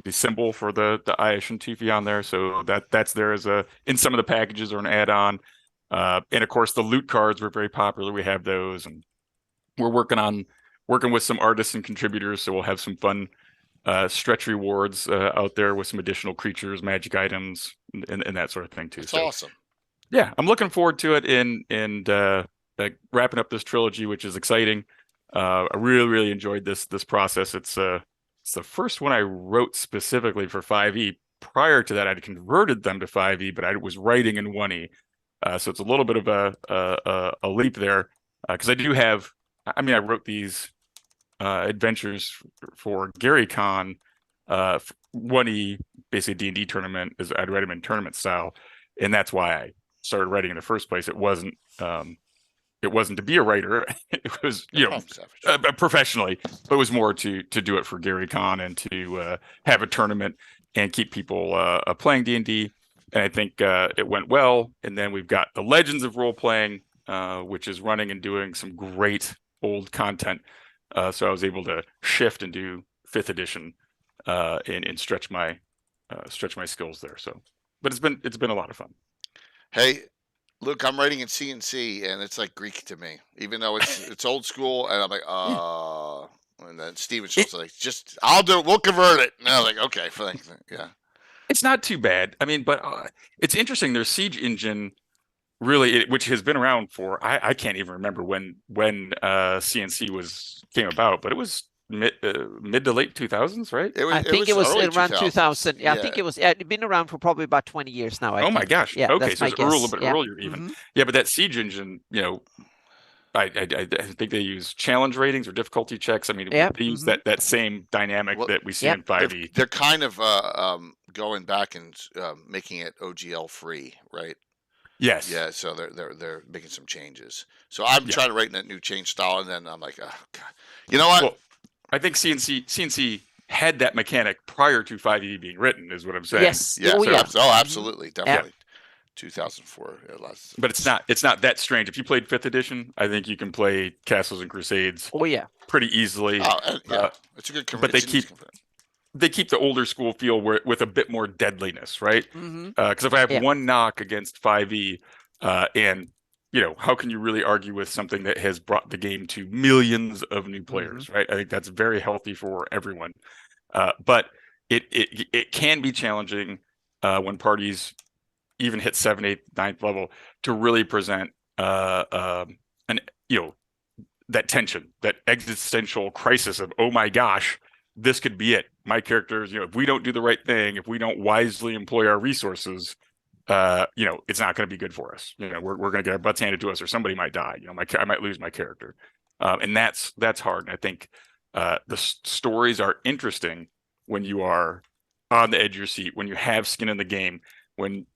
E: symbol for the Ayash and Tufi on there, so that's there as in some of the packages or an add-on. And of course, the loot cards were very popular. We have those, and we're working with some artists and contributors, so we'll have some fun stretch rewards out there with some additional creatures, magic items, and that sort of thing too.
B: That's awesome.
E: Yeah, I'm looking forward to it and wrapping up this trilogy, which is exciting. I really enjoyed this process. It's the first one I wrote specifically for 5e. Prior to that, I'd converted them to 5e, but I was writing in 1e. So it's a little bit of a leap there because I do have. I mean, I wrote these adventures for Gary Con 1e, basically D&D tournament. I'd write them in tournament style, and that's why I started writing in the first place. It wasn't to be a writer. It was, professionally, but it was more to do it for Gary Con and to have a tournament and keep people playing D&D. And I think it went well. And then we've got the Legends of Role Playing, which is running and doing some great old content. So I was able to shift and do 5th edition and stretch my skills there. So, but it's been a lot of fun.
B: Hey, Luke, I'm writing in CNC, and it's like Greek to me, even though it's old school. And I'm like, and then Steven's just like, I'll do it. We'll convert it. And I was like, okay, yeah.
E: It's not too bad. I mean, but it's interesting. Their Siege engine, really, which has been around for I can't even remember when CNC came about, but it was mid to late 2000s, right?
A: I think it was around 2000.
B: Yeah.
A: I think it was. It's been around for probably about 20 years now.
E: Oh my gosh.
A: Yeah,
E: okay,
A: that's
E: so
A: my
E: it's
A: guess.
E: a little bit
A: Yeah.
E: earlier even. Yeah, but that Siege engine, I think they use challenge ratings or difficulty checks. I mean, they use that same dynamic that we see in 5e.
B: They're kind of going back and making it OGL free, right?
E: Yes.
B: Yeah. So they're making some changes. So I'm trying to write in that new change style, and then I'm like, oh god, you know what?
E: Well, I think CNC had that mechanic prior to 5e being written, is what I'm saying.
A: Yes.
B: Yeah.
A: Oh,
B: Absolutely, definitely. 2004.
E: But it's not that strange. If you played 5th edition, I think you can play Castles and Crusades.
A: Oh yeah.
E: Pretty easily.
B: It's a good.
E: But they keep the older school feel with a bit more deadliness, right? Because if I have one knock against 5e, and how can you really argue with something that has brought the game to millions of new players, right? I think that's very healthy for everyone. But it can be challenging when parties even hit 7th, 8th, 9th level to really present that tension, that existential crisis of, oh my gosh, this could be it. My characters, if we don't do the right thing, if we don't wisely employ our resources, it's not going to be good for us. We're going to get our butts handed to us, or somebody might die. I might lose my character, and that's hard. And I think the stories are interesting when you are on the edge of your seat, when you have skin in the game, when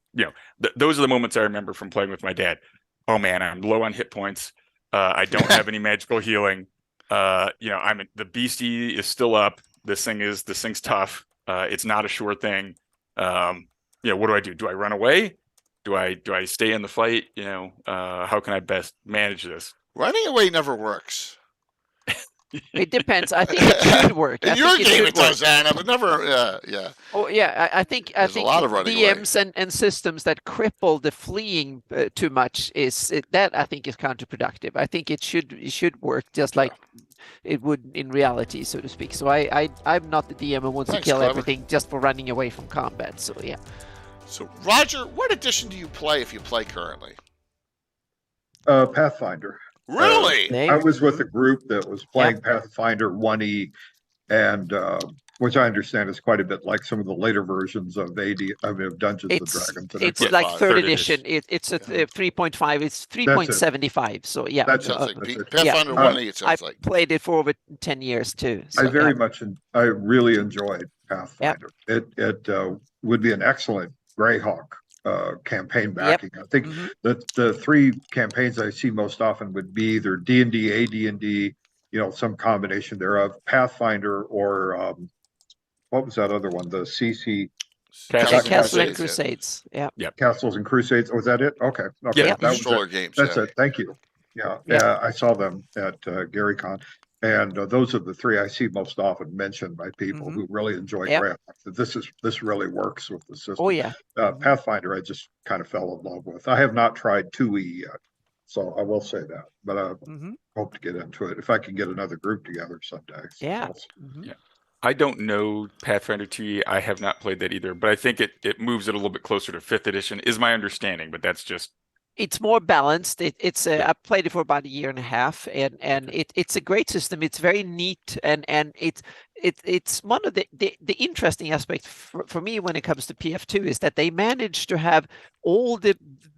E: those are the moments I remember from playing with my dad. Oh man, I'm low on hit points. I don't have any magical healing. The beastie is still up. This thing's tough. It's not a sure thing. What do I do? Do I run away? Do I stay in the fight? How can I best manage this?
B: Running away never works.
A: It depends. I think it should work.
B: In your game it does, Anna, but never. Yeah.
A: Oh yeah, I think
B: a lot of
A: DMs and systems that cripple the fleeing too much that I think is counterproductive. I think it should work just like it would in reality, so to speak. So I'm not the DM who wants to kill everything just for running away from combat. So yeah.
B: So Roger, what edition do you play if you play currently?
C: Pathfinder.
B: Really?
C: I was with a group that was playing Pathfinder 1E, and which I understand is quite a bit like some of the later versions of Dungeons and Dragons.
A: It's like 3rd edition. It's a 3.5. It's 3.75. So yeah.
B: That sounds like Pathfinder 1E. It sounds like.
A: I played it for over 10 years too. So,
C: I really enjoyed Pathfinder. It would be an excellent Greyhawk campaign backing. I think that the 3 campaigns I see most often would be either D&D, AD&D, some combination thereof, Pathfinder, or what was that other one? The CC
A: Castles and Crusades. Yeah.
C: Castles and Crusades. Was that it? Okay.
B: Yeah.
C: That
B: was games.
C: That's it. Thank you. Yeah. I saw them at GaryCon. And those are the 3 I see most often mentioned by people who really enjoy Greyhawk. This really works with the system.
A: Oh yeah.
C: Pathfinder, I just kind of fell in love with. I have not tried 2E yet, so I will say that. But I hope to get into it if I can get another group together someday.
A: Yeah.
E: I don't know Pathfinder 2E. I have not played that either, but I think it moves it a little bit closer to 5th edition, is my understanding. But that's just.
A: It's more balanced. I played it for about a year and a half, and it's a great system. It's very neat, and it's one of the interesting aspects for me when it comes to PF2 is that they managed to have all the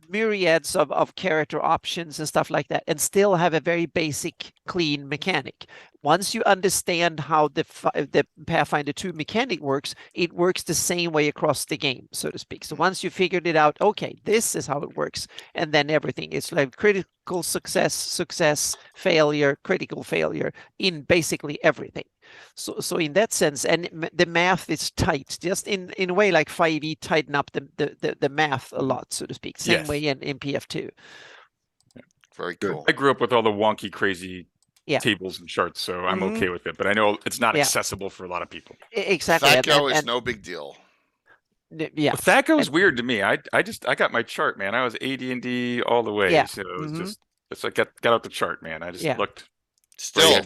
A: myriads of character options and stuff like that, and still have a very basic, clean mechanic. Once you understand how the Pathfinder 2 mechanic works, it works the same way across the game, so to speak. So once you figured it out, okay, this is how it works, and then everything is like critical success, failure, critical failure in basically everything. So in that sense, and the math is tight, just in a way like 5e tighten up the math a lot, so to speak. Same way in PF2.
B: Very cool.
E: I grew up with all the wonky, crazy tables and charts, so I'm okay with it. But I know it's not accessible for a lot of people.
A: Exactly.
B: THAC0 is no big deal.
A: Yeah.
E: Well, THAC0 is weird to me. I got my chart, man. I was AD&D all the way, so it was just I got out the chart, man. I just looked.
B: Still,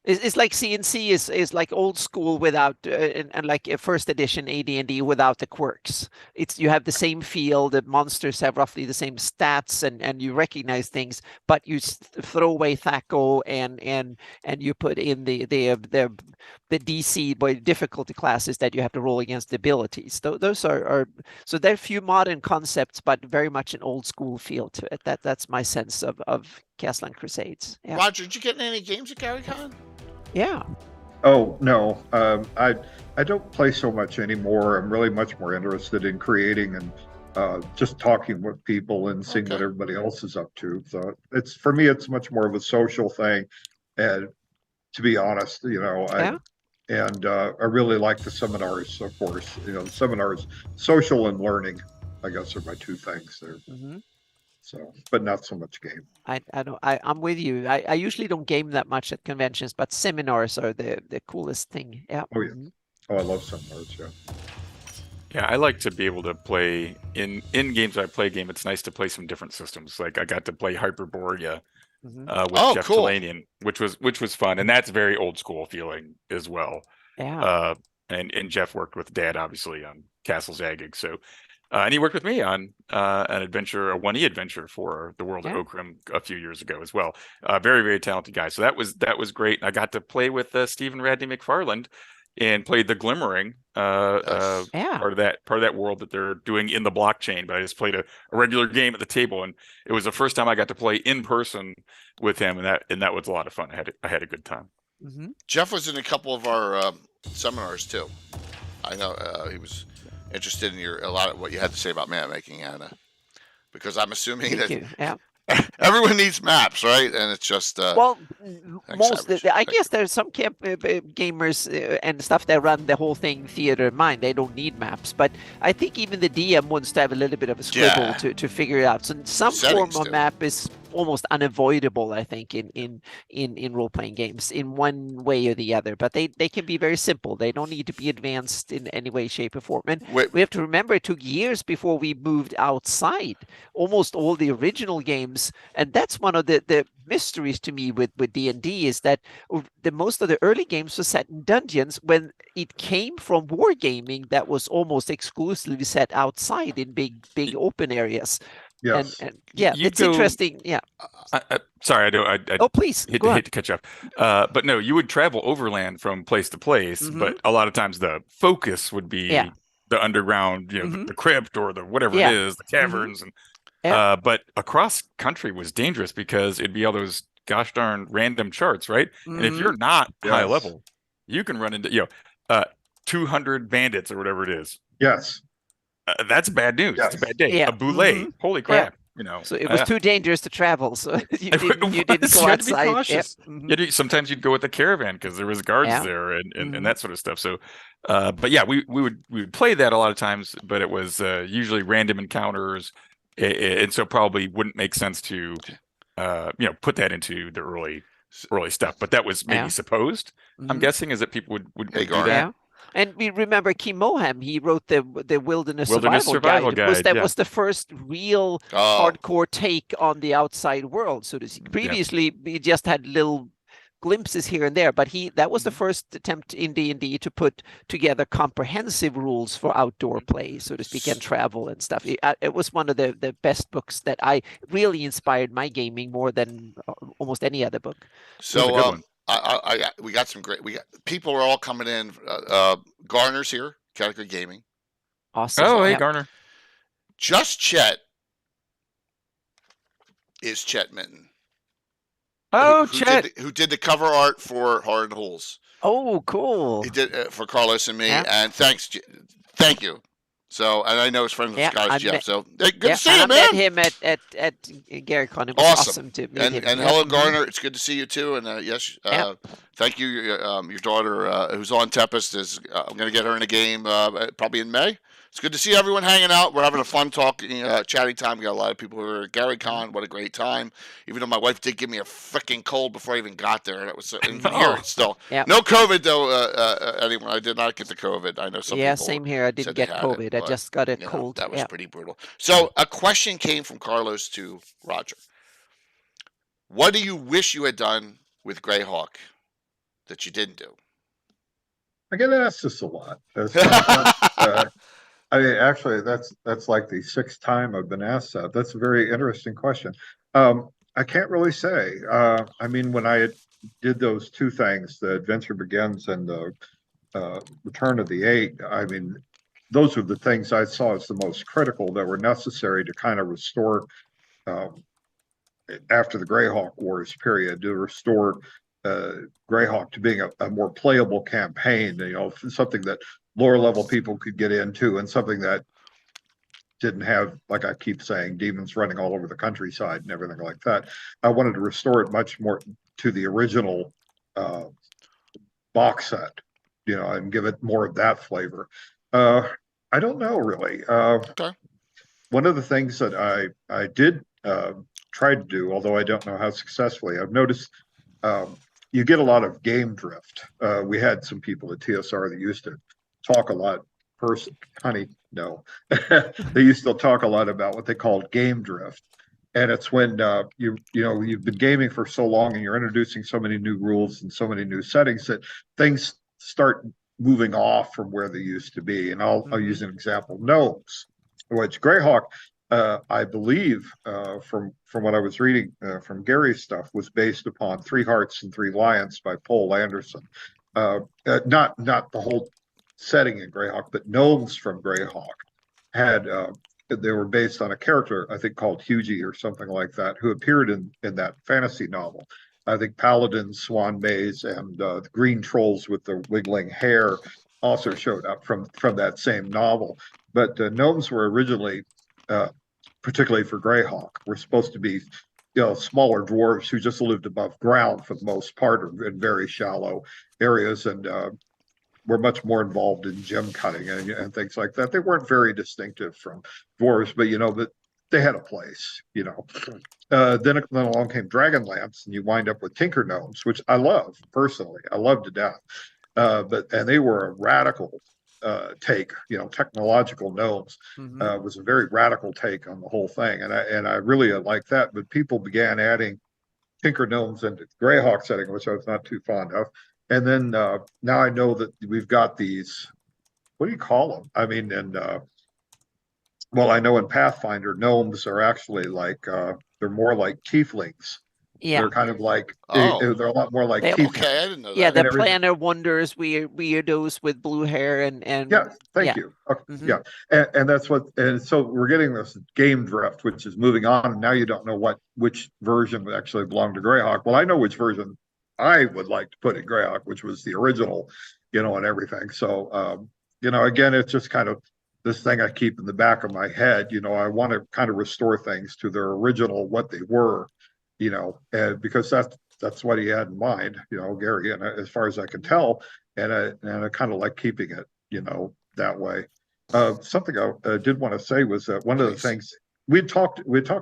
A: It's like CNC is like old school without and like a first edition AD&D without the quirks. You have the same feel. The monsters have roughly the same stats, and you recognize things, but you throw away THAC0 and you put in the DC by difficulty classes that you have to roll against the abilities. Those are so there are few modern concepts, but very much an old school feel to it. That's my sense of Castle and Crusades.
B: Yeah. Roger, did you get in any games at GaryCon?
A: Yeah.
C: Oh no, I don't play so much anymore. I'm really much more interested in creating and just talking with people and seeing what everybody else is up to. So it's for me, it's much more of a social thing. And to be honest, I really like the seminars, of course. The seminars, social and learning, I guess, are my two things there. Mm-hmm. So, but not so much game.
A: I'm with you. I usually don't game that much at conventions, but seminars are the coolest thing. Yeah.
C: Oh yeah. Oh, I love seminars. Yeah.
E: Yeah, I like to be able to play in games. I play game. It's nice to play some different systems. Like I got to play Hyperborea with Jeff Talanian, which was fun, and that's very old school feeling as well.
A: Yeah.
E: And Jeff worked with Dad obviously on Castle Zaggig, so. And he worked with me on an adventure, a 1E adventure for the world of Okrim a few years ago as well. Very, very talented guy. So that was great. And I got to play with Stephen Radney McFarland and played the Glimmering, part of that world that they're doing in the blockchain. But I just played a regular game at the table, and it was the first time I got to play in person with him, and that was a lot of fun. I had a good time.
B: Mm-hmm. Jeff was in a couple of our seminars too. I know he was interested in a lot of what you had to say about map making, Anna, because I'm assuming everyone needs maps, right? And it's just
A: I guess there's some gamers and stuff that run the whole thing theater in mind. They don't need maps, but I think even the DM wants to have a little bit of a scribble to figure it out. So some form of map is almost unavoidable, I think, in role-playing games in one way or the other, but they can be very simple. They don't need to be advanced in any way, shape, or form. And we have to remember it took years before we moved outside almost all the original games, and that's one of the mysteries to me with D&D is that most of the early games were set in dungeons when it came from wargaming that was almost exclusively set outside in big open areas.
C: Yes.
A: And it's interesting. Yeah.
E: Sorry, I
A: please.
E: hate to catch up. But no, you would travel overland from place to place, but a lot of times the focus would be the underground, the crypt or the whatever it is, the caverns, and but across country was dangerous because it'd be all those gosh darn random charts, right? And if you're not high level, you can run into 200 bandits or whatever it is.
C: Yes.
E: That's bad news. It's a bad day. A boule. Holy crap.
A: So it was too dangerous to travel. So you didn't go outside.
E: Sometimes you'd go with the caravan because there was guards there and that sort of stuff. So, but yeah, we would play that a lot of times, but it was usually random encounters, and so probably wouldn't make sense to put that into the early stuff. But that was maybe supposed. I'm guessing is that people would do that.
A: And we remember Kim Moham, he wrote the Wilderness Survival Guide. That was the first real hardcore take on the outside world, so to speak. Previously, we just had little glimpses here and there, but that was the first attempt in D&D to put together comprehensive rules for outdoor play, so to speak, and travel and stuff. It was one of the best books that really inspired my gaming more than almost any other book.
B: So, we got some great. People are all coming in. Garner's here, Category Gaming.
A: Awesome.
E: Oh, hey, Garner.
B: Just Chet is Chet Minton.
E: Oh, Chet,
B: who did the cover art for Hard Holes.
A: Oh, cool.
B: He did for Carlos and me, and thank you. So, and I know his friend with Scottish Jeff. So, good to see you, man.
A: I met him at GaryCon. It was awesome to meet him.
B: And hello, Garner. It's good to see you too. And thank you. Your daughter, who's on Tempest, is. I'm going to get her in a game probably in May. It's good to see everyone hanging out. We're having a fun chatting time. We got a lot of people who are at GaryCon. What a great time. Even though my wife did give me a freaking cold before I even got there. That was here still. No COVID, though, anyone. I did not get the COVID. I know some people.
A: Yeah, same here. I didn't get COVID. I just got a cold.
B: That was pretty brutal. So a question came from Carlos to Roger. What do you wish you had done with Greyhawk that you didn't do?
C: I get asked this a lot. I mean, actually, that's like the sixth time I've been asked that. That's a very interesting question. I can't really say. I mean, when I did those two things, the Adventure Begins and the Return of the Eight, I mean, those were the things I saw as the most critical that were necessary to kind of restore, after the Greyhawk Wars period, to restore Greyhawk to being a more playable campaign, something that lower level people could get into, and something that didn't have, like I keep saying, demons running all over the countryside and everything like that. I wanted to restore it much more to the original box set, and give it more of that flavor. I don't know, really.
B: Okay.
C: One of the things that I did try to do, although I don't know how successfully, I've noticed you get a lot of game drift. We had some people at TSR that used to talk a lot. No. They used to talk a lot about what they called game drift. And it's when you've been gaming for so long and you're introducing so many new rules and so many new settings that things start moving off from where they used to be. And I'll use an example: gnomes, which Greyhawk, I believe, from what I was reading from Gary's stuff, was based upon Three Hearts and Three Lions by Poul Anderson. Not the whole setting in Greyhawk, but gnomes from Greyhawk had they were based on a character, I think, called Hughie or something like that, who appeared in that fantasy novel. I think Paladins, Swan Maze, and the Green Trolls with the wiggling hair also showed up from that same novel. But gnomes were originally, particularly for Greyhawk, were supposed to be smaller dwarves who just lived above ground for the most part, or in very shallow areas, and were much more involved in gem cutting and things like that. They weren't very distinctive from dwarves, but they had a place. Then along came Dragonlance, and you wind up with Tinker Gnomes, which I love personally. I love to death. And they were a radical take. Technological gnomes was a very radical take on the whole thing, and I really like that. But people began adding Tinker Gnomes into the Greyhawk setting, which I was not too fond of. And then now I know that we've got these, what do you call them? I mean, I know in Pathfinder, gnomes are actually like, they're more like tieflings. Yeah. They're kind of like, they're a lot more like tieflings.
B: Okay, I didn't know that.
A: Yeah, the Planner Wonders, weirdos with blue hair and
C: yeah, thank you. Okay, yeah, and that's what, and so we're getting this game drift, which is moving on, and now you don't know which version actually belonged to Greyhawk. Well, I know which version I would like to put in Greyhawk, which was the original, and everything. So, again, it's just kind of this thing I keep in the back of my head. I want to kind of restore things to their original, what they were, and because that's what he had in mind, Gary, and as far as I can tell, and I kind of like keeping it, that way. Something I did want to say was that one of the things we talked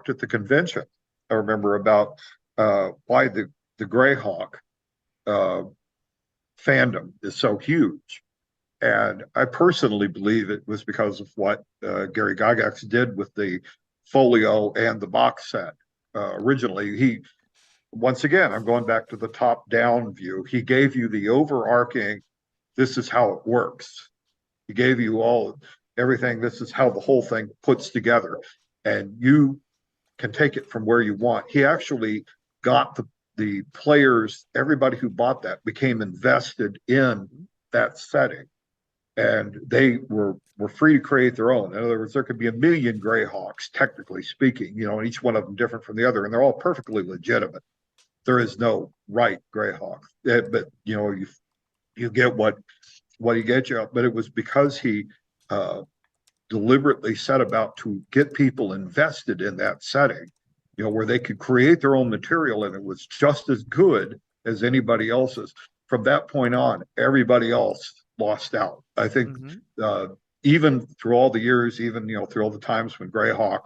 C: at the convention, I remember, about why the Greyhawk fandom is so huge, and I personally believe it was because of what Gary Gygax did with the folio and the box set. Originally, once again, I'm going back to the top-down view. He gave you the overarching, this is how it works. He gave you everything. This is how the whole thing puts together, and you can take it from where you want. He actually got the players, everybody who bought that became invested in that setting, and they were free to create their own. In other words, there could be 1 million Greyhawks, technically speaking, and each one of them different from the other, and they're all perfectly legitimate. There is no right Greyhawk, but you get what he gets you. But it was because he deliberately set about to get people invested in that setting, where they could create their own material, and it was just as good as anybody else's. From that point on, everybody else lost out. I think even through all the years, even through all the times when Greyhawk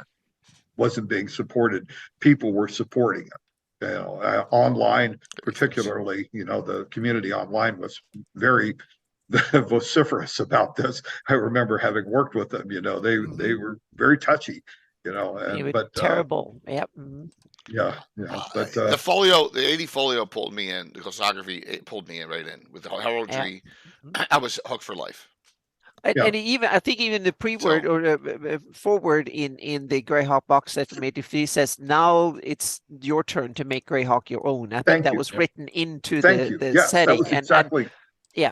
C: wasn't being supported, people were supporting it. Online, particularly, the community online was very vociferous about this. I remember having worked with them. They were very touchy,
A: but terrible. Yep. Mm-hmm.
C: Yeah. But
B: the 80 folio pulled me in. The glossography pulled me in right in with the heraldry. Yeah. I was hooked for life.
A: And even I think even the pre-word or forward in the Greyhawk box set from '83 says now it's your turn to make Greyhawk your own. I think that was written into the setting.
C: That was exactly.
A: Yeah,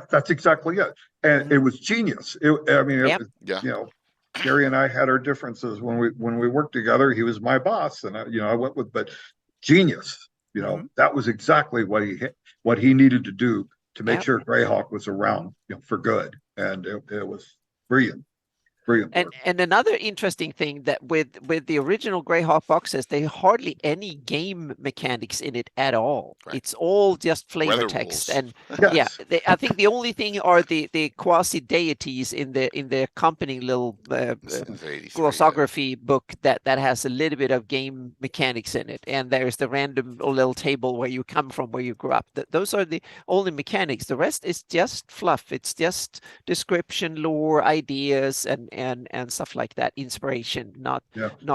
C: that's exactly it, and it was genius. Gary and I had our differences when we worked together. He was my boss, and I went with, but genius. That was exactly what he needed to do to make sure Greyhawk was around, for good, and it was brilliant.
A: And another interesting thing that with the original Greyhawk boxes, they hardly any game mechanics in it at all. Right. It's all just flavor text, and I think the only thing are the quasi deities in the accompanying little glossography book that has a little bit of game mechanics in it, and there's the random little table where you come from, where you grew up. Those are the only mechanics. The rest is just fluff. It's just description, lore, ideas, and stuff like that, inspiration, not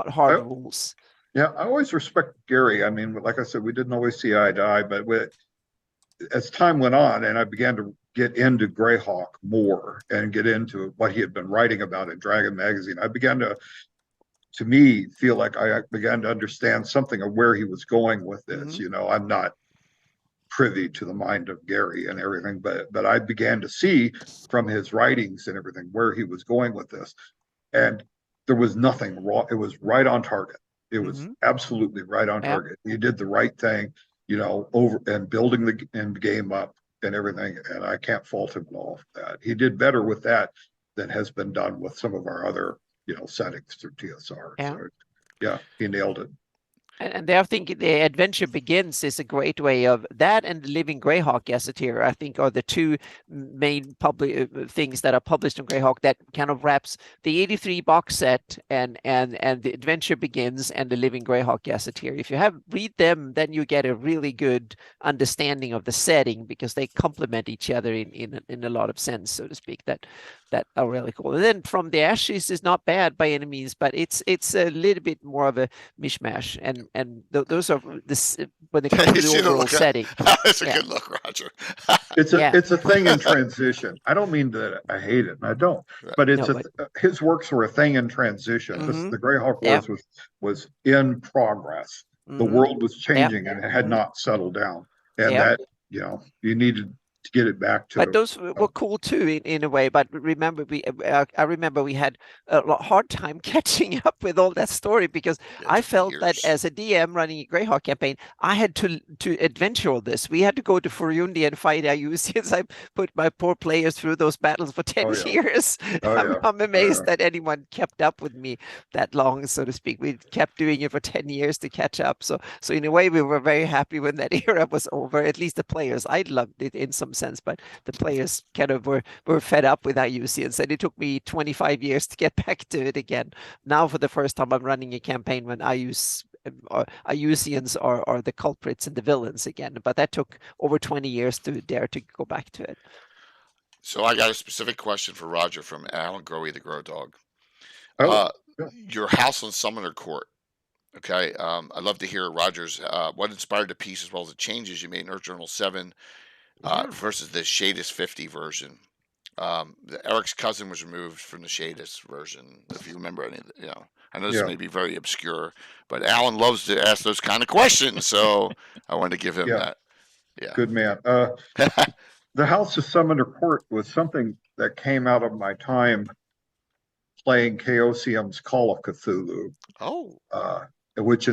A: hard rules.
C: I always respect Gary. I mean, like I said, we didn't always see eye to eye, but as time went on and I began to get into Greyhawk more and get into what he had been writing about in Dragon magazine, I began to me feel like I began to understand something of where he was going with this. I'm not privy to the mind of Gary and everything, but I began to see from his writings and everything where he was going with this, and there was nothing wrong. It was right on target. It was absolutely right on target. He did the right thing, over and building the game up and everything, and I can't fault him at all for that. He did better with that than has been done with some of our other settings through TSR. So, he nailed it.
A: And I think the Adventure Begins is a great way of that, and the Living Greyhawk Gazetteer, I think, are the two main things that are published in Greyhawk that kind of wraps the '83 box set and the Adventure Begins and the Living Greyhawk Gazetteer. If you read them, then you get a really good understanding of the setting, because they complement each other in a lot of sense, so to speak. That are really cool. And then From the Ashes is not bad by any means, but it's a little bit more of a mishmash, and those are this when they come to the overall setting.
B: That's a good look, Roger.
C: It's a thing in transition. I don't mean that I hate it, and I don't, but his works were a thing in transition. The Greyhawk Wars was in progress. The world was changing, and it had not settled down, and that you needed to get it back to.
A: But those were cool too, in a way. But remember, I remember we had a hard time catching up with all that story, because I felt that as a DM running a Greyhawk campaign, I had to adventure all this. We had to go to Furundi and fight Ayusians. I put my poor players through those battles for 10 years. I'm amazed that anyone kept up with me that long, so to speak. We kept doing it for 10 years to catch up. So in a way, we were very happy when that era was over. At least the players. I loved it in some sense, but the players kind of were fed up with Ayusians, and it took me 25 years to get back to it again. Now, for the first time, I'm running a campaign when Ayusians are the culprits and the villains again, but that took over 20 years to dare to go back to it.
B: So I got a specific question for Roger from Alan Growy, the Grow Dog. Your house on Summoner Court. Okay, I'd love to hear Roger's what inspired the piece, as well as the changes you made in Earth Journal 7 versus the Shadis 50 version. Eric's cousin was removed from the Shadis version, if you remember any. I know this may be very obscure, but Alan loves to ask those kind of questions, so I wanted to give him that. Yeah,
C: good man. The House of Summoner Court was something that came out of my time playing Chaosium's Call of Cthulhu. Which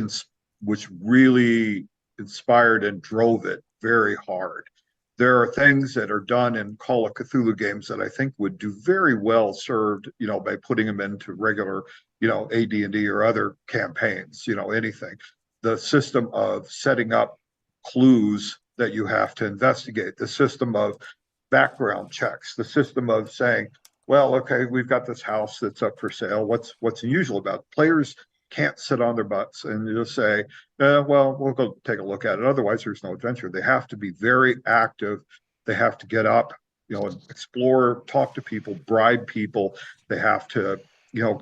C: really inspired and drove it very hard. There are things that are done in Call of Cthulhu games that I think would do very well served, by putting them into regular, AD&D or other campaigns, anything. The system of setting up clues that you have to investigate, the system of background checks, the system of saying, well, okay, we've got this house that's up for sale. What's unusual about it? Players can't sit on their butts and just say, well, we'll go take a look at it. Otherwise, there's no adventure. They have to be very active. They have to get up, and explore, talk to people, bribe people. They have to,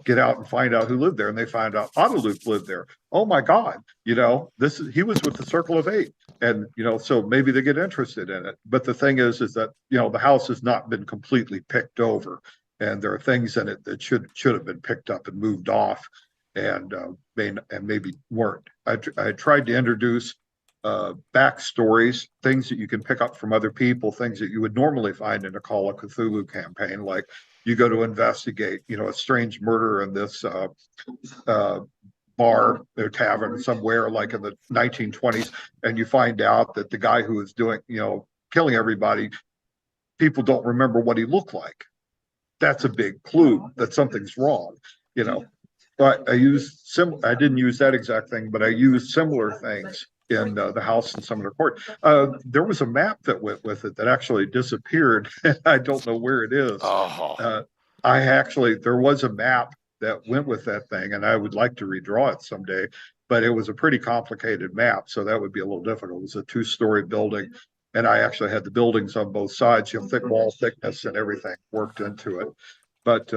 C: get out and find out who lived there, and they find out Otterloop lived there. Oh my God, he was with the Circle of Eight, and so maybe they get interested in it. But the thing is that the house has not been completely picked over, and there are things in it that should have been picked up and moved off, and maybe weren't. I tried to introduce backstories, things that you can pick up from other people, things that you would normally find in a Call of Cthulhu campaign, like you go to investigate, a strange murder in this bar or tavern somewhere like in the 1920s, and you find out that the guy who was doing, killing everybody, people don't remember what he looked like. That's a big clue that something's wrong, But I didn't use that exact thing, but I used similar things in the house and some of the court. There was a map that went with it that actually disappeared. I don't know where it is. There was a map that went with that thing, and I would like to redraw it someday, but it was a pretty complicated map, so that would be a little difficult. It was a 2-story building, and I actually had the buildings on both sides, thick wall thickness and everything worked into it. But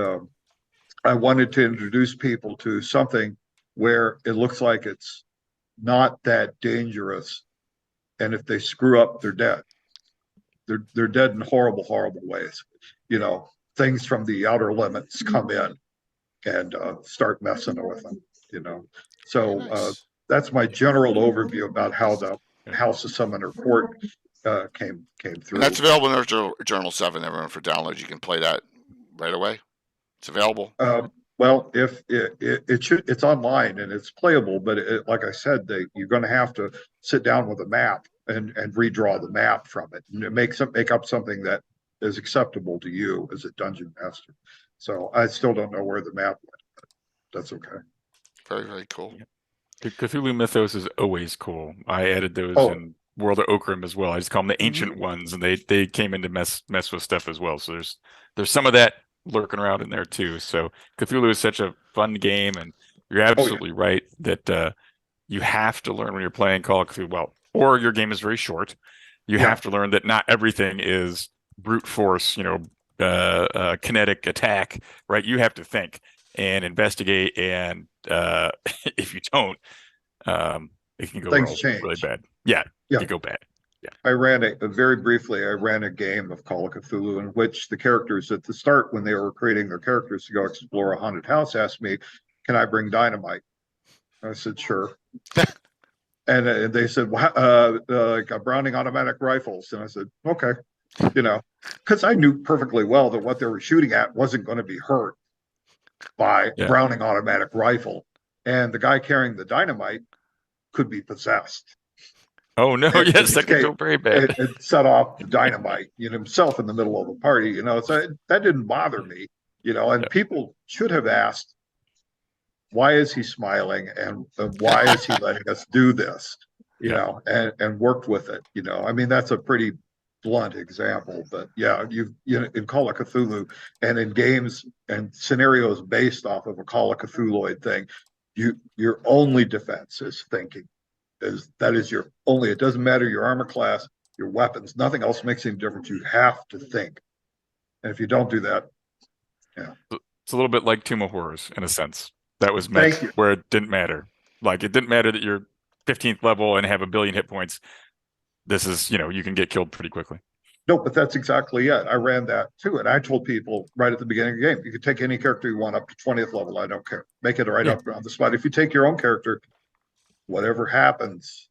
C: I wanted to introduce people to something where it looks like it's not that dangerous, and if they screw up, they're dead. They're dead in horrible, horrible ways. Things from the outer limits come in and start messing with them. So nice. That's my general overview about how the House of Summoner Court came through.
B: And that's available in Journal 7, everyone, for download. You can play that right away. It's available.
C: Well, if it's online and it's playable, but like I said, you're going to have to sit down with a map and redraw the map from it and make up something that is acceptable to you as a dungeon master. So I still don't know where the map went, but that's okay.
B: Very, very cool.
E: Cthulhu Mythos is always cool. I added those in World of Okrim as well. I just call them the ancient ones, and they came in to mess with stuff as well. So there's some of that lurking around in there too. So Cthulhu is such a fun game, and you're absolutely right that you have to learn when you're playing Call of Cthulhu, or your game is very short. You have to learn that not everything is brute force, kinetic attack, right? You have to think and investigate, and if you don't, it can go really bad. It can go bad. Yeah.
C: I ran a game of Call of Cthulhu in which the characters at the start, when they were creating their characters to go explore a haunted house, asked me, "Can I bring dynamite?" I said, "Sure." And they said, like a Browning automatic rifles. And I said, "Okay," because I knew perfectly well that what they were shooting at wasn't going to be hurt by Browning automatic rifle. And the guy carrying the dynamite could be possessed.
E: Oh no! Yes, that could go very bad.
C: It set off the dynamite, himself in the middle of the party. So that didn't bother me. And people should have asked, why is he smiling and why is he letting us do this? And worked with it. I mean, that's a pretty blunt example, but in Call of Cthulhu and in games and scenarios based off of a Call of Cthulhuoid thing, your only defense is thinking. It doesn't matter your armor class, your weapons, nothing else makes any difference. You have to think. And if you don't do that,
E: it's a little bit like Tomb of Horrors in a sense. That was meant where it didn't matter. Like it didn't matter that you're 15th level and have 1 billion hit points. This is, you can get killed pretty quickly.
C: No, but that's exactly it. I ran that too. And I told people right at the beginning of the game, you can take any character you want up to 20th level. I don't care. Make it right up on the spot. If you take your own character, whatever happens.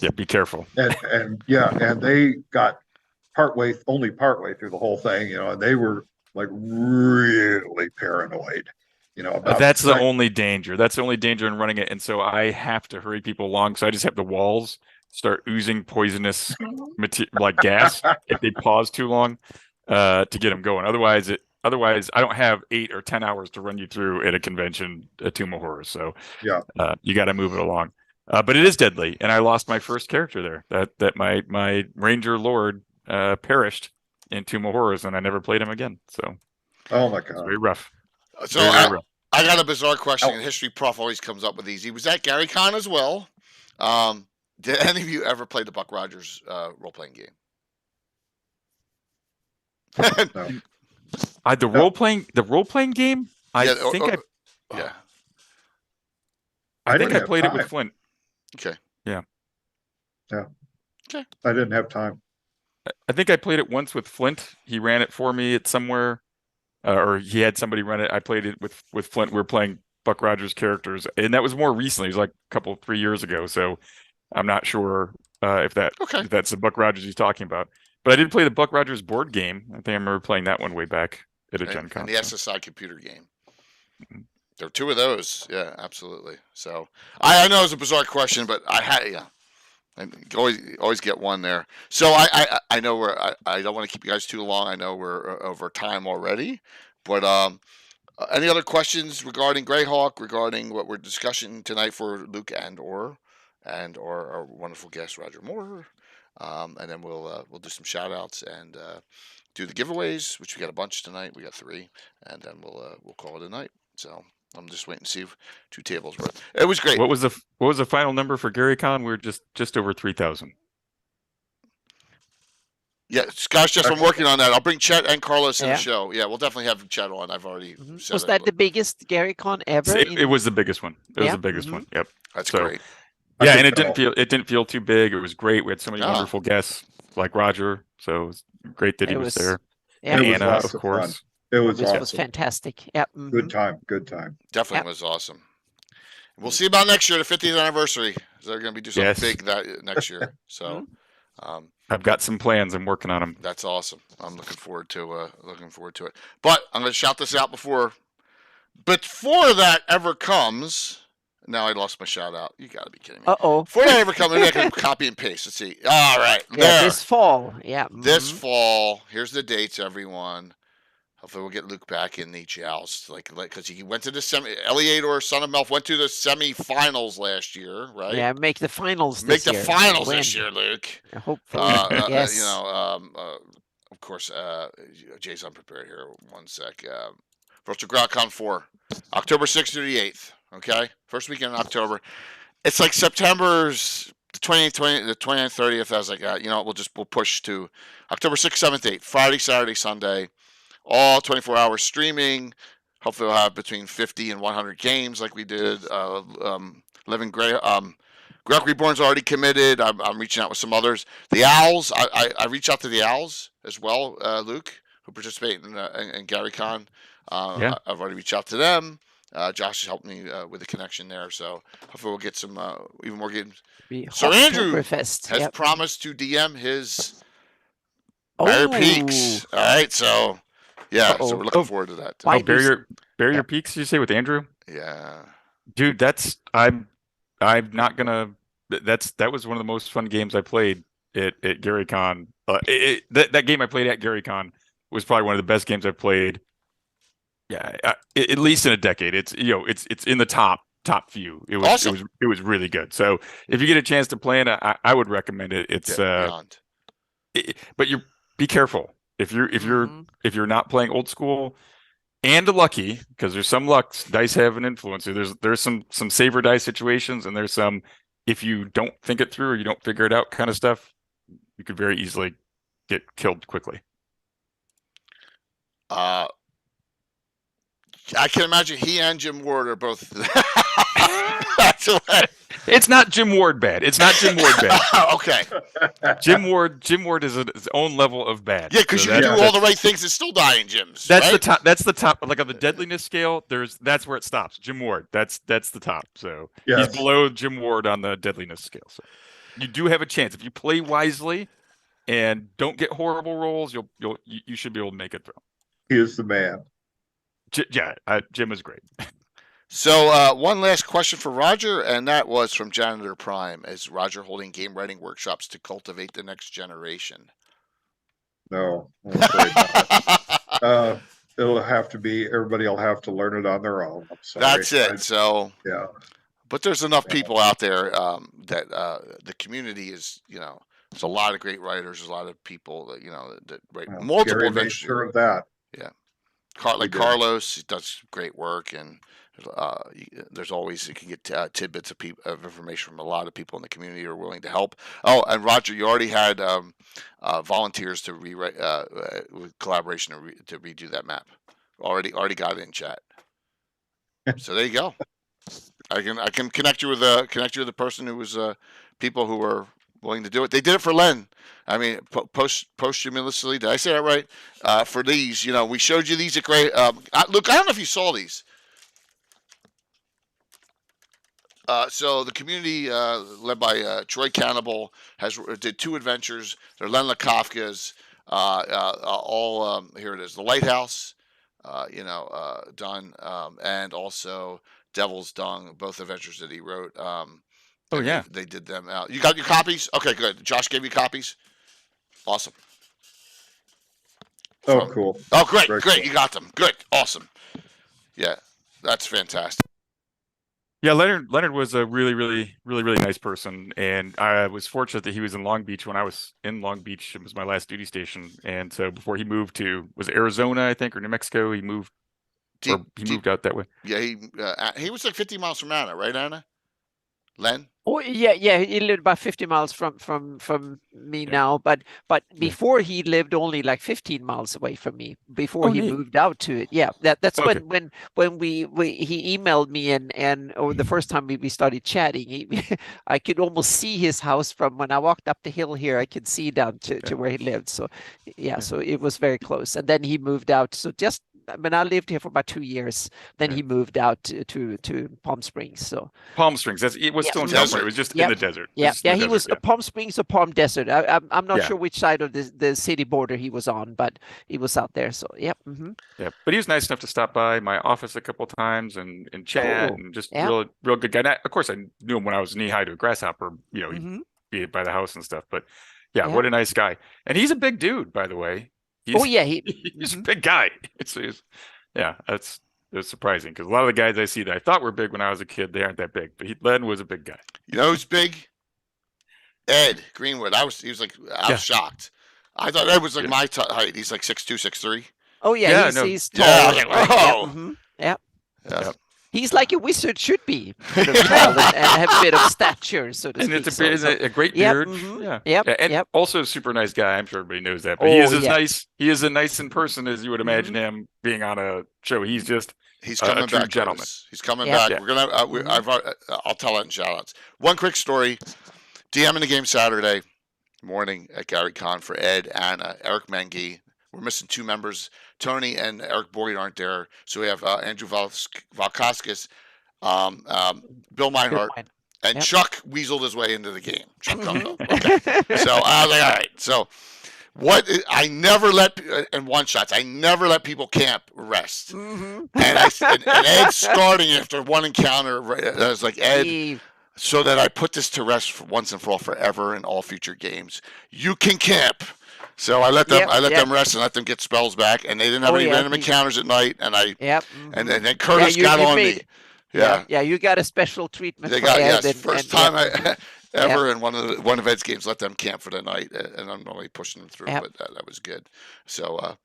E: Yeah, be careful.
C: And they got only partway through the whole thing, and they were like really paranoid, about
E: that's the only danger. That's the only danger in running it. And so I have to hurry people along. So I just have the walls start oozing poisonous like gas if they pause too long to get them going. Otherwise, I don't have 8 or 10 hours to run you through at a convention, a Tomb of Horrors. So you got to move it along. But it is deadly, and I lost my first character there. That my Ranger Lord perished in Tomb of Horrors, and I never played him again. So,
C: oh my god,
E: it's very rough.
B: So I got a bizarre question. And History Prof always comes up with these. He was at Gary Con as well. Did any of you ever play the Buck Rogers role playing game?
E: No. The role playing game. I think I played it with Flint.
B: Okay.
E: Yeah.
C: Yeah.
B: Okay.
C: I didn't have time.
E: I think I played it once with Flint. He ran it for me at somewhere, or he had somebody run it. I played it with Flint. We were playing Buck Rogers characters, and that was more recently. It was like a 3 years ago. So I'm not sure if that's the Buck Rogers he's talking about. But I did play the Buck Rogers board game. I think I remember playing that one way back at a Gen Con.
B: And the SSI computer game. Mm-hmm. There are 2 of those. Yeah, absolutely. So I know it's a bizarre question, but I had I always get one there. So I know I don't want to keep you guys too long. I know we're over time already, but any other questions regarding Greyhawk, regarding what we're discussing tonight for Luke and or our wonderful guest Roger Moore, and then we'll do some shout outs and do the giveaways, which we got a bunch tonight. We got 3, and then we'll call it a night. So I'm just waiting to see if 2 tables worth. It was great.
E: What was the final number for Gary Con? We were just over 3,000.
B: Yeah, Scott, I'm working on that. I'll bring Chet and Carlos in the show. Yeah, we'll definitely have Chet on. I've already said
A: Was that the biggest Gary Con ever?
E: It was the biggest one. It was the biggest one. Yep.
B: That's great.
E: Yeah, and it didn't feel too big. It was great. We had so many wonderful guests like Roger. So it was great that he was there.
C: Yeah,
E: and Anna, of course.
C: Fun. It was awesome.
A: It was fantastic. Yep.
C: Good time.
B: Definitely was awesome. We'll see about next year, the 50th anniversary. They're going to be doing something big that next year. So
E: I've got some plans. I'm working on them.
B: That's awesome. I'm looking forward to it. But I'm going to shout this out before that ever comes. Now I lost my shout out. You got to be kidding me. Before that ever comes, I can copy and paste. Let's see. All right.
A: Yeah, this fall. Yeah.
B: This fall. Here's the dates, everyone. Hopefully we'll get Luke back in the joust, like because he went to the Eliador, Son of Melf, went to the semifinals last year, right?
A: Yeah, make the finals. This year.
B: Finals this year, Luke.
A: Hopefully, yes.
B: Of course, Jay's unprepared here. 1 sec. Virtual GrowdCon 4, October 6th through the 8th. Okay, first weekend in October. It's like September's the 20th, the 20th, 30th. I was like, we'll push to October 6th, 7th, 8th, Friday, Saturday, Sunday. All 24-hour streaming. Hopefully, we'll have between 50 and 100 games like we did. Living Grey. Greg Reborn's already committed. I'm reaching out with some others. The Owls. I reached out to the Owls as well, Luke, who participate in Gary Con. I've already reached out to them. Josh has helped me with the connection there. So hopefully, we'll get some even more games. So Andrew has promised to DM his Barrier Peaks. All right, so. Yeah, so we're looking forward to that.
E: Barrier Peaks, you say, with Andrew?
B: Yeah.
E: Dude, I'm not gonna. That was one of the most fun games I played at Gary Con. That game I played at Gary Con was probably one of the best games I've played. Yeah, at least in a decade. It's it's in the top few. It was awesome. It was really good. So if you get a chance to play it, I would recommend it. It's but be careful. If you're not playing old school and lucky, because there's some dice have an influence. There's some saver dice situations, and there's some if you don't think it through or you don't figure it out kind of stuff, you could very easily get killed quickly.
B: I can imagine he and Jim Ward are both.
E: It's not Jim Ward bad. It's not Jim Ward bad.
B: Okay.
E: Jim Ward is his own level of bad.
B: Yeah, because you can do all the right things and still die in gyms.
E: That's the top. That's the top. Like on the deadliness scale, that's where it stops. Jim Ward. That's the top. So he's below Jim Ward on the deadliness scale. So you do have a chance if you play wisely and don't get horrible rolls. You should be able to make it through.
C: He is the man.
E: Jim is great.
B: So one last question for Roger, and that was from Janitor Prime. Is Roger holding game writing workshops to cultivate the next generation?
C: No, I'm afraid not. It'll have to be, everybody will have to learn it on their own. I'm sorry.
B: That's it.
C: Yeah.
B: But there's enough people out there that the community is, there's a lot of great writers. There's a lot of people that write multiple
C: Gary
B: adventures.
C: Made sure of that.
B: Yeah. Carlos, he does great work, and there's always you can get tidbits of information from a lot of people in the community who are willing to help. Oh, and Roger, you already had volunteers to rewrite with collaboration to redo that map. Already got it in chat. So there you go. I can connect you with the person who was people who were willing to do it. They did it for Len. I mean, posthumously. Did I say that right? For these, we showed you these at great. Look, I don't know if you saw these. So the community led by Troy Cannibal did 2 adventures. They're Len LaKafka's. All here it is. The Lighthouse, done, and also Devil's Dung, both adventures that he wrote.
E: Oh yeah,
B: they did them out. You got your copies? Okay, good. Josh gave you copies. Awesome.
C: Oh, cool.
B: Oh, great,
C: Very
B: great.
C: cool.
B: You got them. Good, awesome. Yeah, that's fantastic.
E: Yeah, Leonard was a really, really, really, really nice person, and I was fortunate that he was in Long Beach when I was in Long Beach. It was my last duty station, and so before he moved to Arizona, I think, or New Mexico, he moved out that way.
B: Yeah, he was like 50 miles from Anna, right, Anna? Len?
A: Oh yeah. He lived about 50 miles from me now, but before he lived only like 15 miles away from me before he moved out to it. Yeah, that's
E: okay.
A: when he emailed me and the first time we started chatting, I could almost see his house from when I walked up the hill here. I could see down to where he lived. So so it was very close. And then he moved out. So I lived here for about 2 years. Then he moved out to Palm Springs. So
E: Palm Springs. It was still in California. It was just in the desert.
A: Yeah, he was Palm Springs or Palm Desert. I'm not sure which side of the city border he was on, but he was out there. So yeah.
E: But he was nice enough to stop by my office a couple of times and chat and just real good guy. And of course, I knew him when I was knee high to a grasshopper. He'd be by the house and stuff. But what a nice guy. And he's a big dude, by the way. He's a big guy. It's surprising because a lot of the guys I see that I thought were big when I was a kid, they aren't that big. But Len was a big guy.
B: You know who's big? Ed Greenwood. I was shocked. I thought Ed was like my height. He's like 6'2", 6'3".
A: Oh yeah, he's tall.
B: Yeah, I was like, whoa.
A: Yeah. He's like a wizard should be, and have a bit of stature, so to speak.
E: And it's a great beard. And also a super nice guy. I'm sure everybody knows that. But he is as nice in person as you would imagine him being on a show. He's just
B: coming
E: a true
B: back,
E: gentleman.
B: He's coming back. We're gonna. I'll tell it in shout-outs. One quick story. DMing the game Saturday morning at Gary Con for Ed, Anna, Eric Mengi. We're missing 2 members. Tony and Eric Boyd aren't there. So we have Andrew Valkaskis, Bill Meinhardt, and Chuck weaseled his way into the game. Chuck Gumbo. Okay. So I was like, all right. So I never let in one shots. I never let people camp rest. And Ed starting after one encounter. I was like, Ed. So that I put this to rest for once and for all, forever in all future games. You can camp. So I let them rest and let them get spells back, and they didn't have any random encounters at night. And and then Curtis got on me.
A: Yeah, you got a special treatment.
B: They got first time I ever in one of Ed's games let them camp for the night, and I'm only pushing them through, but that was good. So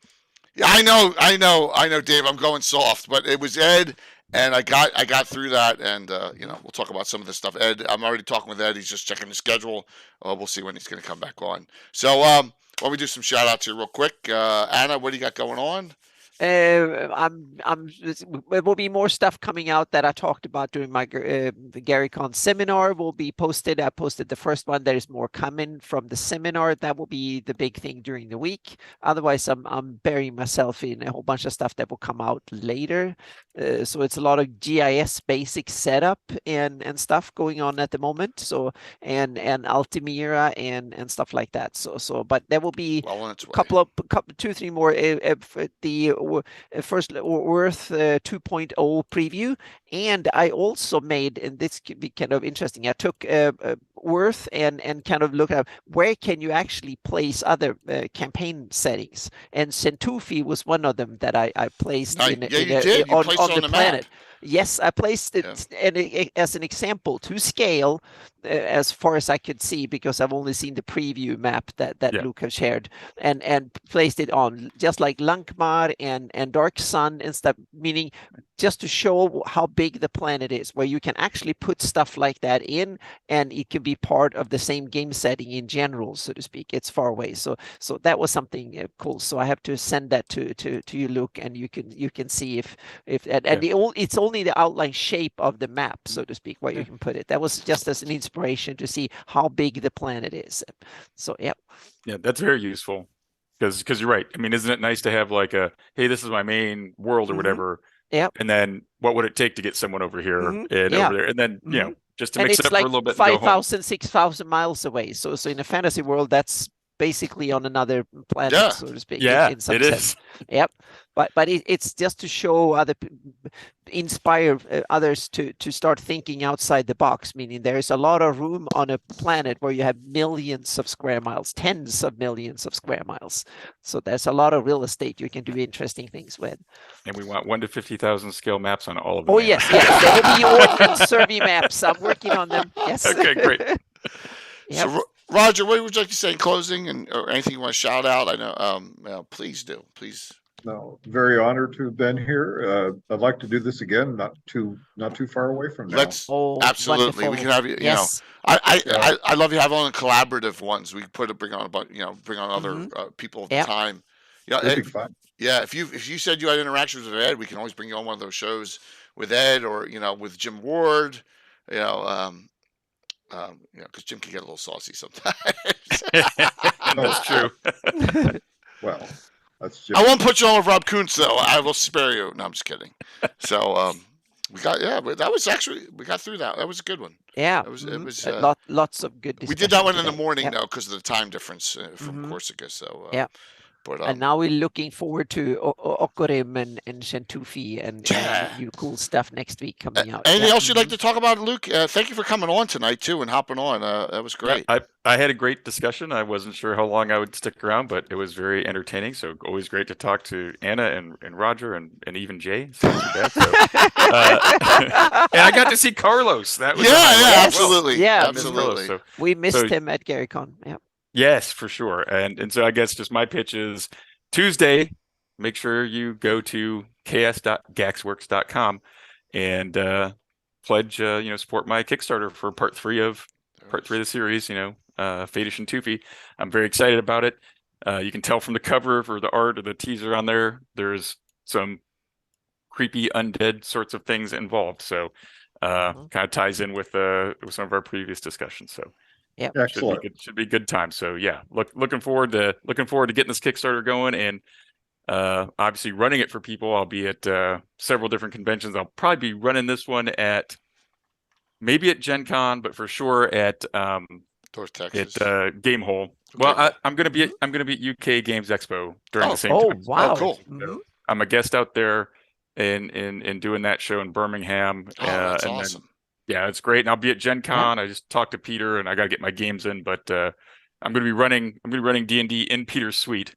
B: I know, Dave. I'm going soft, but it was Ed. And I got through that, and we'll talk about some of this stuff. Ed, I'm already talking with Ed. He's just checking the schedule. We'll see when he's going to come back on. So why don't we do some shout outs here real quick? Anna, what do you got going on?
A: There will be more stuff coming out that I talked about during my the GaryCon seminar will be posted. I posted the first one. There's more coming from the seminar. That will be the big thing during the week. Otherwise, I'm burying myself in a whole bunch of stuff that will come out later. So it's a lot of GIS basic setup and stuff going on at the moment. So and Altamira and stuff like that. So but there will be couple 2-3 more the first Earth 2.0 preview, and I also made, and this could be kind of interesting, I took Earth and kind of looked at where can you actually place other campaign settings, and Centufi was one of them that I placed on the planet. Yes, I placed it as an example to scale as far as I could see, because I've only seen the preview map that Luke has shared, and placed it on just like Lankmar and Dark Sun and stuff, meaning just to show how big the planet is, where you can actually put stuff like that in, and it can be part of the same game setting in general, so to speak. It's far away, so that was something cool. So I have to send that to you, Luke, and you can see if it's only only the outline shape of the map, so to speak, where you can put it. That was just as an inspiration to see how big the planet is. So, yeah.
E: Yeah, that's very useful. Because you're right. I mean, isn't it nice to have like hey, this is my main world or whatever.
A: Yeah.
E: And then what would it take to get someone over here and over there? And then, just to mix it up
A: like
E: for a little bit.
A: 5,000, 6,000 miles away. So in a fantasy world, that's basically on another planet, so to speak.
E: Yeah,
A: in some
E: it
A: sense.
E: is.
A: Yep. But it's just to show inspire others to start thinking outside the box, meaning there's a lot of room on a planet where you have millions of square miles, tens of millions of square miles. So there's a lot of real estate you can do interesting things with.
E: And we want 1 to 50,000 scale maps on all of them.
A: Oh, yes. There will be ordnance survey maps. I'm working on them. Yes.
E: Okay, great.
B: Yep. So, Roger, what would you like to say in closing, or anything you want to shout out? I know, please do. Please.
C: No, very honored to have been here. I'd like to do this again, not too far away from now.
B: Absolutely. Wonderful. We can have you. Yes. I love you have on collaborative ones. We bring on other people at the time. Yeah,
C: it'd be fun.
B: Yeah, if you said you had interactions with Ed, we can always bring you on one of those shows with Ed, or with Jim Ward. Because Jim can get a little saucy sometimes.
E: That's true.
C: Well, that's Jim.
B: I won't put you on with Rob Kuntz, though. I will spare you. No, I'm just kidding. So we got we got through that. That was a good one.
A: Yeah,
B: it was
A: lots of good.
B: We did that one in the morning though, because of the time difference from Corsica. So But,
A: and now we're looking forward to Okorim and Shentufi and new cool stuff next week coming out.
B: Anything else you'd like to talk about, Luke? Thank you for coming on tonight too and hopping on. That was great.
E: Yeah, I had a great discussion. I wasn't sure how long I would stick around, but it was very entertaining. So always great to talk to Anna and Roger and even Jay. So not too bad. So, and I got to see Carlos. That was
B: absolutely.
A: Yeah,
B: absolutely.
E: So,
A: we missed him at GaryCon. Yeah.
E: Yes, for sure. And so I guess just my pitch is Tuesday, make sure you go to ks.gaxworks.com and pledge, support my Kickstarter for part three of the series, Fadish and Toofy. I'm very excited about it. You can tell from the cover for the art or the teaser on there, there's some creepy undead sorts of things involved. So kind of ties in with some of our previous discussions. So
A: yeah,
C: excellent.
E: Should be a good time. So yeah, looking forward to getting this Kickstarter going, and obviously running it for people. I'll be at several different conventions. I'll probably be running this one maybe at Gen Con, but for sure at
B: North Texas
E: at Game Hole. Well, I'm gonna be at UK Games Expo during the same time.
A: Wow.
B: Oh, cool.
A: Mm-hmm.
E: I'm a guest out there in doing that show in Birmingham.
B: That's awesome.
E: Then, yeah, it's great. And I'll be at Gen Con. I just talked to Peter and I got to get my games in, but I'm going to be running D&D in Peter's suite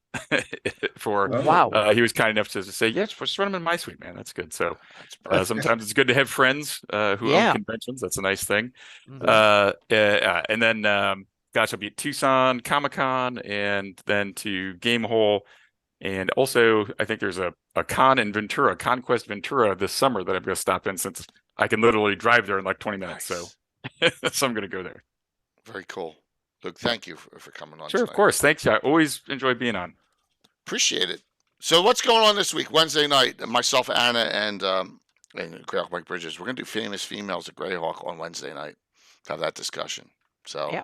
E: for,
A: wow.
E: He was kind enough to say, yeah, just run them in my suite, man. That's good. So sometimes it's good to have friends who own conventions. That's a nice thing. Mm-hmm. And then, I'll be at Tucson Comic-Con and then to Game Hole. And also, I think there's a con in Ventura, Conquest Ventura this summer that I'm going to stop in, since I can literally drive there in like 20 minutes.
B: Nice.
E: So I'm going to go there.
B: Very cool. Look, thank you for coming on.
E: Sure,
B: tonight.
E: Of course. Thanks. I always enjoy being on.
B: Appreciate it. So what's going on this week? Wednesday night, myself, Anna, and Greyhawk Mike Bridges, we're going to do famous females at Greyhawk on Wednesday night. Have that discussion. So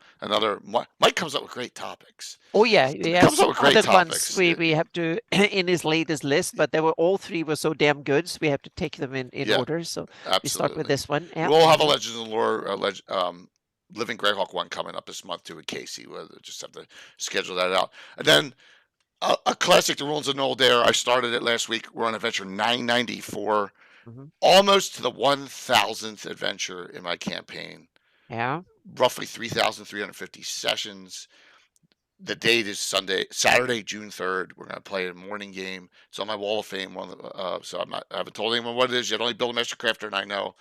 B: Mike comes up with great topics.
A: Oh yeah,
B: comes up with great
A: other
B: topics.
A: Ones we have to in his latest list, but all three were so damn good, so we have to take them in order. So we start with this one. Yeah.
B: We'll have a Legends of Lore, Living Greyhawk one coming up this month too with Casey. We'll just have to schedule that out. And then a classic, The Ruins of Nold Air. I started it last week. We're on adventure 994, almost to the 1,000th adventure in my campaign.
A: Yeah.
B: Roughly 3,350 sessions. The date is Saturday, June 3rd. We're going to play a morning game. It's on my Wall of Fame. So I haven't told anyone what it is yet. Only Bill Master Crafter and I know.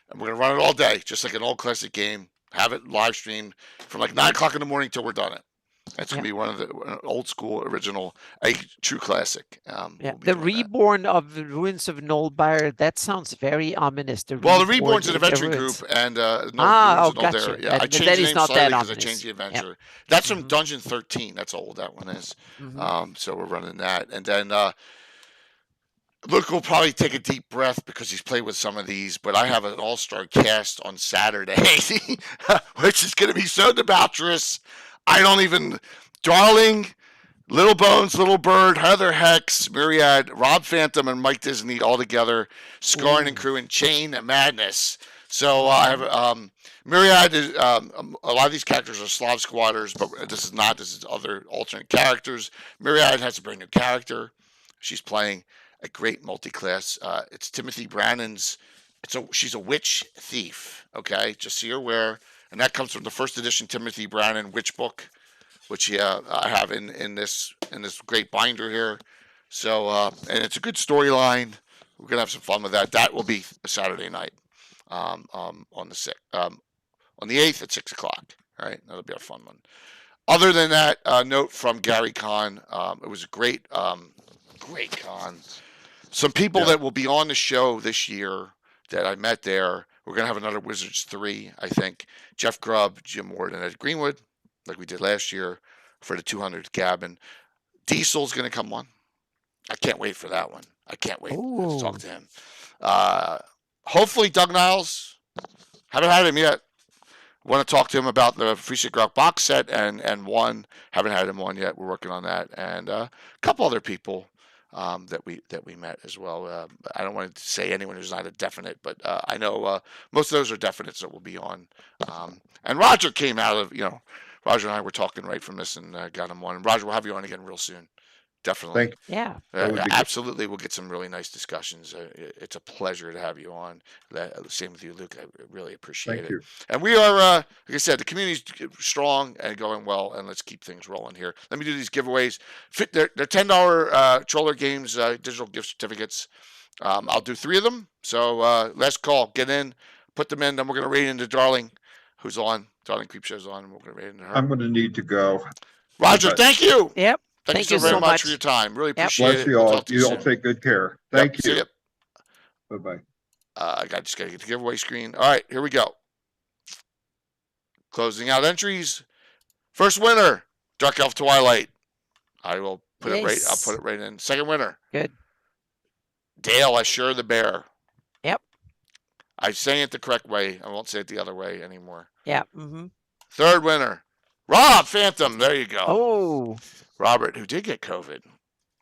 B: And we're going to run it all day, just like an old classic game. Have it live streamed from like 9 o'clock in the morning till we're done it. That's going to be one of the old school original, a true classic.
A: The Reborn of the Ruins of Noldbyre, that sounds very ominous. The
B: Reborn's an adventure group, and
A: gotcha.
B: Yeah, I changed the name slightly because I changed the adventure. Yep. That's from Dungeon 13. That's how old that one is. So we're running that. And then Luke will probably take a deep breath because he's played with some of these, but I have an all-star cast on Saturday, which is going to be so debaucherous. Darling, Little Bones, Little Bird, Heather Hex, Myriad, Rob Phantom, and Mike Disney all together, scoring and crew in Chain Madness. So I have Myriad. A lot of these characters are Slav squatters, but this is not. This is other alternate characters. Myriad has a brand new character. She's playing a great multi-class. It's Timothy Brannan's. She's a witch thief. Okay, just so you're aware, and that comes from the first edition Timothy Brannan Witch book, which I have in this great binder here. So and it's a good storyline. We're gonna have some fun with that. That will be a Saturday night on the 8th at 6 o'clock. All right, that'll be a fun one. Other than that, note from Gary Kahn. It was a great con. Some people that will be on the show this year that I met there. We're going to have another Wizards 3, I think. Jeff Grubb, Jim Ward, and Ed Greenwood, like we did last year for the 200th Gabbin. Diesel's going to come on. I can't wait for that one. I can't wait to talk to him. Hopefully Doug Niles. Haven't had him yet. Want to talk to him about the Free Sick Rock box set and one. Haven't had him on yet. We're working on that. And a couple other people that we met as well. I don't want to say anyone who's not a definite, but I know most of those are definites that will be on. And Roger came out of, Roger and I were talking right from this and got him on. And Roger, we'll have you on again real soon. Definitely.
A: Yeah.
B: Absolutely. We'll get some really nice discussions. It's a pleasure to have you on. Same with you, Luke. I really appreciate
C: Thank
B: it.
C: you.
B: And we are, like I said, the community's strong and going well, and let's keep things rolling here. Let me do these giveaways. They're $10 Troller Games digital gift certificates. I'll do 3 of them. So last call. Get in, put them in, then we're going to raid into Darling, who's on. Darling Creepshow's on, and we're going to raid into her.
C: I'm going to need to go.
B: Roger, thank you.
A: Yep.
B: Thank you so very much for your time. Really appreciate
C: Bless
B: it.
C: you all.
B: We'll
C: You all take good care. Thank you.
B: See ya.
C: Bye-bye.
B: I just got to get the giveaway screen. All right, here we go. Closing out entries. First winner, Dark Elf Twilight. I will put it right. I'll put it right in. Second winner.
A: Good.
B: Dale Assure the Bear.
A: Yep.
B: I'm saying it the correct way. I won't say it the other way anymore.
A: Yeah. Mm-hmm.
B: Third winner, Rob Phantom. There you go.
A: Oh.
B: Robert, who did get COVID,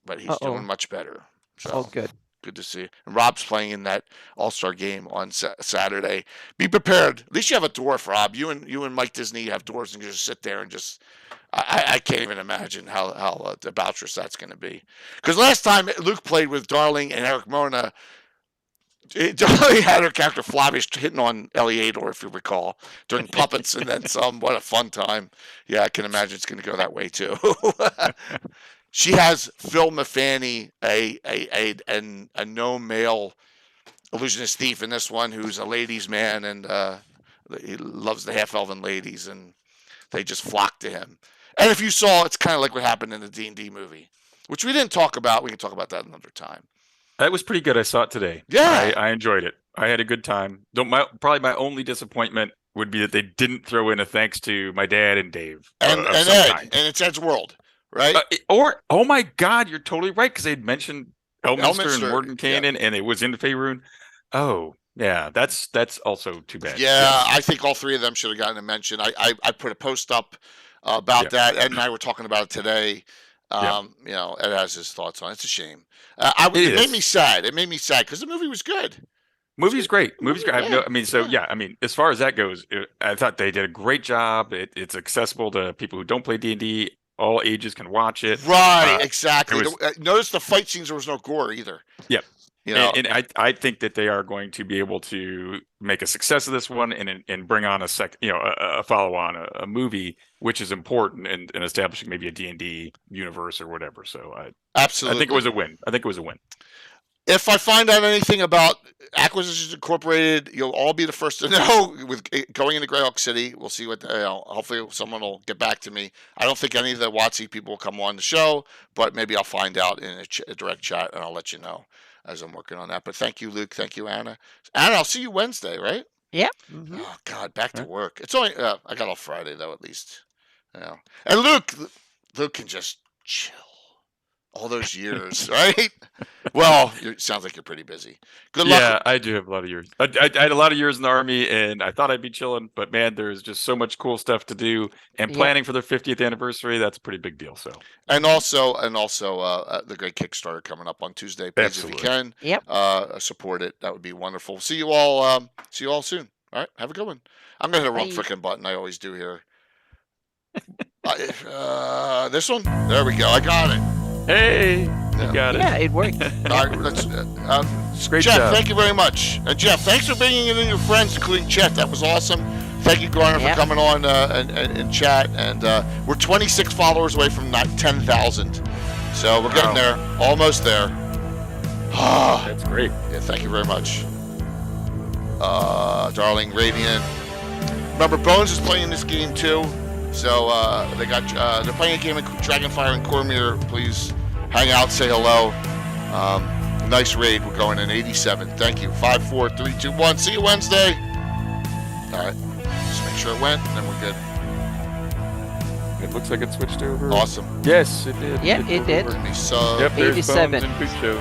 B: but he's doing much better. So,
A: good.
B: Good to see. And Rob's playing in that All-Star game on Saturday. Be prepared. At least you have a dwarf, Rob. You and Mike Disney have dwarves and you just sit there and just. I can't even imagine how debaucherous that's going to be. Because last time Luke played with Darling and Eric Mona, Darling had her character Flavish hitting on Eliador, if you recall, during puppets and then some. What a fun time. Yeah, I can imagine it's going to go that way too. She has Phil Mafani, a no male illusionist thief in this one, who's a ladies' man and he loves the half elven ladies, and they just flock to him. And if you saw, it's kind of like what happened in the D&D movie, which we didn't talk about. We can talk about that another time.
E: That was pretty good. I saw it today.
B: Yeah,
E: I enjoyed it. I had a good time. Probably my only disappointment would be that they didn't throw in a thanks to my dad and Dave
B: and Ed, and it's Ed's World. Right?
E: Oh my God, you're totally right, because they'd mentioned Elminster and Mordenkainen, and it was in Faerun. Oh, yeah, that's also too bad.
B: Yeah, I think all 3 of them should have gotten a mention. I put a post up about that. Ed and I were talking about it today. Ed has his thoughts on it. It's a shame. It made me sad. It made me sad because the movie was good.
E: Movie's great. As far as that goes, I thought they did a great job. It's accessible to people who don't play D&D. All ages can watch it.
B: Right, exactly. Notice the fight scenes, there was no gore either.
E: Yep. And I think that they are going to be able to make a success of this one and bring on a follow-on, a movie, which is important in establishing maybe a D&D universe or whatever. So
B: absolutely,
E: I think it was a win.
B: If I find out anything about Acquisitions Incorporated, you'll all be the first to know. With going into Greyhawk City, we'll see what. Hopefully, someone will get back to me. I don't think any of the WotC people will come on the show, but maybe I'll find out in a direct chat, and I'll let you know as I'm working on that. But thank you, Luke. Thank you, Anna. Anna, I'll see you Wednesday, right?
A: Yep. Mm-hmm.
B: Oh God, back to work. It's only I got off Friday though, at least. And Luke can just chill. All those years, right? Well, it sounds like you're pretty busy. Good luck.
E: Yeah, I do have a lot of years. I had a lot of years in the Army, and I thought I'd be chilling, but man, there's just so much cool stuff to do. And planning for their 50th anniversary, that's a pretty big deal. So,
B: and also, the great Kickstarter coming up on Tuesday. Please, if you can, support it. That would be wonderful. See you all soon. All right, have a good one. I'm gonna hit the wrong freaking button. I always do here. This one. There we go. I got it.
E: Hey, you got it.
A: Yeah, it worked.
B: All right, let's.
E: Great
B: Jeff,
E: job.
B: thank you very much. And Jeff, thanks for bringing in your friends, including Chet. That was awesome. Thank you, Garner, for coming on and chat. And we're 26 followers away from 10,000. So we're getting there, almost there.
E: That's great.
B: Yeah, thank you very much, darling Radiant. Remember, Bones is playing this game too. So they're playing a game of Dragonfire and Cormier. Please hang out, say hello. Nice raid. We're going in 87. Thank you. 5, 4, 3, 2, 1. See you Wednesday. All right. Just make sure it went, and then we're good.
E: It looks like it switched over.
B: Awesome.
E: Yes, it did.
A: Yeah, it did.
E: Yep, there's
A: 87.
E: Bones and Pucho.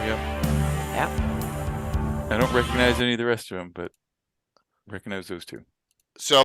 E: Yeah. I don't recognize any of the rest of them, but recognize those two.
B: So.